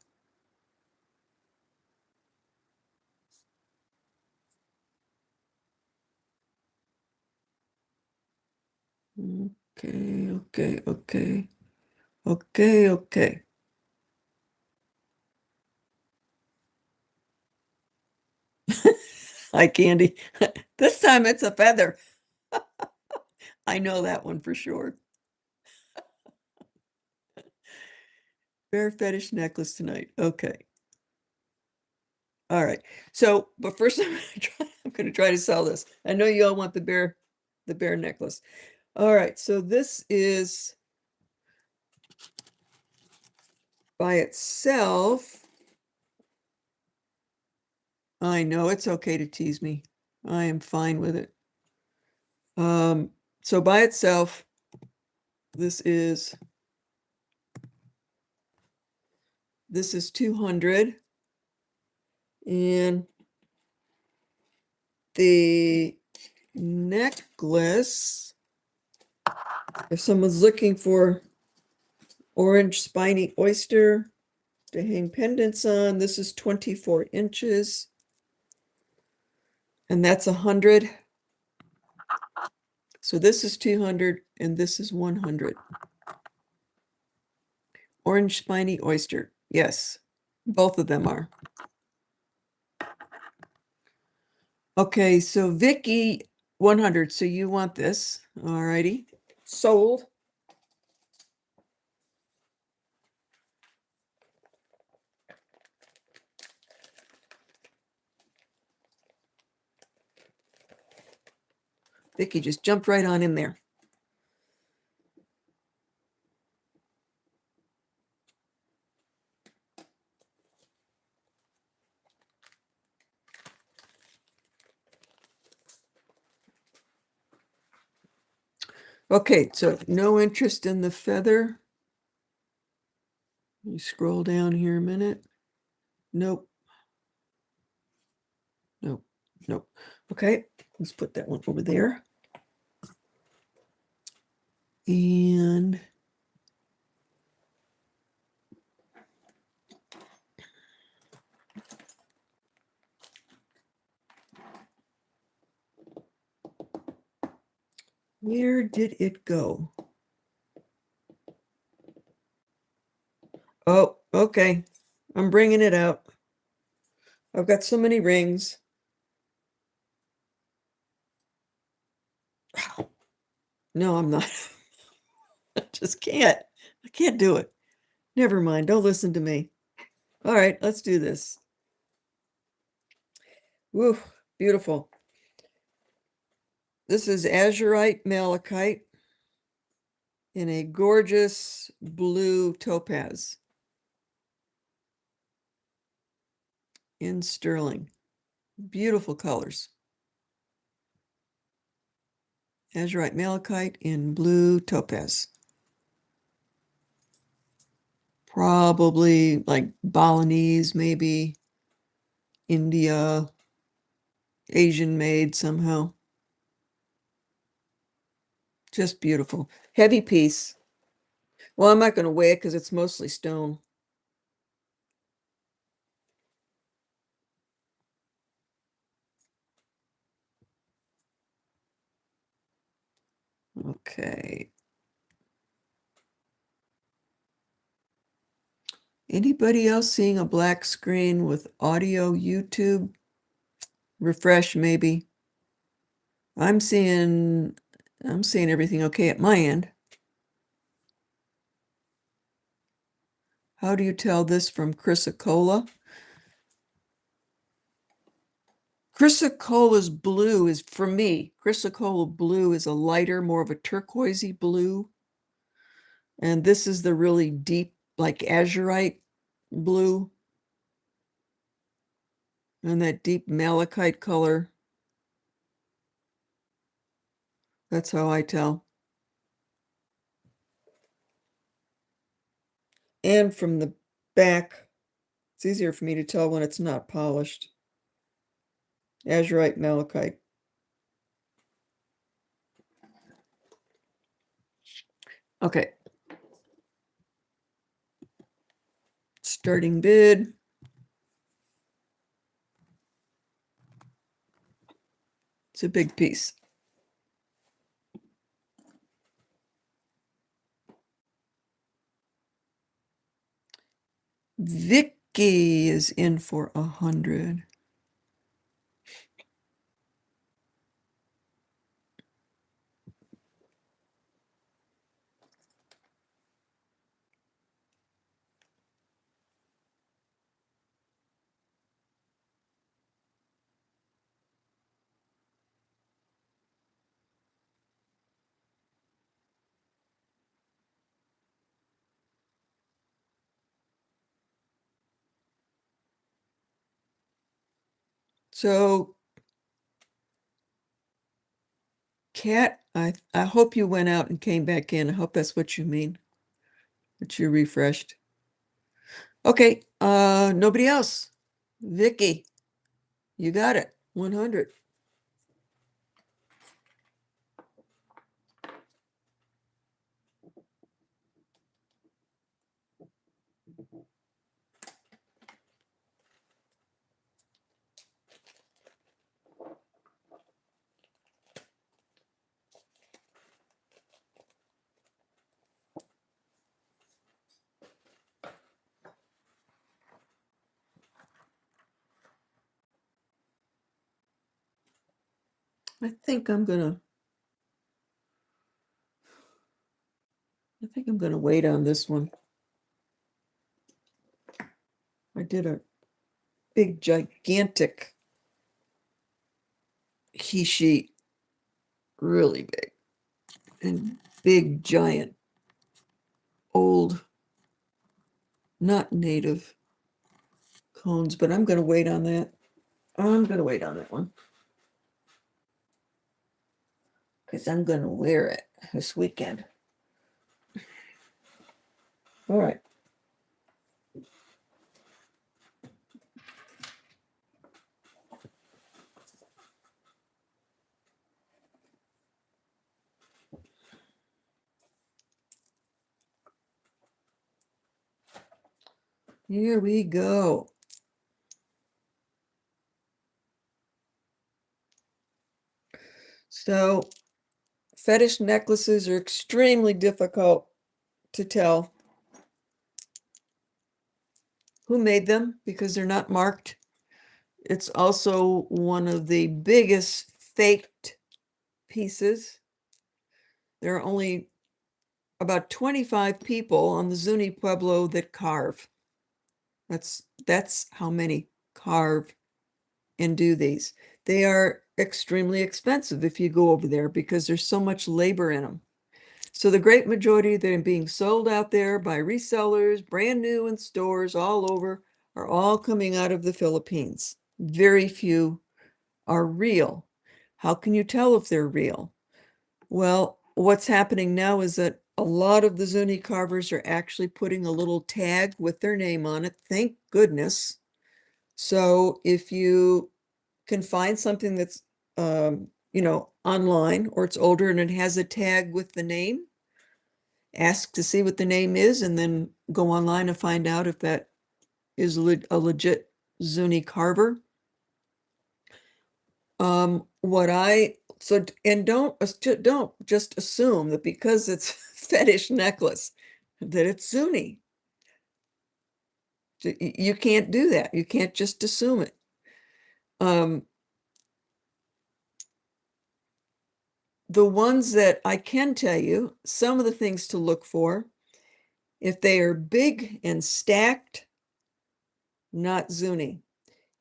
A: Okay, okay, okay. Okay, okay. Hi, Candy. This time it's a feather. I know that one for sure. Bear fetish necklace tonight. Okay. All right. So, but first I'm gonna try to sell this. I know you all want the bear necklace. All right, so this is by itself. I know it's okay to tease me. I am fine with it. So by itself, this is This is 200. And the necklace, if someone's looking for orange spiny oyster to hang pendants on, this is 24 inches. And that's 100. So this is 200 and this is 100. Orange spiny oyster. Yes, both of them are. Okay, so Vicky, 100. So you want this. All righty. Sold. Vicky just jumped right on in there. Okay, so no interest in the feather. Let me scroll down here a minute. Nope. Nope. Nope. Okay, let's put that one over there. And where did it go? Oh, okay. I'm bringing it out. I've got so many rings. No, I'm not. I just can't. I can't do it. Never mind. Don't listen to me. All right, let's do this. Woo, beautiful. This is azurite malachite in a gorgeous blue topaz in sterling. Beautiful colors. Azurite malachite in blue topaz. Probably like Balinese, maybe India, Asian made somehow. Just beautiful. Heavy piece. Well, I'm not going to weigh it because it's mostly stone. Okay. Anybody else seeing a black screen with audio YouTube? Refresh maybe. I'm seeing everything okay at my end. How do you tell this from Chrysocolla? Chrysocola's blue is, for me, Chrysocolla blue is a lighter, more of a turquoisey blue. And this is the really deep, like azurite blue. And that deep malachite color. That's how I tell. And from the back, it's easier for me to tell when it's not polished. Azurite malachite. Okay. Starting bid. It's a big piece. Vicky is in for 100. So, Kat, I hope you went out and came back in. I hope that's what you mean, that you refreshed. Okay, nobody else. Vicky, you got it. 100. I think I'm gonna wait on this one. I did a big gigantic he sheet, really big, and big giant old, not native cones, but I'm gonna wait on that. I'm gonna wait on that one. Because I'm gonna wear it this weekend. All right. Here we go. So fetish necklaces are extremely difficult to tell who made them because they're not marked. It's also one of the biggest faked pieces. There are only about 25 people on the Zuni Pueblo that carve. That's how many carve and do these. They are extremely expensive if you go over there because there's so much labor in them. So the great majority that are being sold out there by resellers, brand new in stores all over, are all coming out of the Philippines. Very few are real. How can you tell if they're real? Well, what's happening now is that a lot of the Zuni carvers are actually putting a little tag with their name on it. Thank goodness. So if you can find something that's, online or it's older and it has a tag with the name, ask to see what the name is and then go online and find out if that is a legit Zuni carver. What I so and don't just assume that because it's fetish necklace that it's Zuni. You can't do that. You can't just assume it. The ones that I can tell you, some of the things to look for, if they are big and stacked, not Zuni.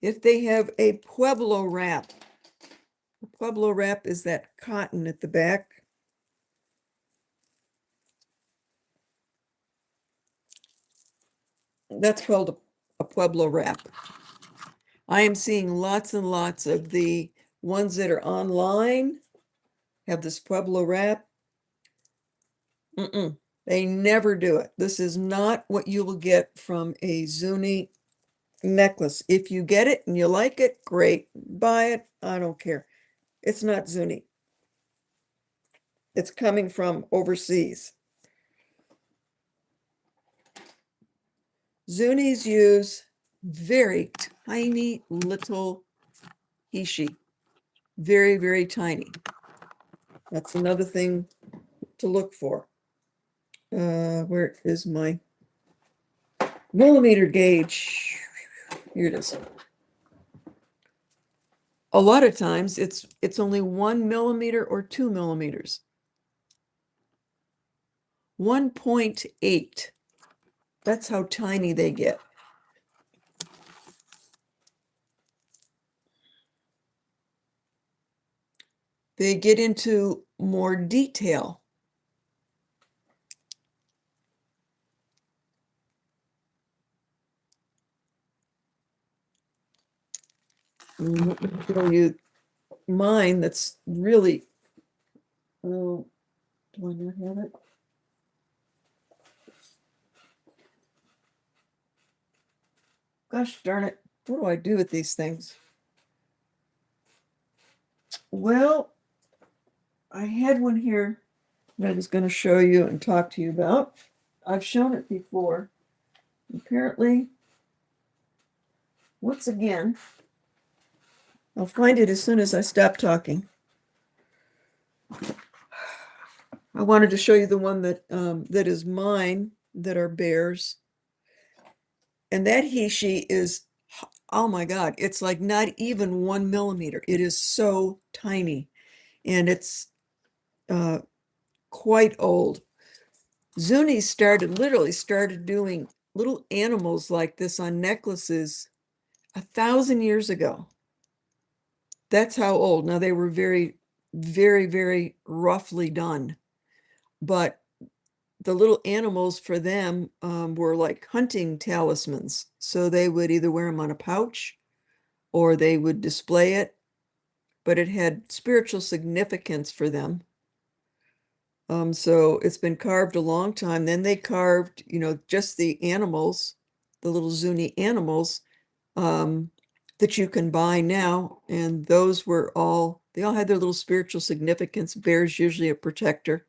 A: If they have a Pueblo wrap, a Pueblo wrap is that cotton at the back. That's called a Pueblo wrap. I am seeing lots and lots of the ones that are online have this Pueblo wrap. They never do it. This is not what you will get from a Zuni necklace. If you get it and you like it, great. Buy it. I don't care. It's not Zuni. It's coming from overseas. Zunis use very tiny little hishi. Very, very tiny. That's another thing to look for. Where is my millimeter gauge? Here it is. A lot of times it's only 1 millimeter or 2 millimeters. 1.8. That's how tiny they get. They get into more detail. Let me show you mine that's really, oh, do I not have it? Gosh darn it. What do I do with these things? Well, I had one here that I was going to show you and talk to you about. I've shown it before. Apparently, once again, I'll find it as soon as I stop talking. I wanted to show you the one that is mine, that are bears. And that he, she is, oh my God, it's like not even 1 millimeter. It is so tiny. And it's uh, quite old. Zuni literally started doing little animals like this on necklaces 1,000 years ago. That's how old. Now they were very, very, very roughly done, but the little animals for them were like hunting talismans. So they would either wear them on a pouch or they would display it, but it had spiritual significance for them. So it's been carved a long time. Then they carved, just the animals, the little Zuni animals, um, that you can buy now. And those they all had their little spiritual significance. Bear's usually a protector.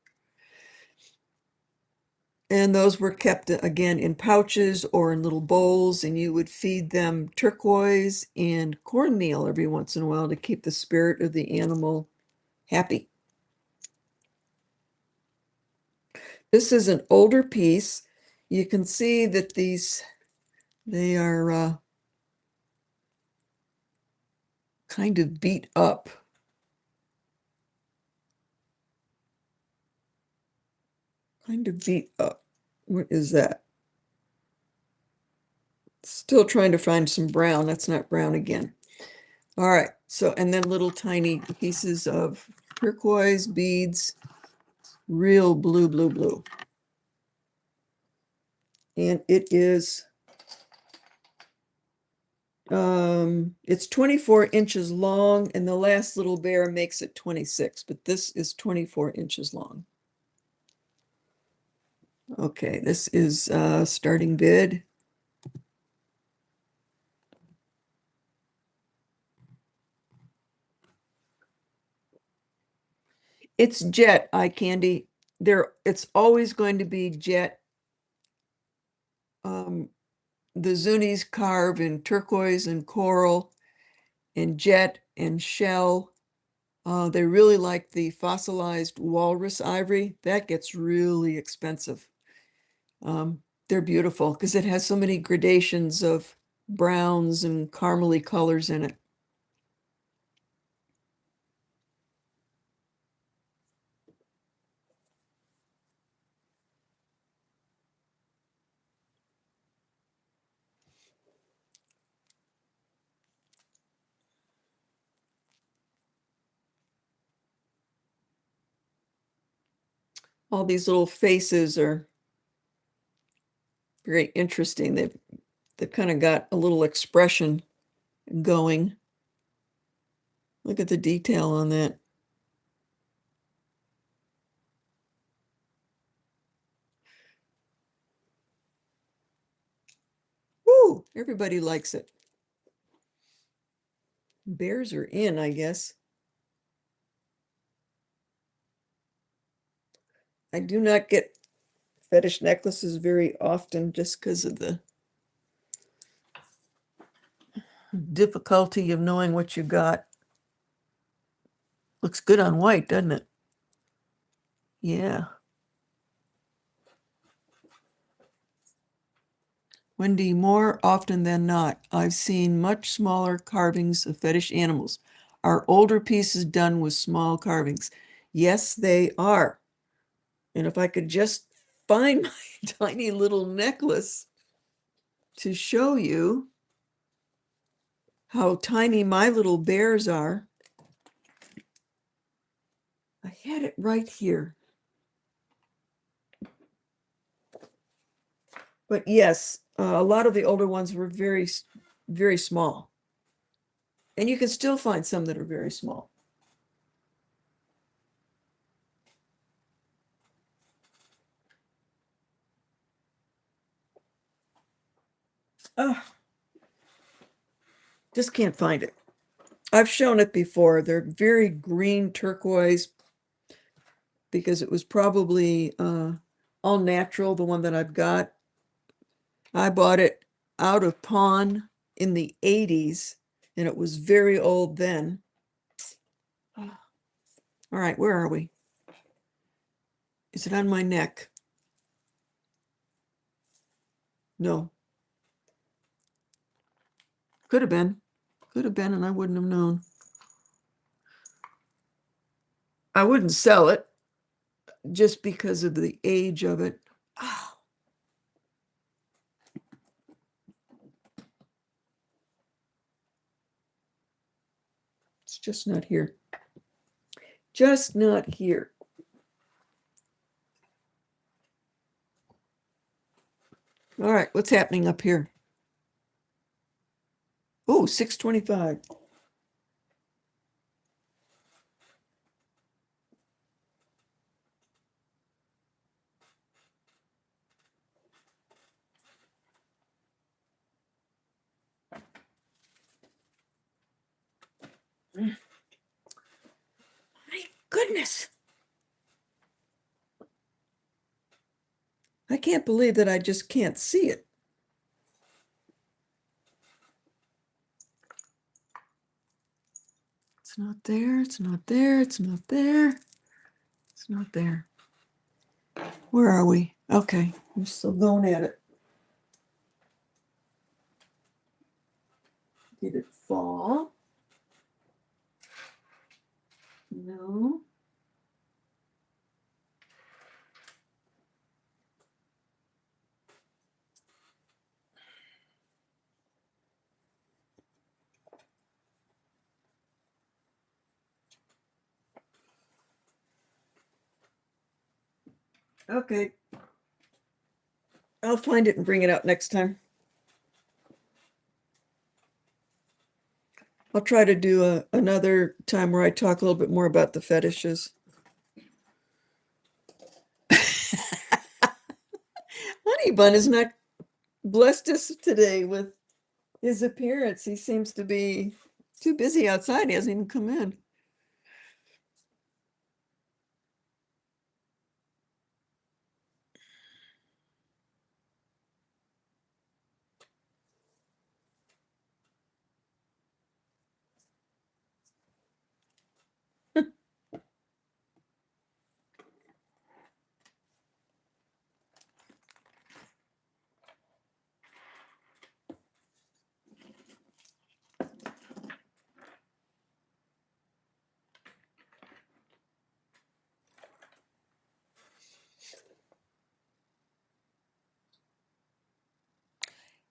A: And those were kept again in pouches or in little bowls, and you would feed them turquoise and cornmeal every once in a while to keep the spirit of the animal happy. This is an older piece. You can see that they are kind of beat up. Kind of beat up. What is that? Still trying to find some brown. That's not brown again. All right. So, and then little tiny pieces of turquoise beads, real blue, blue, blue. And it's 24 inches long, and the last little bear makes it 26, but this is 24 inches long. Okay, this is starting bid. It's jet eye candy. It's always going to be jet. The Zunis carve in turquoise and coral and jet and shell. They really like the fossilized walrus ivory. That gets really expensive. They're beautiful because it has so many gradations of browns and caramely colors in it. All these little faces are very interesting. They've kind of got a little expression going. Look at the detail on that. Woo! Everybody likes it. Bears are in, I guess. I do not get fetish necklaces very often just because of the difficulty of knowing what you got. Looks good on white, doesn't it? Yeah. Wendy, more often than not, I've seen much smaller carvings of fetish animals. Are older pieces done with small carvings? Yes, they are. And if I could just find my tiny little necklace to show you how tiny my little bears are. I had it right here. But yes, a lot of the older ones were very, very small. And you can still find some that are very small. Oh, Just can't find it. I've shown it before. They're very green turquoise because it was probably all natural, the one that I've got. I bought it out of pawn in the 80s, and it was very old then. All right, where are we? Is it on my neck? No. Could have been. Could have been, and I wouldn't have known. I wouldn't sell it just because of the age of it. Oh, it's just not here. Just not here. All right, what's happening up here? Oh, 625. My goodness. I can't believe that I just can't see it. It's not there. It's not there. It's not there. It's not there. Where are we? Okay, I'm still going at it. Did it fall? No. Okay. I'll find it and bring it out next time. I'll try to do another time where I talk a little bit more about the fetishes. Honey Bun is not blessed us today with his appearance. He seems to be too busy outside. He hasn't even come in.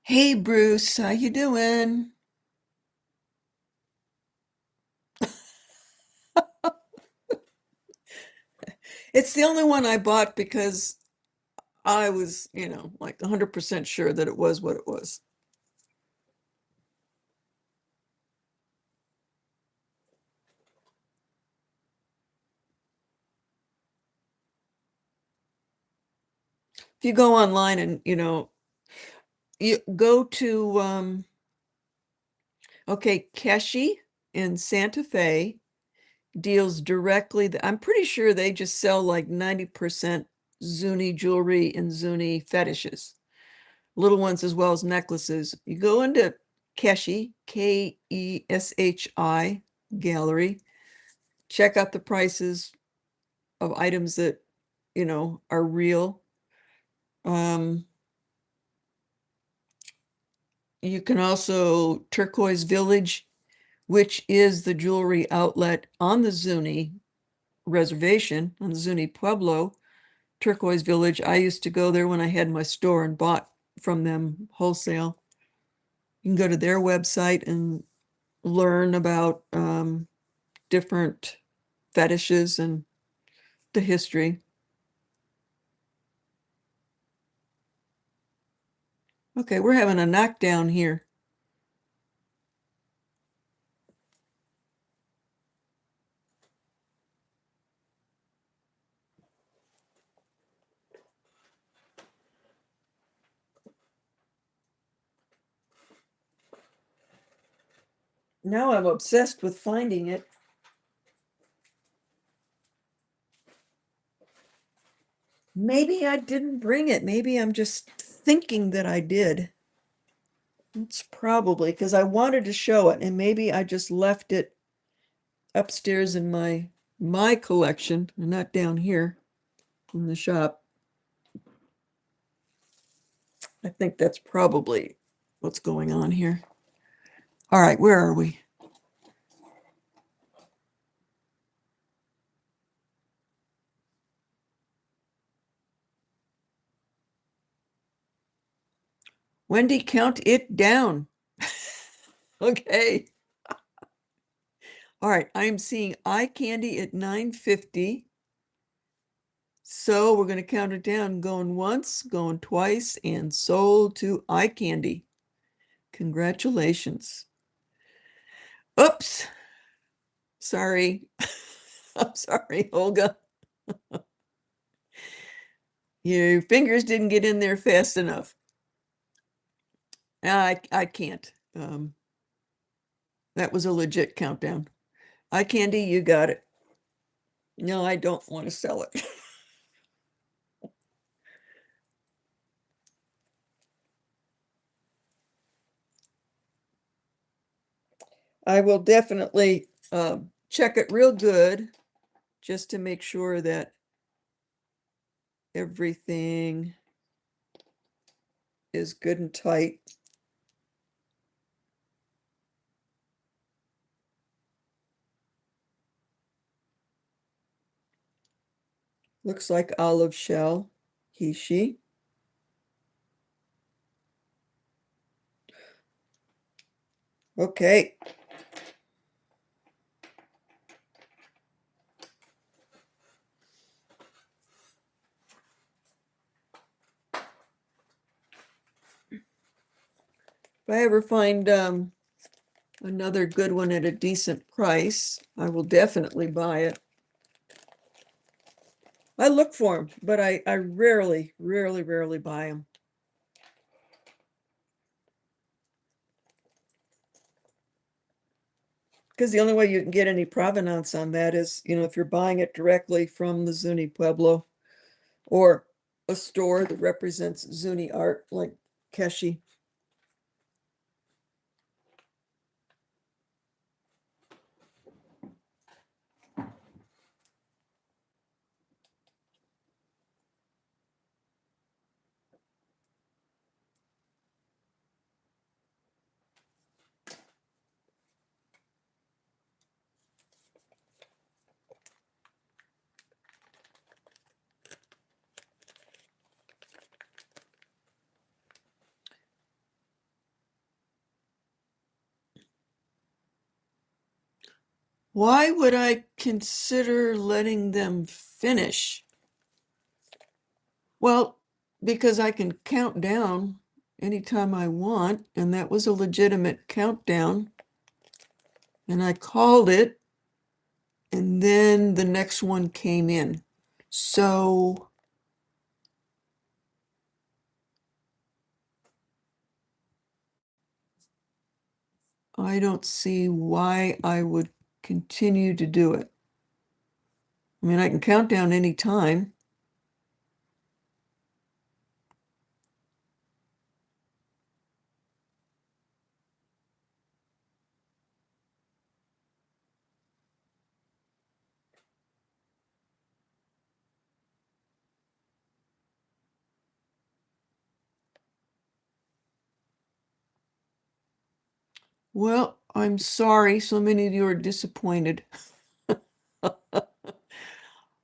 A: Hey Bruce, how you doing? It's the only one I bought because I was, like 100% sure that it was what it was. If you go online and, you go to okay, Keshi in Santa Fe deals directly. I'm pretty sure they just sell like 90% Zuni jewelry and Zuni fetishes, little ones as well as necklaces. You go into Keshi, Keshi gallery, check out the prices of items that, are real. Um, you can also Turquoise Village, which is the jewelry outlet on the Zuni reservation, on the Zuni Pueblo. Turquoise Village. I used to go there when I had my store and bought from them wholesale. You can go to their website and learn about different fetishes and the history. Okay, we're having a knockdown here. Now I'm obsessed with finding it. Maybe I didn't bring it. Maybe I'm just thinking that I did. It's probably because I wanted to show it, and maybe I just left it upstairs in my collection and not down here in the shop. I think that's probably what's going on here. All right, where are we? Wendy, count it down. Okay. All right, I'm seeing eye candy at 950. So we're going to count it down, going once, going twice, and sold to eye candy. Congratulations. Oops. Sorry. I'm sorry, Olga. Your fingers didn't get in there fast enough. I can't. That was a legit countdown. Eye candy, you got it. No, I don't want to sell it. I will definitely check it real good just to make sure that everything is good and tight. Looks like olive shell, he, she. Okay. If I ever find another good one at a decent price, I will definitely buy it. I look for them, but I rarely buy them. Because the only way you can get any provenance on that is, if you're buying it directly from the Zuni Pueblo or a store that represents Zuni art like Keshi. Why would I consider letting them finish? Well, because I can count down anytime I want, and that was a legitimate countdown. And I called it, and then the next one came in. So I don't see why I would continue to do it. I mean, I can count down any time. Well, I'm sorry so many of you are disappointed.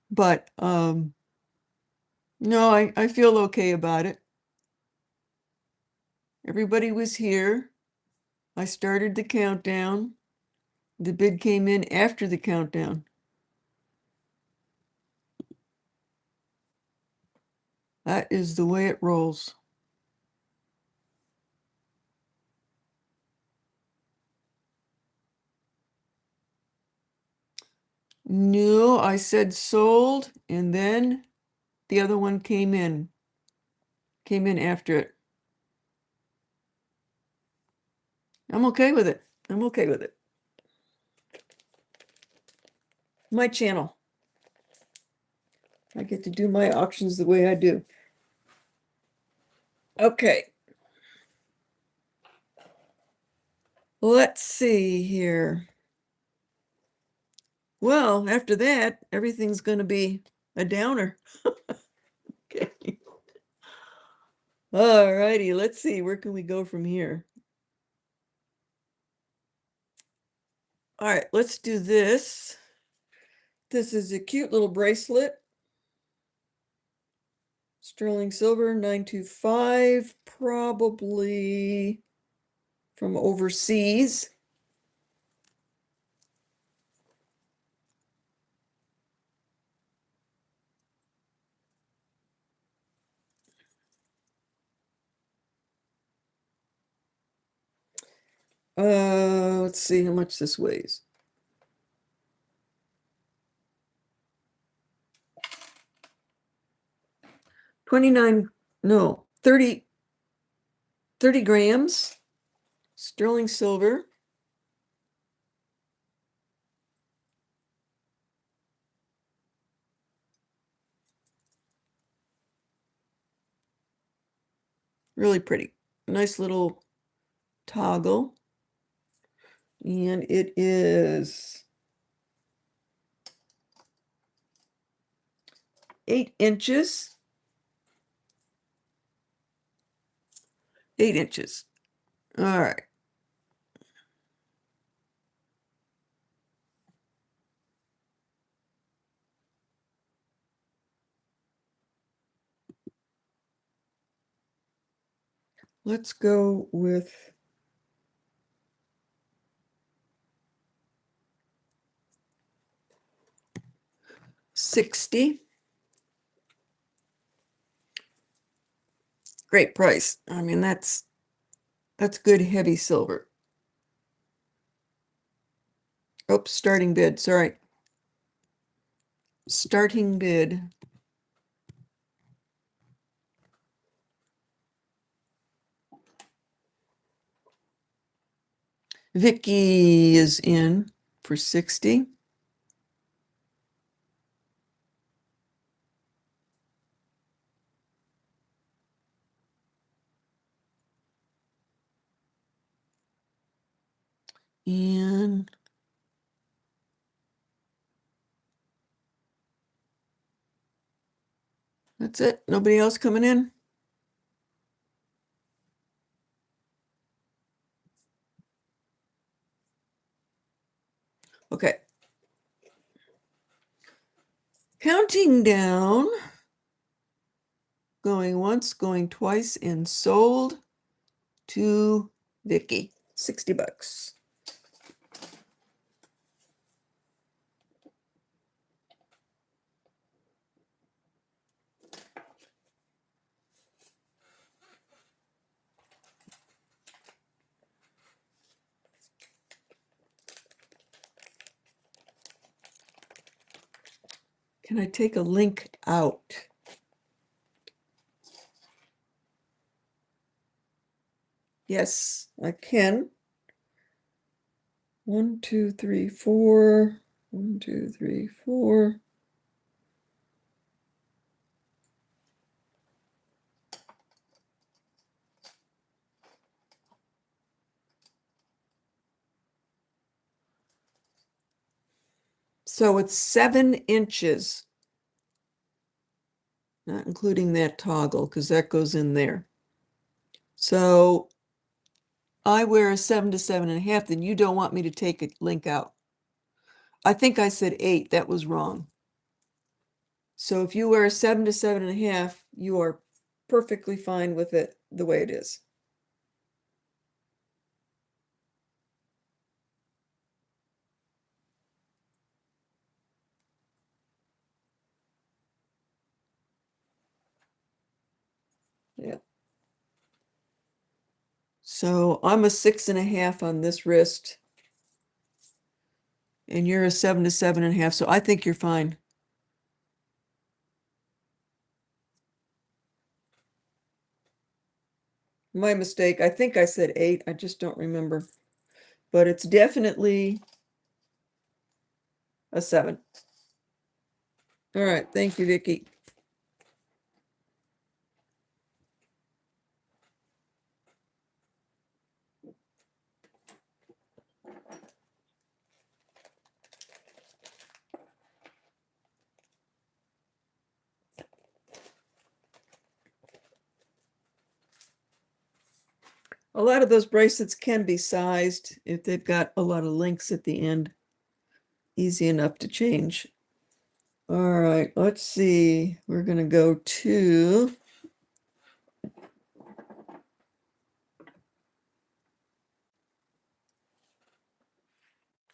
A: But no, I feel okay about it. Everybody was here. I started the countdown. The bid came in after the countdown. That is the way it rolls. No, I said sold, and then the other one came in after it. I'm okay with it. I'm okay with it. my channel. I get to do my auctions the way I do. Okay. Let's see here. Well, after that, everything's going to be a downer. Okay. All righty, let's see. Where can we go from here? All right, let's do this. This is a cute little bracelet. Sterling silver, 925, probably from overseas. Let's see how much this weighs. No, 30 grams, sterling silver. Really pretty. Nice little toggle. And it is 8 inches. 8 inches. All right. Let's go with 60. Great price. I mean, that's good heavy silver. Oops, starting bid. Sorry. Starting bid. Vicky is in for 60. And that's it. Nobody else coming in? Okay. Counting down. Going once, going twice, and sold to Vicky. 60 bucks. Can I take a link out? Yes, I can. 1, 2, 3, 4. 1, 2, 3, 4. So it's 7 inches, not including that toggle, because that goes in there. So I wear a 7 to 7.5, then you don't want me to take a link out. I think I said 8. That was wrong. So if you wear a 7 to 7.5, you are perfectly fine with it the way it is. Yeah. So I'm a 6.5 on this wrist, and you're a 7 to 7.5. So I think you're fine. My mistake. I think I said 8. I just don't remember. But it's definitely A 7. All right, thank you, Vicky. A lot of those bracelets can be sized if they've got a lot of links at the end. Easy enough to change. All right, let's see. We're going to go to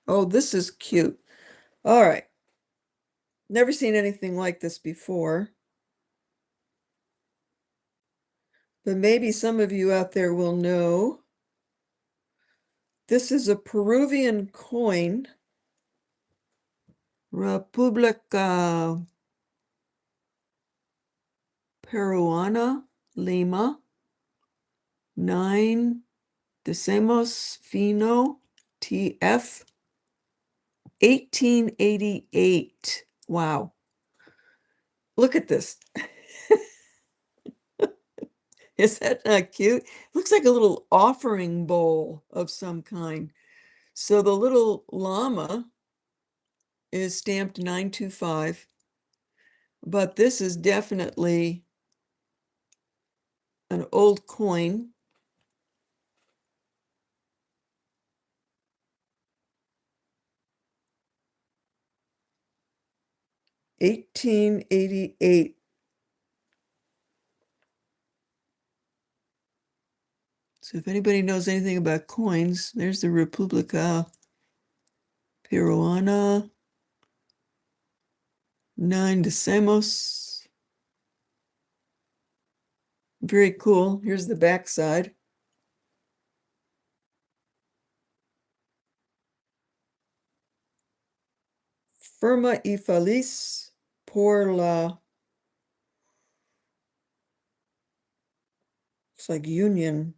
A: oh, this is cute. All right. Never seen anything like this before. But maybe some of you out there will know. This is a Peruvian coin. República Peruana, Lima. 9 Decimos Fino, TF. 1888. Wow. Look at this. Is that not cute? Looks like a little offering bowl of some kind. So the little llama is stamped 925, but this is definitely an old coin. $1888. So if anybody knows anything about coins, there's the República Peruana, 9 Decimos. Very cool. Here's the back side. Firma y feliz por la, it's like union.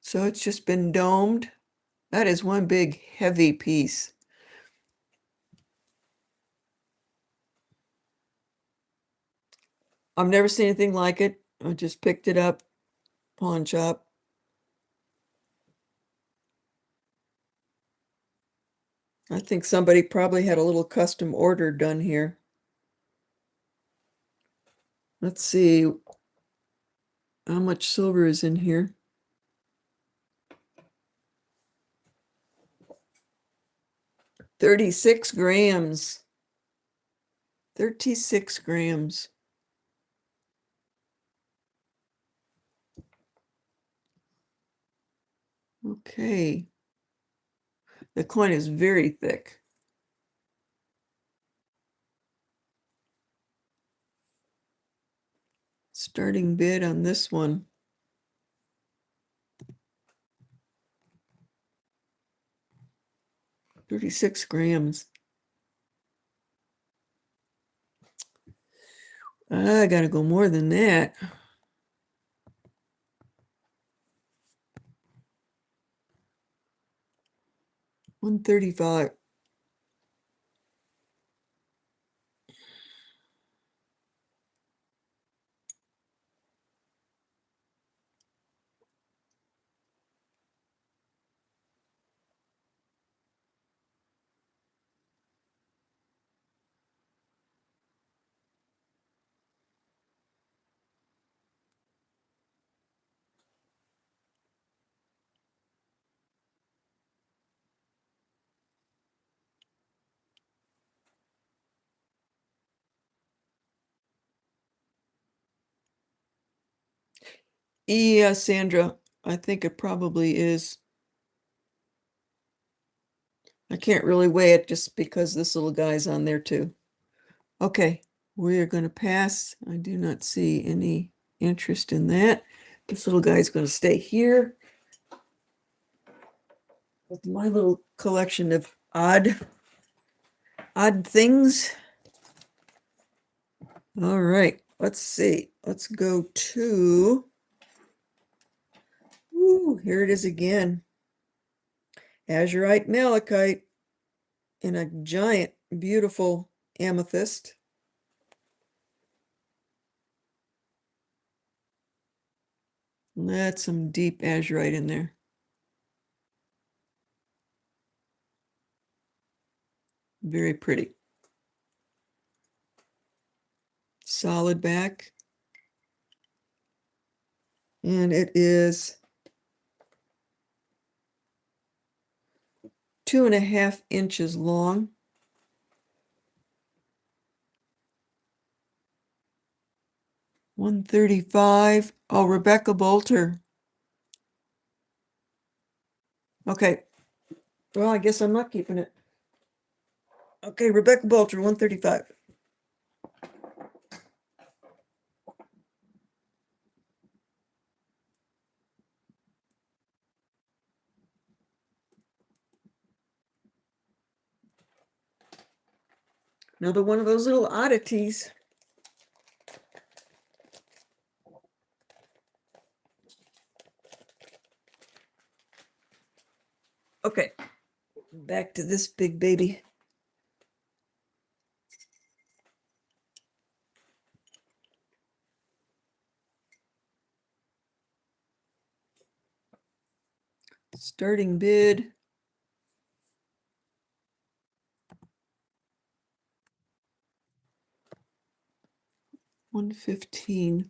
A: So it's just been domed. That is one big heavy piece. I've never seen anything like it. I just picked it up, pawn shop. I think somebody probably had a little custom order done here. Let's see how much silver is in here. 36 grams. 36 grams. Okay. The coin is very thick. Starting bid on this one. $36 grams. I gotta go more than that. $135. Yeah, Sandra, I think it probably is. I can't really weigh it just because this little guy's on there too. Okay, we are going to pass. I do not see any interest in that. This little guy's going to stay here with my little collection of odd things. All right, let's see. Let's go to, ooh, here it is again. Azurite malachite in a giant, beautiful amethyst. That's some deep azurite in there. Very pretty. Solid back. And it is 2.5 inches long. $135. Oh, Rebecca Bolter. Okay. Well, I guess I'm not keeping it. Okay, Rebecca Bolter, 135. Another one of those little oddities. Okay, back to this big baby. Starting bid. $115.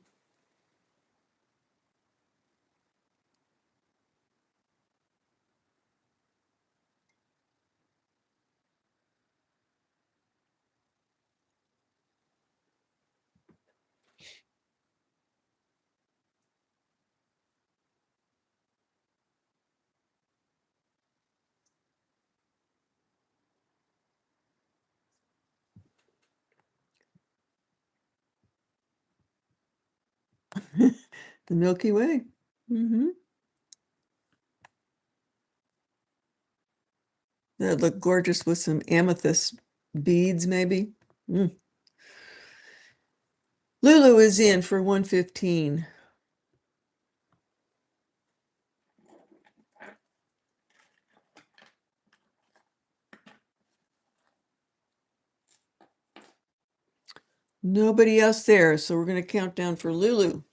A: The Milky Way. That'd look gorgeous with some amethyst beads, maybe. Lulu is in for 115. Nobody else there, so we're going to count down for Lulu.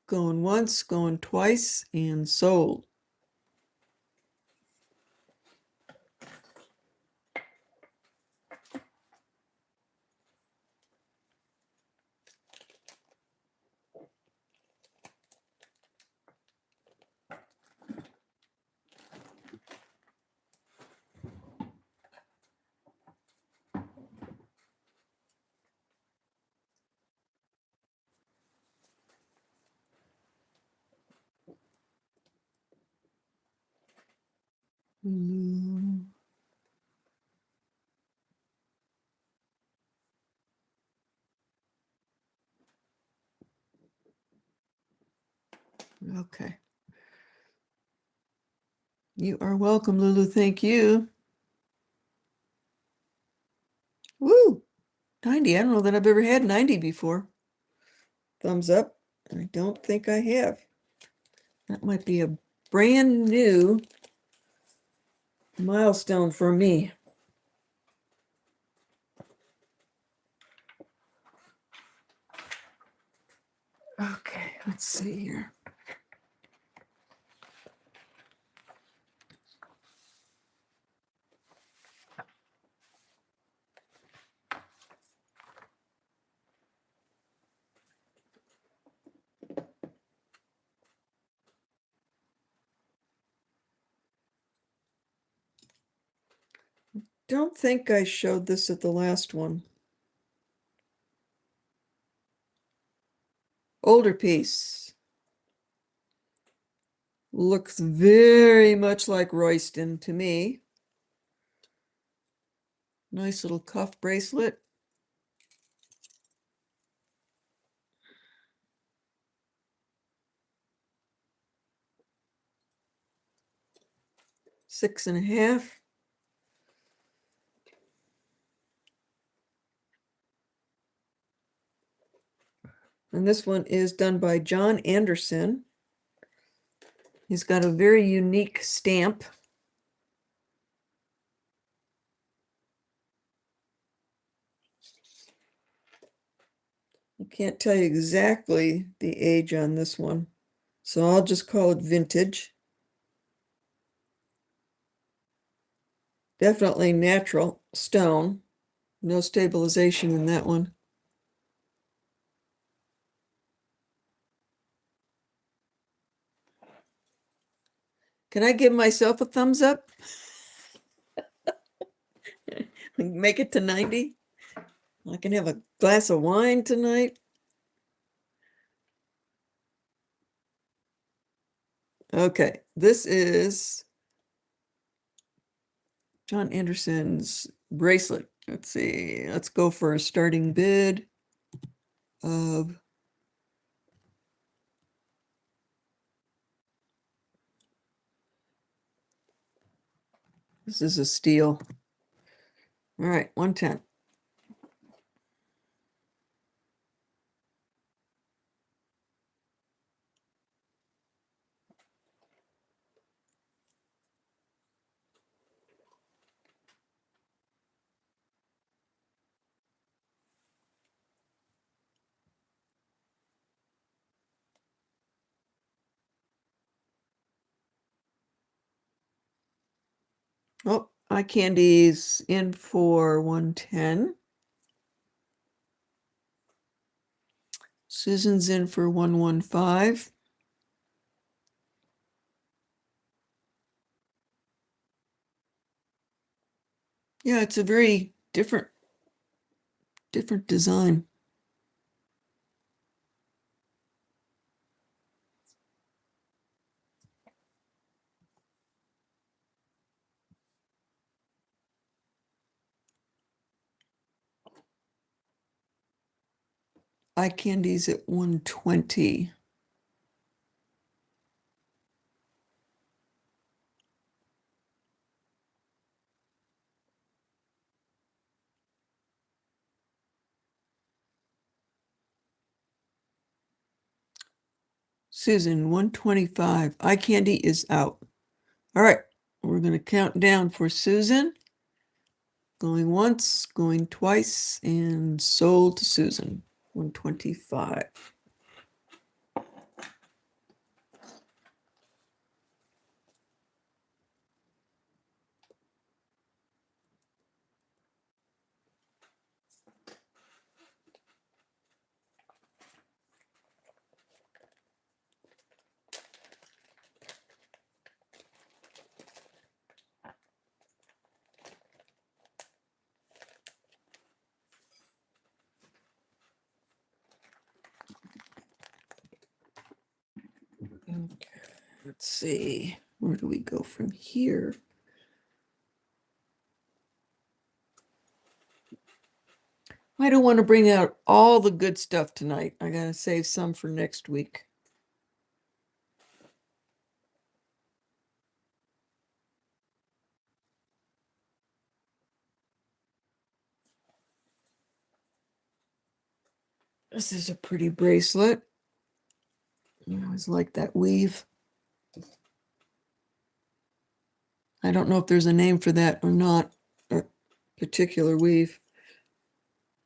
A: Going once, going twice, and sold. Lulu. Okay. You are welcome, Lulu. Thank you. Woo! 90. I don't know that I've ever had 90 before. Thumbs up. I don't think I have. That might be a brand new milestone for me. Okay, let's see here. Don't think I showed this at the last one. Older piece. Looks very much like Royston to me. Nice little cuff bracelet. $6.5. And this one is done by John Anderson. He's got a very unique stamp. I can't tell you exactly the age on this one, so I'll just call it vintage. Definitely natural stone. No stabilization in that one. Can I give myself a thumbs up? Make it to 90? I can have a glass of wine tonight. Okay, this is John Anderson's bracelet. Let's see, let's go for a starting bid of this is a steal. All right, 110. Oh, eye candy's in for 110. Susan's in for 115. Yeah, it's a very different design. Eye candy's at 120. Susan, 125. Eye candy is out. All right, we're going to count down for Susan. Going once, going twice, and sold to Susan, 125. Okay, let's see. Where do we go from here? I don't want to bring out all the good stuff tonight. I gotta save some for next week. This is a pretty bracelet. I always like that weave. I don't know if there's a name for that or not, a particular weave.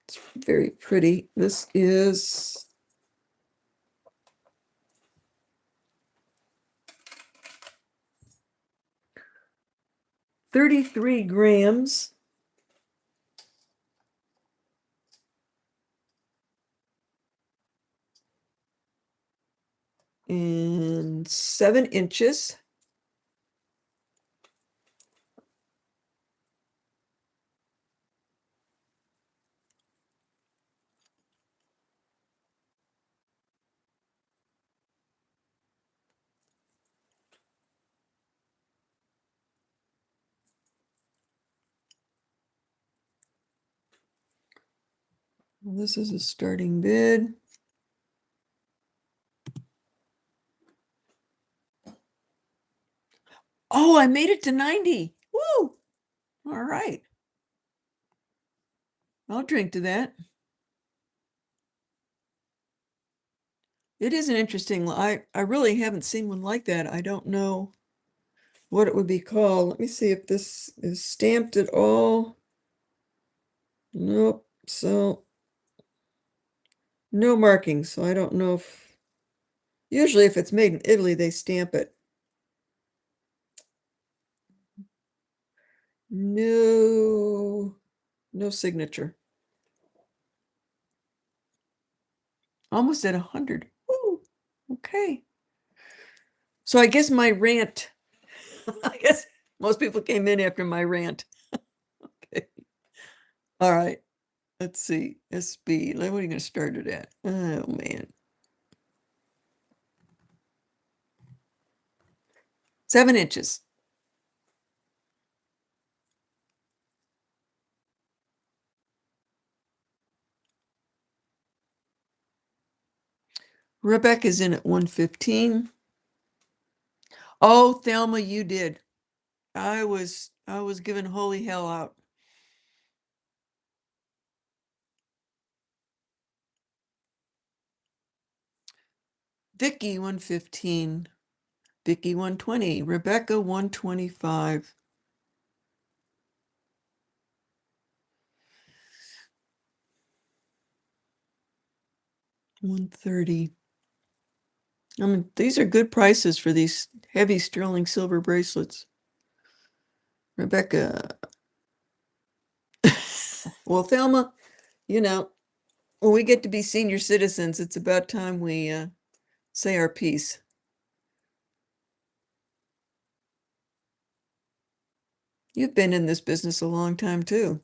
A: It's very pretty. This is 33 grams. And 7 inches. This is a starting bid. Oh, I made it to 90. Woo! All right. I'll drink to that. It is an interesting, I really haven't seen one like that. I don't know what it would be called. Let me see if this is stamped at all. Nope. So no markings. So I don't know if usually if it's made in Italy, they stamp it. No, no signature. Almost at 100. Ooh, okay. So I guess my rant, I guess most people came in after my rant. Okay. All right. Let's see. SB. What are you going to start it at? Oh, man. 7 inches. Rebecca's in at 115. Oh, Thelma, you did. I was giving holy hell out. Vicky 115. Vicky 120. Rebecca 125. 130. I mean, these are good prices for these heavy sterling silver bracelets. Rebecca. Well, Thelma, you know, when we get to be senior citizens, it's about time we say our piece. You've been in this business a long time too.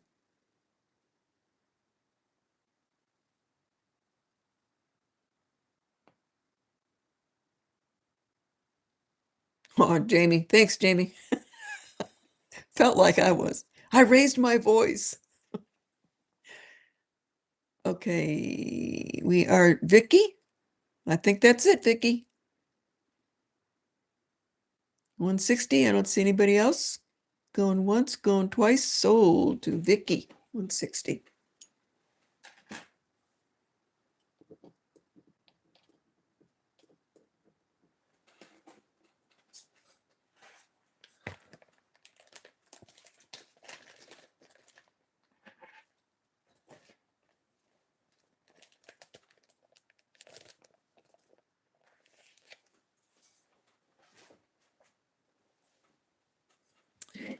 A: Oh, Jamie. Thanks, Jamie. Felt like I was. I raised my voice. Okay, we are Vicky. I think that's it, Vicky. 160. I don't see anybody else. Going once, going twice. Sold to Vicky. 160.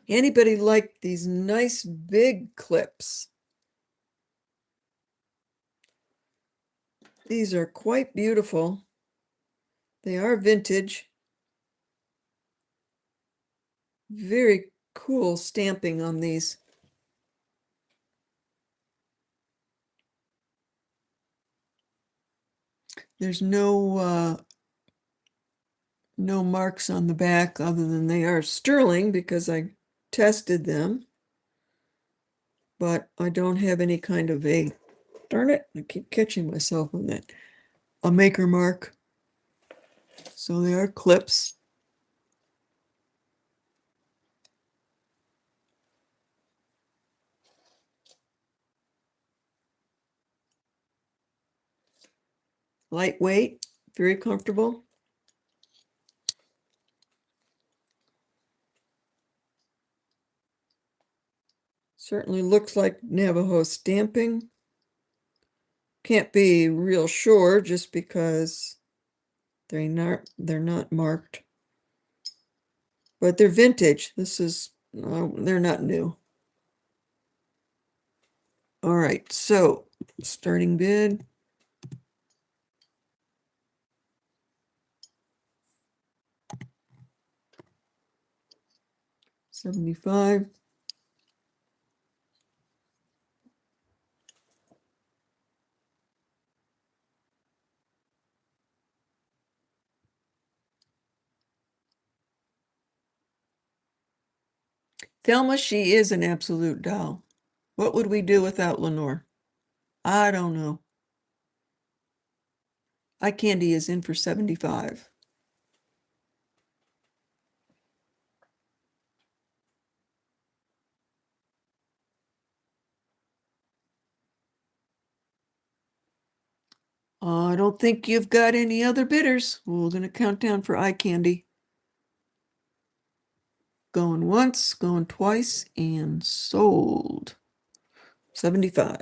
A: Anybody like these nice big clips? These are quite beautiful. They are vintage. Very cool stamping on these. There's no marks on the back other than they are sterling because I tested them. But I don't have any kind of darn it, I keep catching myself on that, a maker mark. So they are clips. Lightweight, very comfortable. Certainly looks like Navajo stamping. Can't be real sure just because they're not marked. But they're vintage. They're not new. All right, so starting bid. 75. Thelma, she is an absolute doll. What would we do without Lenore? I don't know. Eye candy is in for 75. I don't think you've got any other bidders. We're gonna count down for eye candy. Going once, going twice, and sold. 75.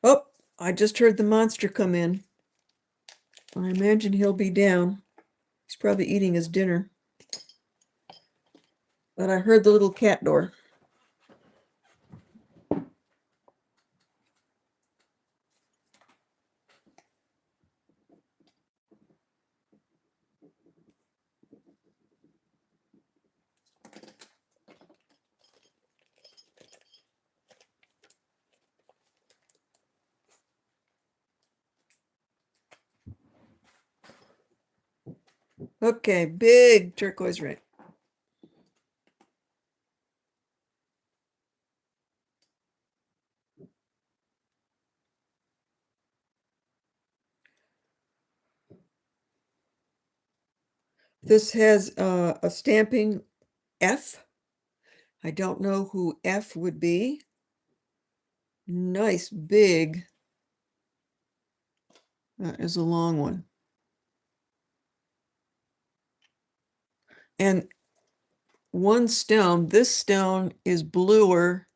A: Oh, I just heard the monster come in. I imagine he'll be down. He's probably eating his dinner. But I heard the little cat door. Okay, big turquoise ring. This has a stamping F. I don't know who F would be. Nice big. That is a long one. And one stone, this stone is bluer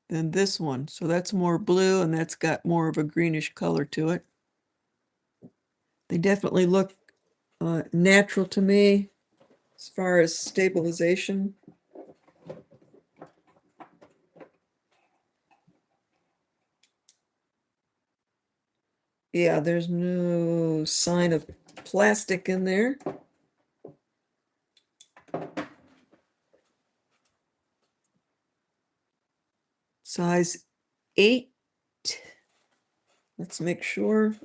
A: than this one. So that's more blue and that's got more of a greenish color to it. They definitely look natural to me as far as stabilization. Yeah, there's no sign of plastic in there. Size 8. Let's make sure.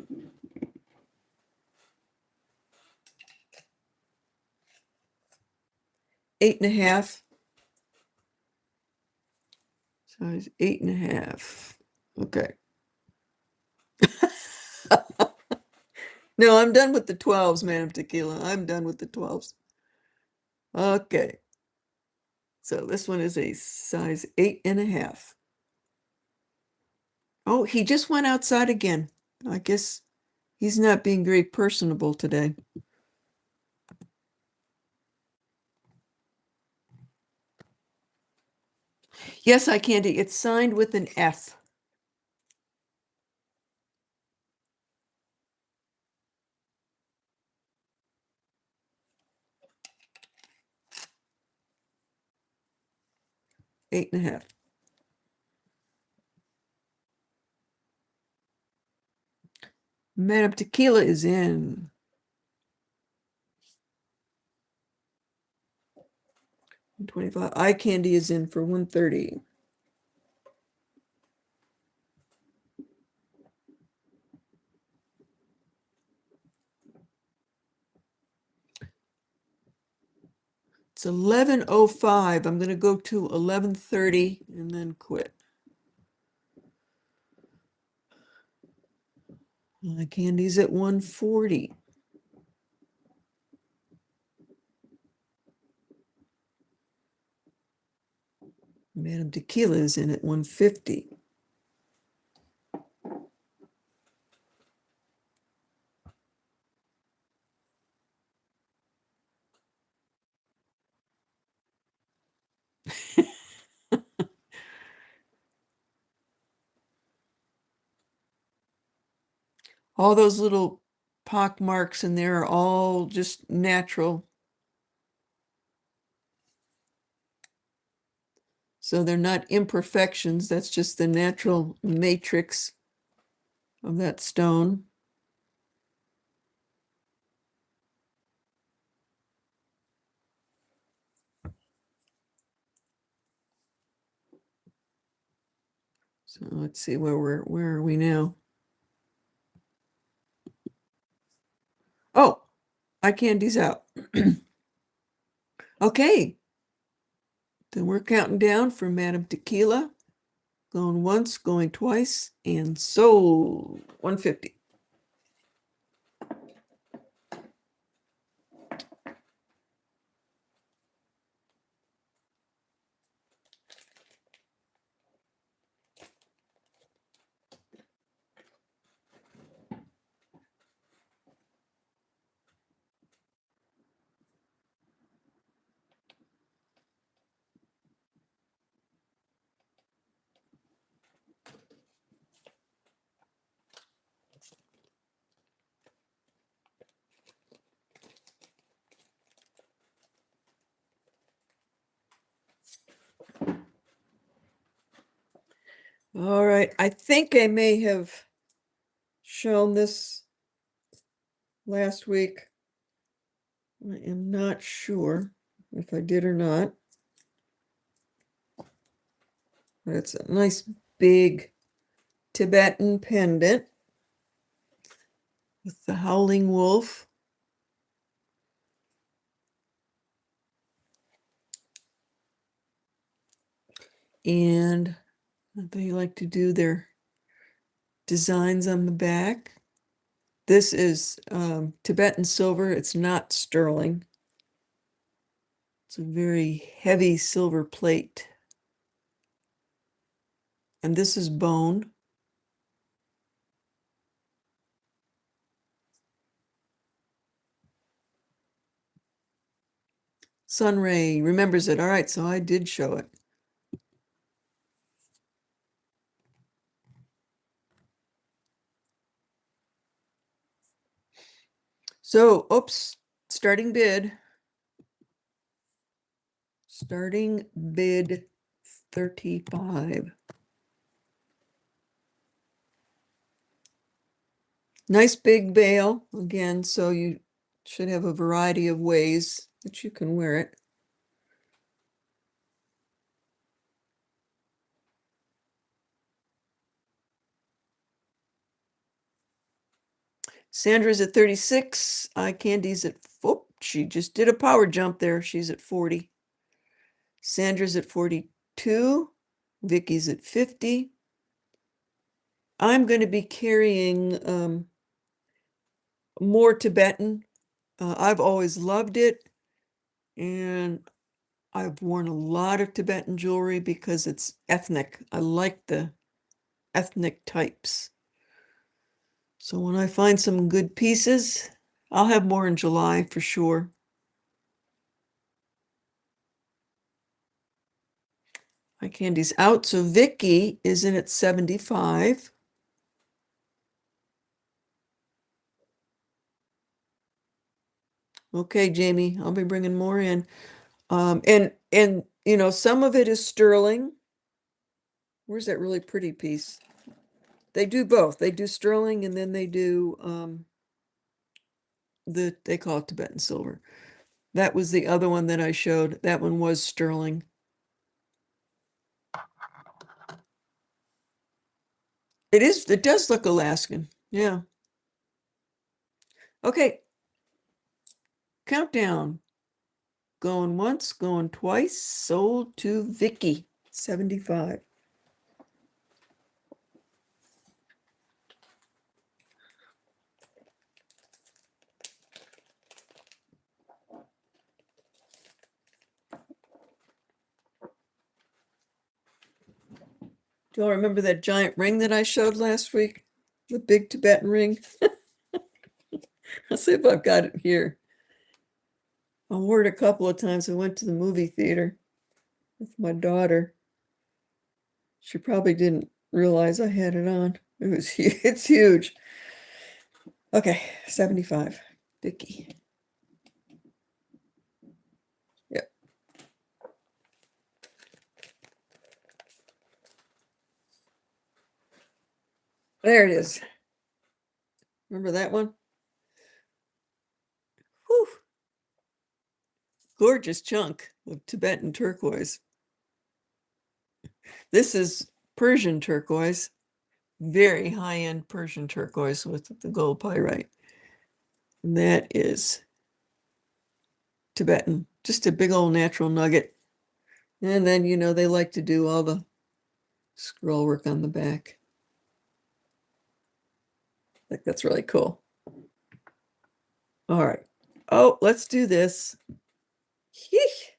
A: 8.5. Size 8.5. Okay. No, I'm done with the 12s, Madam Tequila. I'm done with the 12s. Okay. So this one is a size 8.5. Oh, he just went outside again. I guess he's not being very personable today. Yes, I can. It's signed with an F. Eight and a half. Madam Tequila is in. $25. Eye candy is in for $130. It's 11:05. I'm going to go to 11:30 and then quit. Eye candy's at 140. Madam Tequila is in at 150. All those little pock marks in there are all just natural. So they're not imperfections. That's just the natural matrix of that stone. So let's see where are we now? Oh, eye candy's out. Okay. Then we're counting down for Madam Tequila. Going once, going twice, and sold 150. All right, I think I may have shown this last week. I am not sure if I did or not. But it's a nice big Tibetan pendant with the howling wolf. And they like to do their designs on the back. This is Tibetan silver. It's not sterling. It's a very heavy silver plate. And this is bone. Sunray remembers it. All right, so I did show it. So, oops, starting bid. Starting bid 35. Nice big bail again, so you should have a variety of ways that you can wear it. Sandra's at 36. Eye Candy's at, oh, she just did a power jump there. She's at 40. Sandra's at 42. Vicky's at 50. I'm going to be carrying more Tibetan. I've always loved it, and I've worn a lot of Tibetan jewelry because it's ethnic. I like the ethnic types. So when I find some good pieces, I'll have more in July for sure. My candy's out, so Vicky is in at 75. Okay, Jamie, I'll be bringing more in. And you know, some of it is sterling. Where's that really pretty piece? They do both. They do sterling and then they do they call it Tibetan silver. That was the other one that I showed. That one was sterling. It does look Alaskan. Yeah. Okay. Countdown. Going once, going twice. Sold to Vicky, 75. Do you all remember that giant ring that I showed last week? The big Tibetan ring? I'll see if I've got it here. I wore it a couple of times. I went to the movie theater with my daughter. She probably didn't realize I had it on. It's huge. Okay, 75. Vicky. Yep. There it is. Remember that one? Whew. Gorgeous chunk of Tibetan turquoise. This is Persian turquoise, very high-end Persian turquoise with the gold pyrite. And that is Tibetan, just a big old natural nugget. And then, you know, they like to do all the scroll work on the back. I think that's really cool. All right. Oh, let's do this. Yeesh.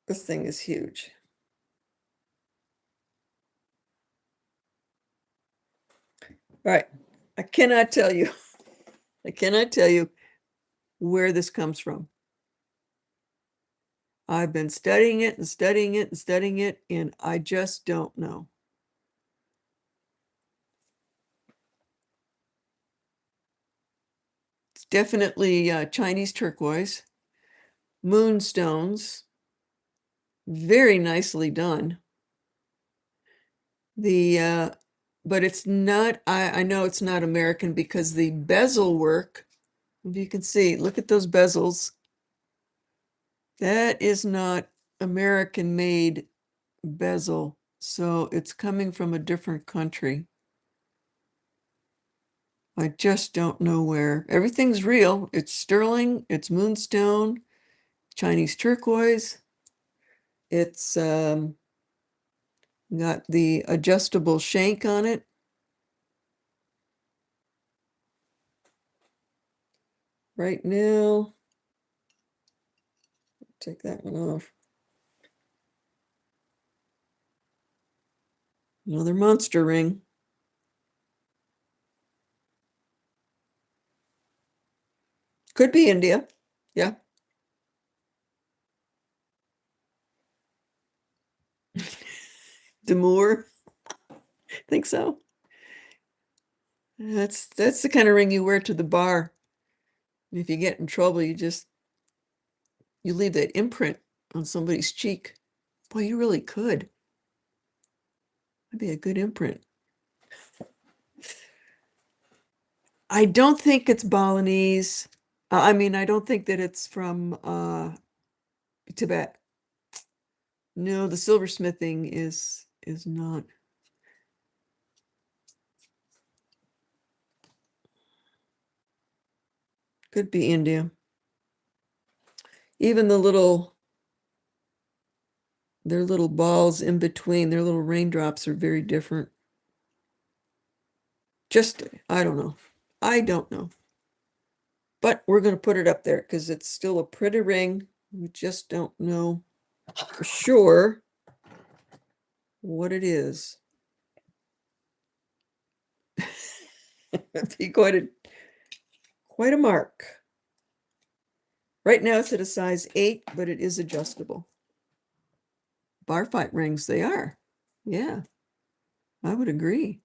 A: This thing is huge. All right. I cannot tell you. I cannot tell you where this comes from. I've been studying it and studying it and studying it, and I just don't know. It's definitely Chinese turquoise, moonstones, Very nicely done. But it's not, I know it's not American because the bezel work, if you can see, look at those bezels. That is not American made bezel, so it's coming from a different country. I just don't know where. Everything's real. It's sterling, it's moonstone, Chinese turquoise. It's got the adjustable shank on it. Right now, take that one off. Another monster ring. Could be India. Yeah. Demure. Think so. That's the kind of ring you wear to the bar. If you get in trouble, you leave that imprint on somebody's cheek. Boy, you really could. That'd be a good imprint. I don't think it's Balinese. I mean, I don't think that it's from Tibet. No, the silversmithing is not. Could be India. Even their little balls in between, their little raindrops are very different. Just, I don't know. I don't know. But we're going to put it up there because it's still a pretty ring. We just don't know for sure what it is. It'd be quite a mark. Right now it's at a size 8, but it is adjustable. Bar fight rings, they are. Yeah, I would agree.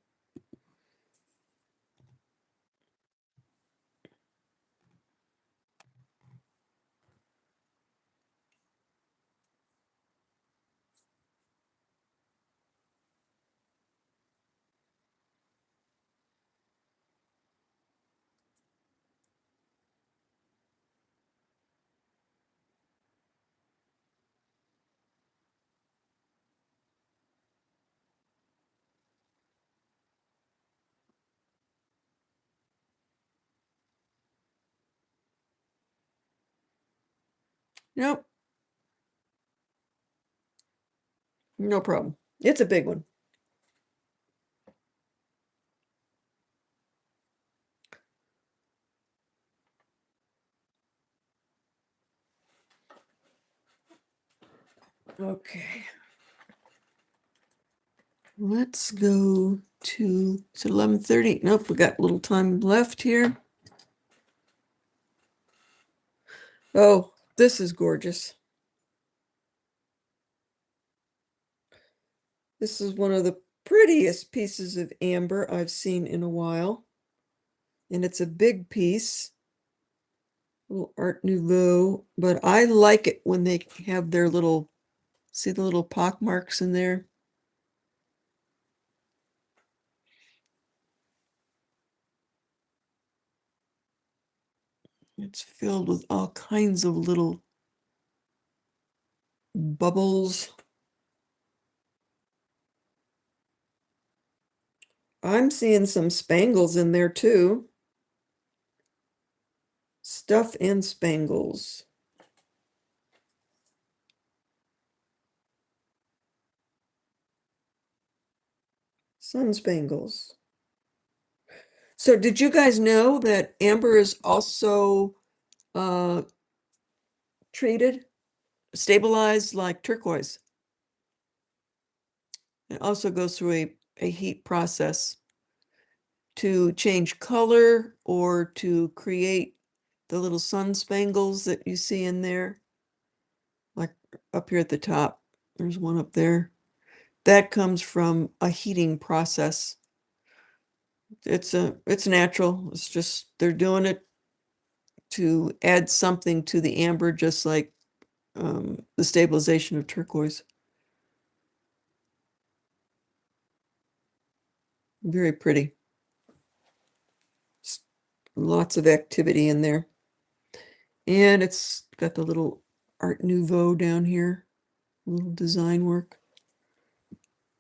A: Nope, no problem. It's a big one. Okay. Let's go to, it's 11:30. Nope, we got a little time left here. Oh, this is gorgeous. This is one of the prettiest pieces of amber I've seen in a while. And it's a big piece, little Art Nouveau, but I like it when they have their little, see the little pock marks in there? It's filled with all kinds of little bubbles. I'm seeing some spangles in there too. Stuff and spangles. Sun spangles. So did you guys know that amber is also uh treated, stabilized like turquoise? It also goes through a heat process to change color or to create the little sun spangles that you see in there. Like up here at the top, there's one up there. That comes from a heating process. It's natural. It's just they're doing it to add something to the amber, just like the stabilization of turquoise. Very pretty. Lots of activity in there. And it's got the little Art Nouveau down here, little design work.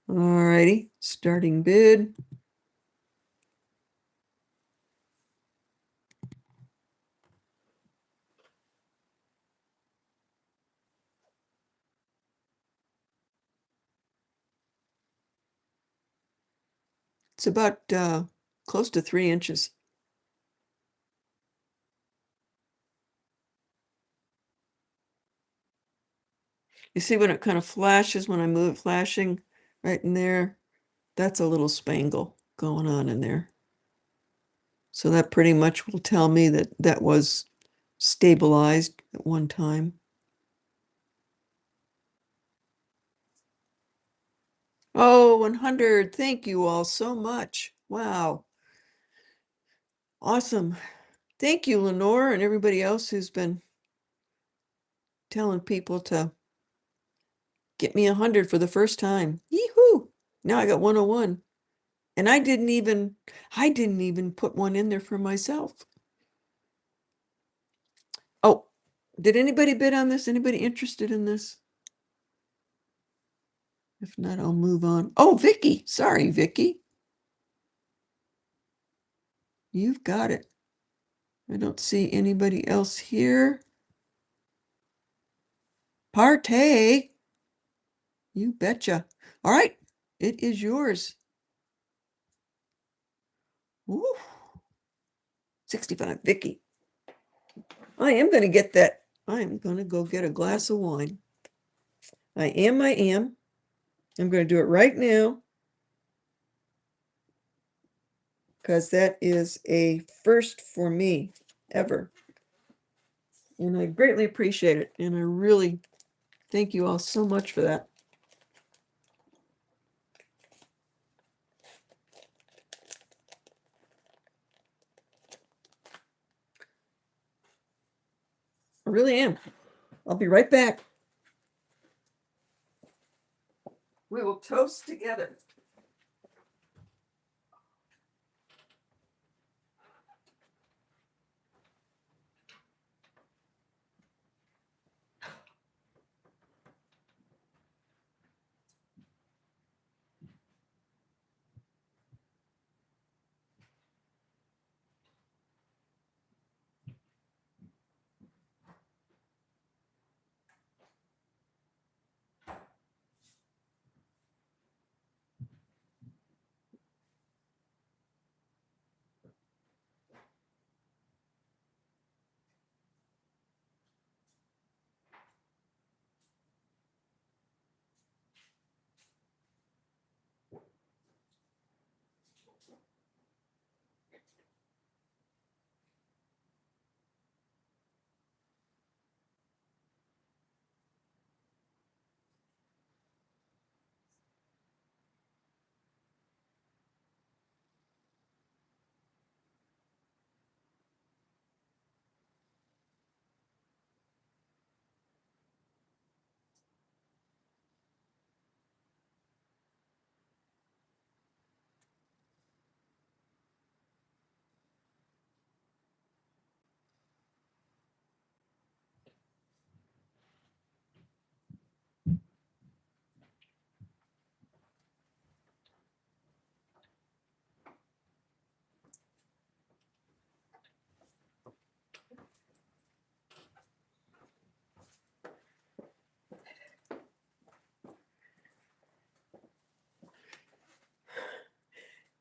A: All righty, starting bid. It's about close to 3 inches. You see when it kind of flashes when I move it, flashing right in there? That's a little spangle going on in there. So that pretty much will tell me that that was stabilized at one time. Oh, 100. Thank you all so much. Wow. Awesome. Thank you, Lenore, and everybody else who's been telling people to get me 100 for the first time. Yee-hoo! Now I got 101. And I didn't even put one in there for myself. Oh, did anybody bid on this? Anybody interested in this? If not, I'll move on. Oh, Vicky. Sorry, Vicky. You've got it. I don't see anybody else here. Partay. You betcha. All right. It is yours. Woo. 65, Vicky. I am going to get that. I am going to go get a glass of wine. I am. I'm going to do it right now because that is a first for me ever. And I greatly appreciate it. And I really thank you all so much for that. I really am. I'll be right back. We will toast together.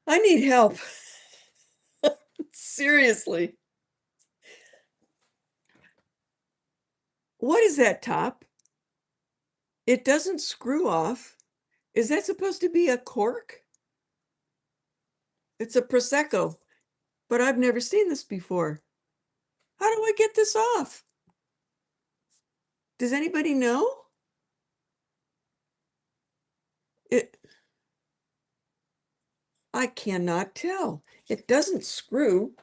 A: I need help. Seriously. What is that top? It doesn't screw off. Is that supposed to be a cork? It's a Prosecco, but I've never seen this before. How do I get this off? Does anybody know? I cannot tell. It doesn't screw.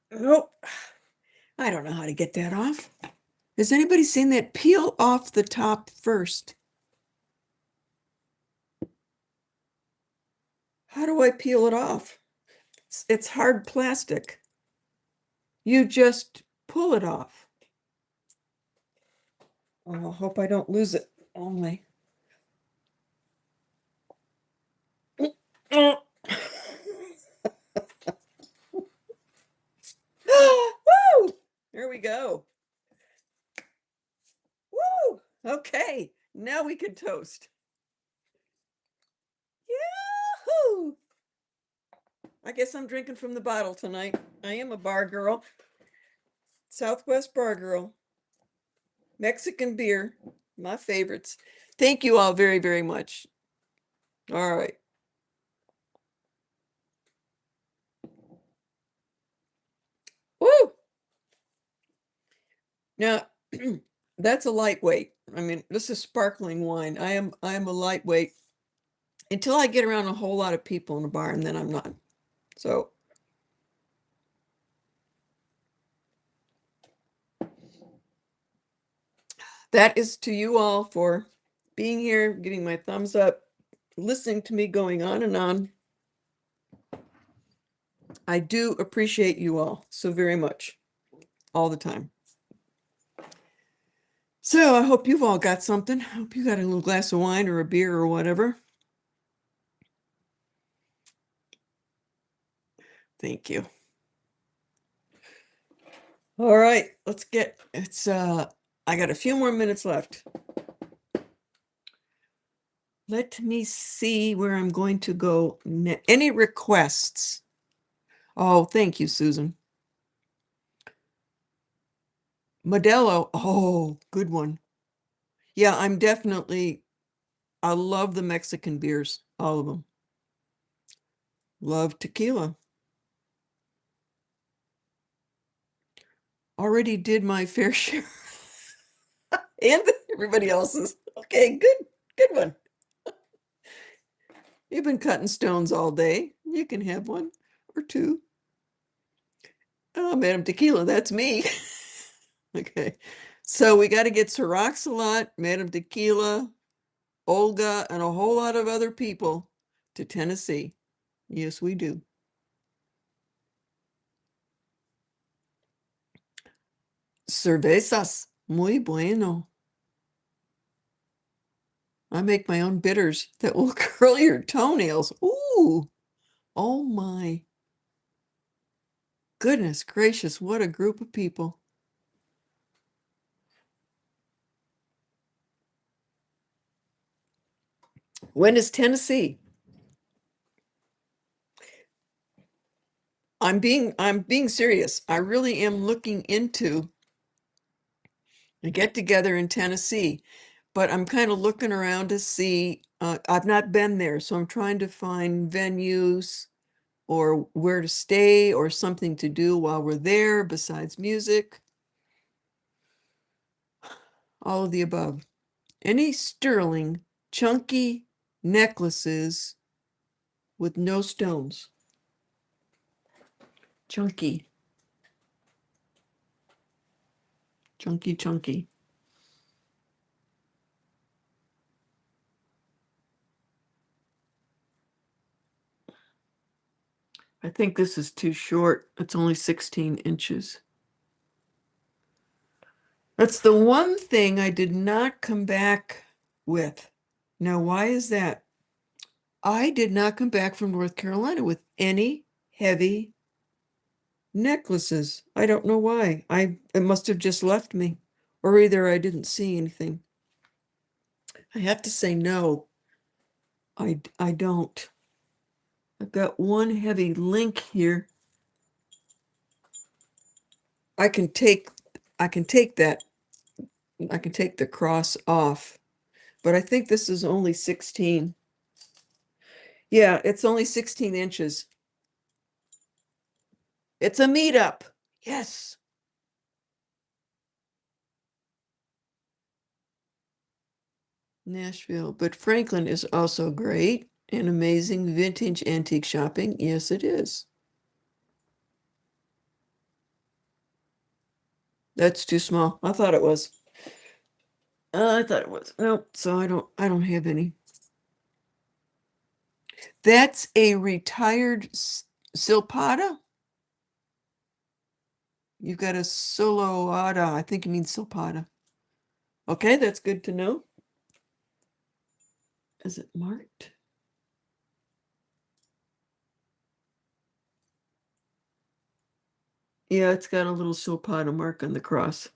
A: Nope. I don't know how to get that off. Has anybody seen that? Peel off the top first. How do I peel it off? It's hard plastic. You just pull it off. Oh, I hope I don't lose it. Only. Woo! There we go. Woo! Okay, now we can toast. Yahoo! I guess I'm drinking from the bottle tonight. I am a bar girl. Southwest bar girl. Mexican beer, my favorites. Thank you all very, very much. All right. Woo! Now, that's a lightweight. I mean, this is sparkling wine. I am a lightweight until I get around a whole lot of people in a bar, and then I'm not. So that is to you all for being here, giving my thumbs up, listening to me going on and on. I do appreciate you all so very much, all the time. So I hope you've all got something. I hope you got a little glass of wine or a beer or whatever. Thank you. All right, let's get, I got a few more minutes left. Let me see where I'm going to go. Any requests? Oh, thank you, Susan. Modelo. Oh, good one. Yeah, I love the Mexican beers, all of them. Love tequila. Already did my fair share. And everybody else's. Okay, good one. You've been cutting stones all day. You can have one or two. Oh, Madam Tequila, that's me. Okay. So we got to get Ciroc a lot, Madam Tequila, Olga, and a whole lot of other people to Tennessee. Yes, we do. Cervezas. Muy bueno. I make my own bitters that will curl your toenails. Ooh. Oh my goodness gracious. What a group of people. When is Tennessee? I'm being serious. I really am looking into a get together in Tennessee, but I'm kind of looking around to see. I've not been there, so I'm trying to find venues or where to stay or something to do while we're there besides music. All of the above. Any sterling, chunky necklaces with no stones. Chunky. Chunky, chunky. I think this is too short. It's only 16 inches. That's the one thing I did not come back with. Now, why is that? I did not come back from North Carolina with any heavy necklaces. I don't know why. It must have just left me, or either I didn't see anything. I have to say no. I don't. I've got one heavy link here. I can take that. I can take the cross off, but I think this is only 16. Yeah, it's only 16 inches. It's a meetup. Yes. Nashville, but Franklin is also great and amazing vintage antique shopping. Yes, it is. That's too small. I thought it was. I thought it was. Nope. So I don't have any. That's a retired silpada. You've got a soloada. I think you mean silpada. Okay, that's good to know. Is it marked? Yeah, it's got a little silpada mark on the cross.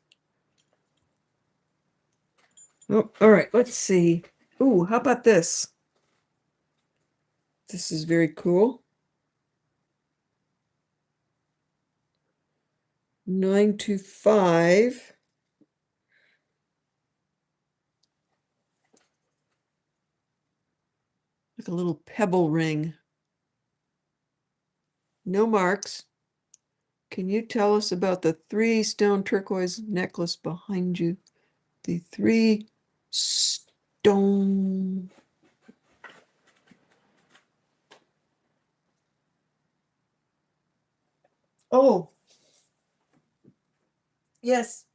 A: Oh, all right, let's see. Ooh, how about this? This is very cool. 925. Like a little pebble ring. No marks. Can you tell us about the 3-stone turquoise necklace behind you? The 3-stone. Oh, yes.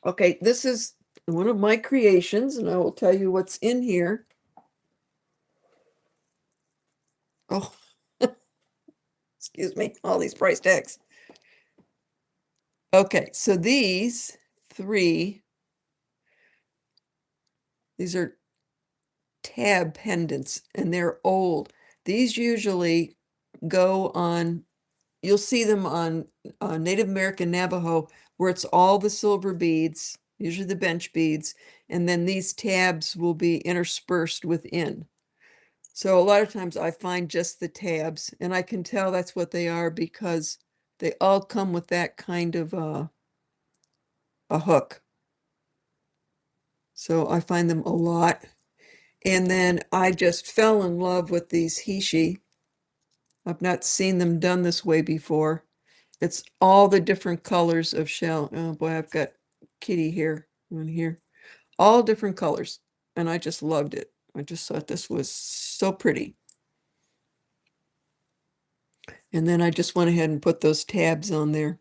A: Okay, this is one of my creations, and I will tell you what's in here. Oh, excuse me, all these price tags. Okay, so these three, these are tab pendants, and they're old. These usually go on, you'll see them on Native American Navajo, where it's all the silver beads, usually the bench beads, and then these tabs will be interspersed within. So a lot of times I find just the tabs, and I can tell that's what they are because they all come with that kind of a hook. So I find them a lot. And then I just fell in love with these hishi. I've not seen them done this way before. It's all the different colors of shell. Oh boy, I've got kitty hair on here. All different colors. And I just loved it. I just thought this was so pretty. And then I just went ahead and put those tabs on there.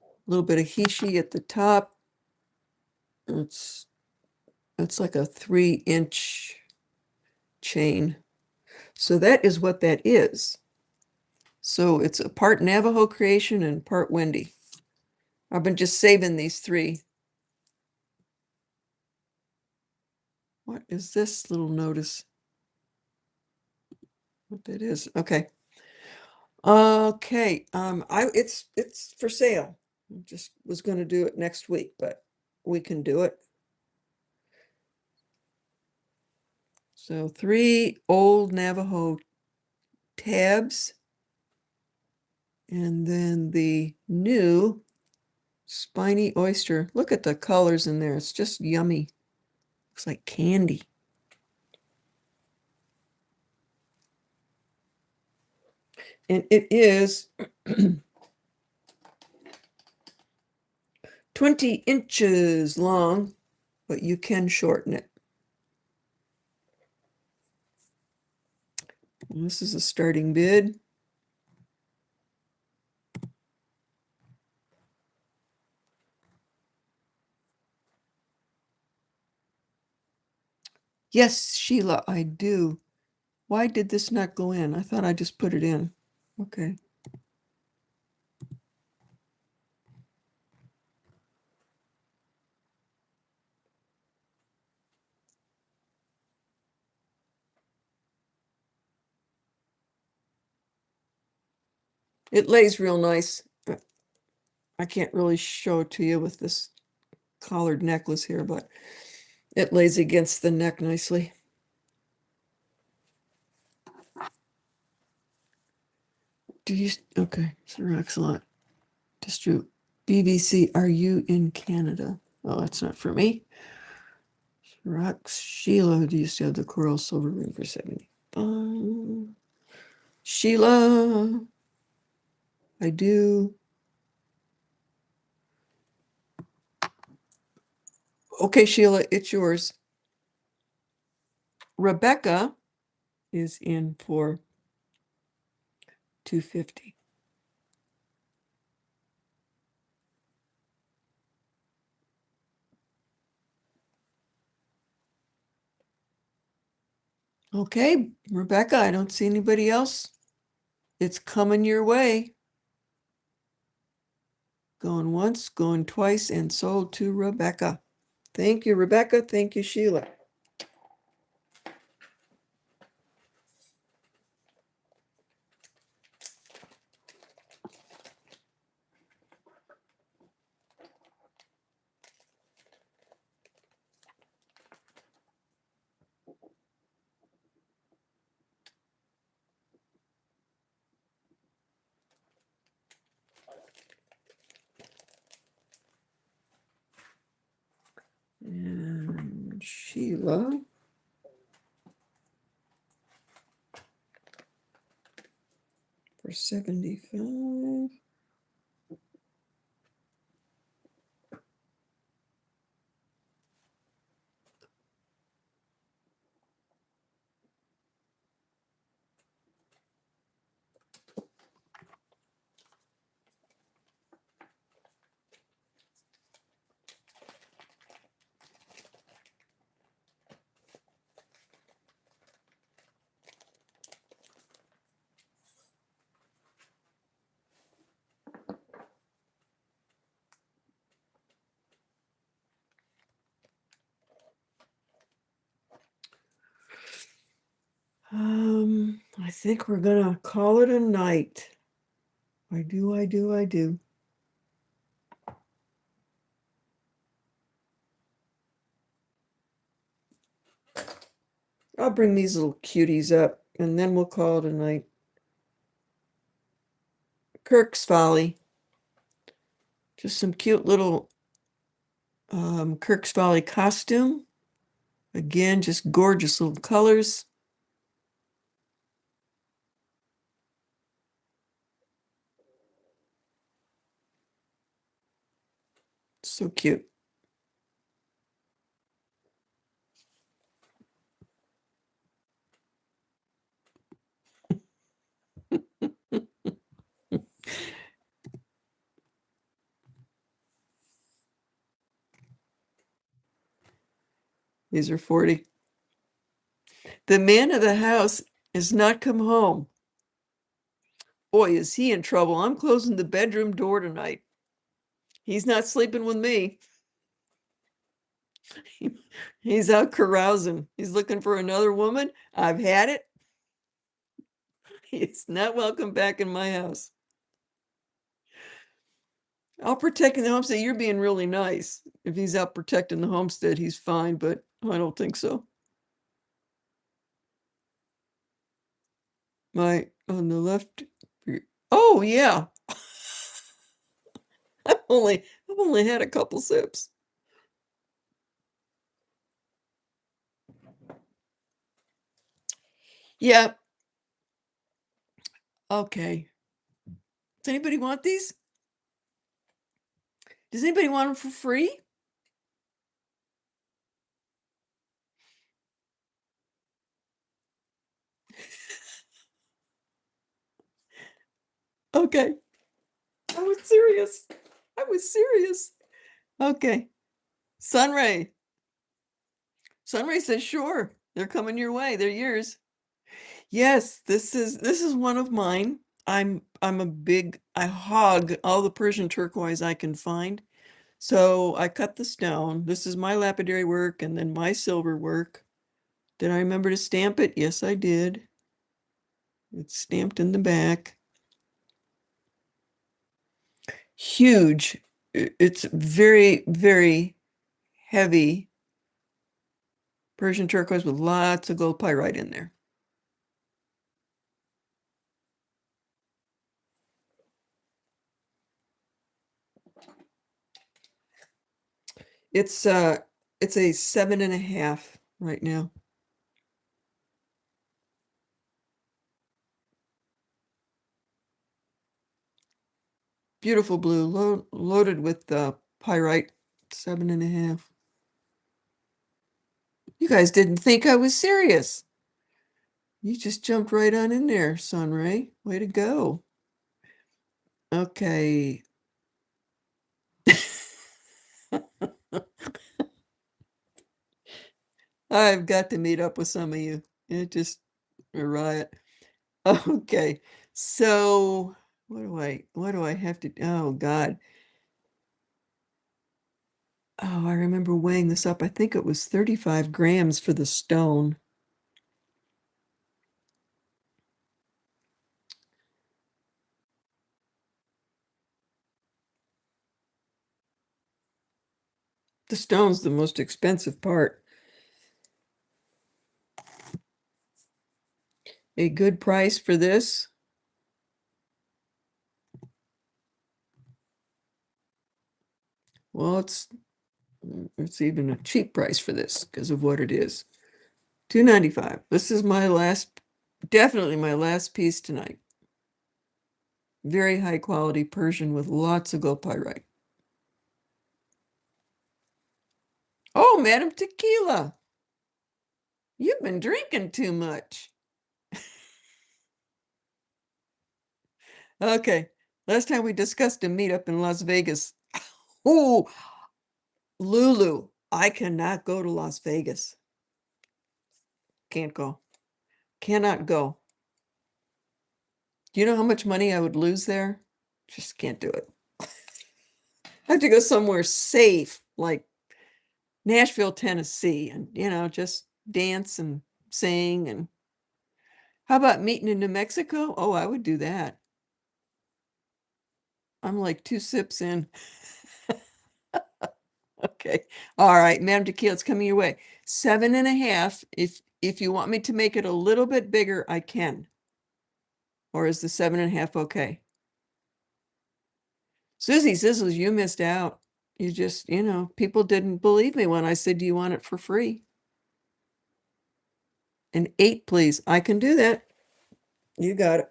A: A little bit of hishi at the top. It's like a 3-inch chain. So that is what that is. So it's a part Navajo creation and part Wendy. I've been just saving these three. What is this little notice? What that is? Okay. Okay. It's for sale. I just was going to do it next week, but we can do it. So 3 old Navajo tabs, and then the new spiny oyster. Look at the colors in there. It's just yummy. Looks like candy. And it is 20 inches long, but you can shorten it. And this is a starting bid. Yes, Sheila, I do. Why did this not go in? I thought I just put it in. Okay. It lays real nice. I can't really show it to you with this collared necklace here, but it lays against the neck nicely. Do you, okay, Sir Excellent. Distribute BBC, are you in Canada? Oh, that's not for me. Rox Sheila, do you still have the coral silver ring for 70? Sheila, I do. Okay, Sheila, it's yours. Rebecca is in for $2.50. Okay, Rebecca, I don't see anybody else. It's coming your way. Going once, going twice, and sold to Rebecca. Thank you, Rebecca. Thank you, Sheila. And Sheila. For 75. I think we're gonna call it a night. I do. I'll bring these little cuties up and then we'll call it a night. Kirk's Folly. Just some cute little Kirk's Folly costume. Again, just gorgeous little colors. So cute. These are 40. The man of the house has not come home. Boy, is he in trouble. I'm closing the bedroom door tonight. He's not sleeping with me. He's out carousing. He's looking for another woman. I've had it. He's not welcome back in my house. I'll protect the homestead. You're being really nice. If he's out protecting the homestead, he's fine, but I don't think so. My on the left. Oh yeah. I've only had a couple sips. Yeah. Okay. Does anybody want these? Does anybody want them for free? Okay. I was serious. I was serious. Okay. Sunray. Sunray says, sure, they're coming your way. They're yours. Yes, this is one of mine. I hog all the Persian turquoise I can find. So I cut the stone. This is my lapidary work and then my silver work. Did I remember to stamp it? Yes, I did. It's stamped in the back. Huge. It's very, very heavy Persian turquoise with lots of gold pyrite in there. It's a 7.5 right now. Beautiful blue, loaded with pyrite, 7.5. You guys didn't think I was serious. You just jumped right on in there, Sunray. Way to go. Okay. I've got to meet up with some of you. It just a riot. Okay. So what do I have to, oh God. Oh, I remember weighing this up. I think it was 35 grams for the stone. The stone's the most expensive part. A good price for this. Well, it's even a cheap price for this because of what it is. $2.95. This is my last, definitely my last piece tonight. Very high quality Persian with lots of gold pyrite. Oh, Madam Tequila, you've been drinking too much. Okay, last time we discussed a meetup in Las Vegas. Oh, Lulu, I cannot go to Las Vegas. Can't go. Cannot go. Do you know how much money I would lose there? Just can't do it. I have to go somewhere safe, like Nashville, Tennessee, and just dance and sing. And how about meeting in New Mexico? Oh, I would do that. I'm like 2 sips in. Okay. All right, Madam Tequila, it's coming your way. 7.5. If you want me to make it a little bit bigger, I can. Or is the 7.5 okay? Susie Sizzles, you missed out. You just, people didn't believe me when I said, do you want it for free? An 8, please. I can do that. You got it.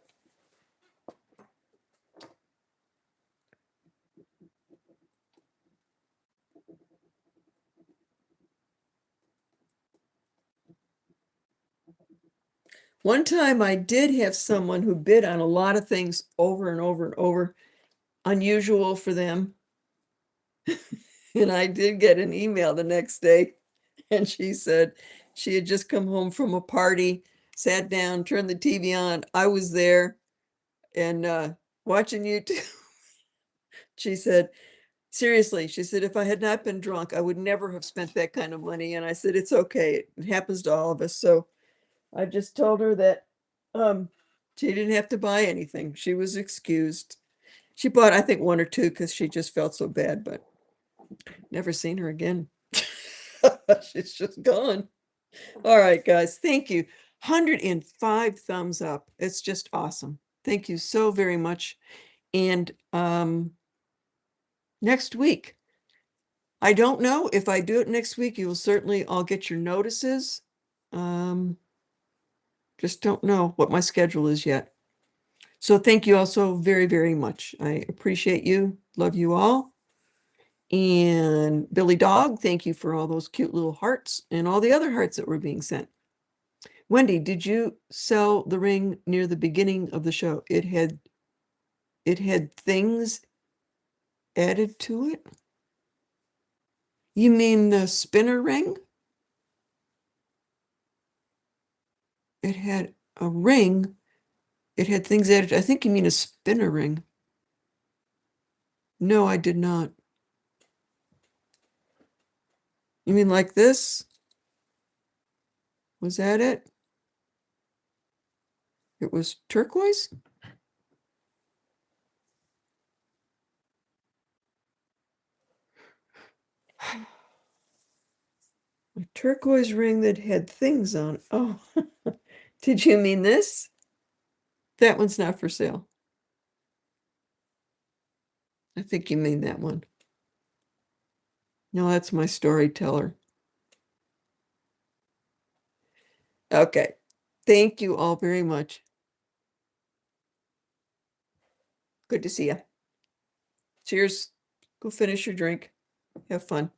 A: One time I did have someone who bid on a lot of things over and over and over, unusual for them. And I did get an email the next day, and she said she had just come home from a party, sat down, turned the TV on. I was there and watching YouTube. She said, seriously, she said, if I had not been drunk, I would never have spent that kind of money. And I said, it's okay. It happens to all of us. So I just told her that she didn't have to buy anything. She was excused. She bought, I think, one or two because she just felt so bad, but never seen her again. She's just gone. All right, guys. Thank you. 105 thumbs up. It's just awesome. Thank you so very much. And next week, I don't know if I do it next week, you will certainly all get your notices. Just don't know what my schedule is yet. So thank you all so very, very much. I appreciate you. Love you all. And Billy Dog, thank you for all those cute little hearts and all the other hearts that were being sent. Wendy, did you sell the ring near the beginning of the show? It had things added to it? You mean the spinner ring? It had a ring. It had things added. I think you mean a spinner ring. No, I did not. You mean like this? Was that it? It was turquoise? A turquoise ring that had things on it. Oh, did you mean this? That one's not for sale. I think you mean that one. No, that's my storyteller. Okay. Thank you all very much. Good to see you. Cheers. Go finish your drink. Have fun.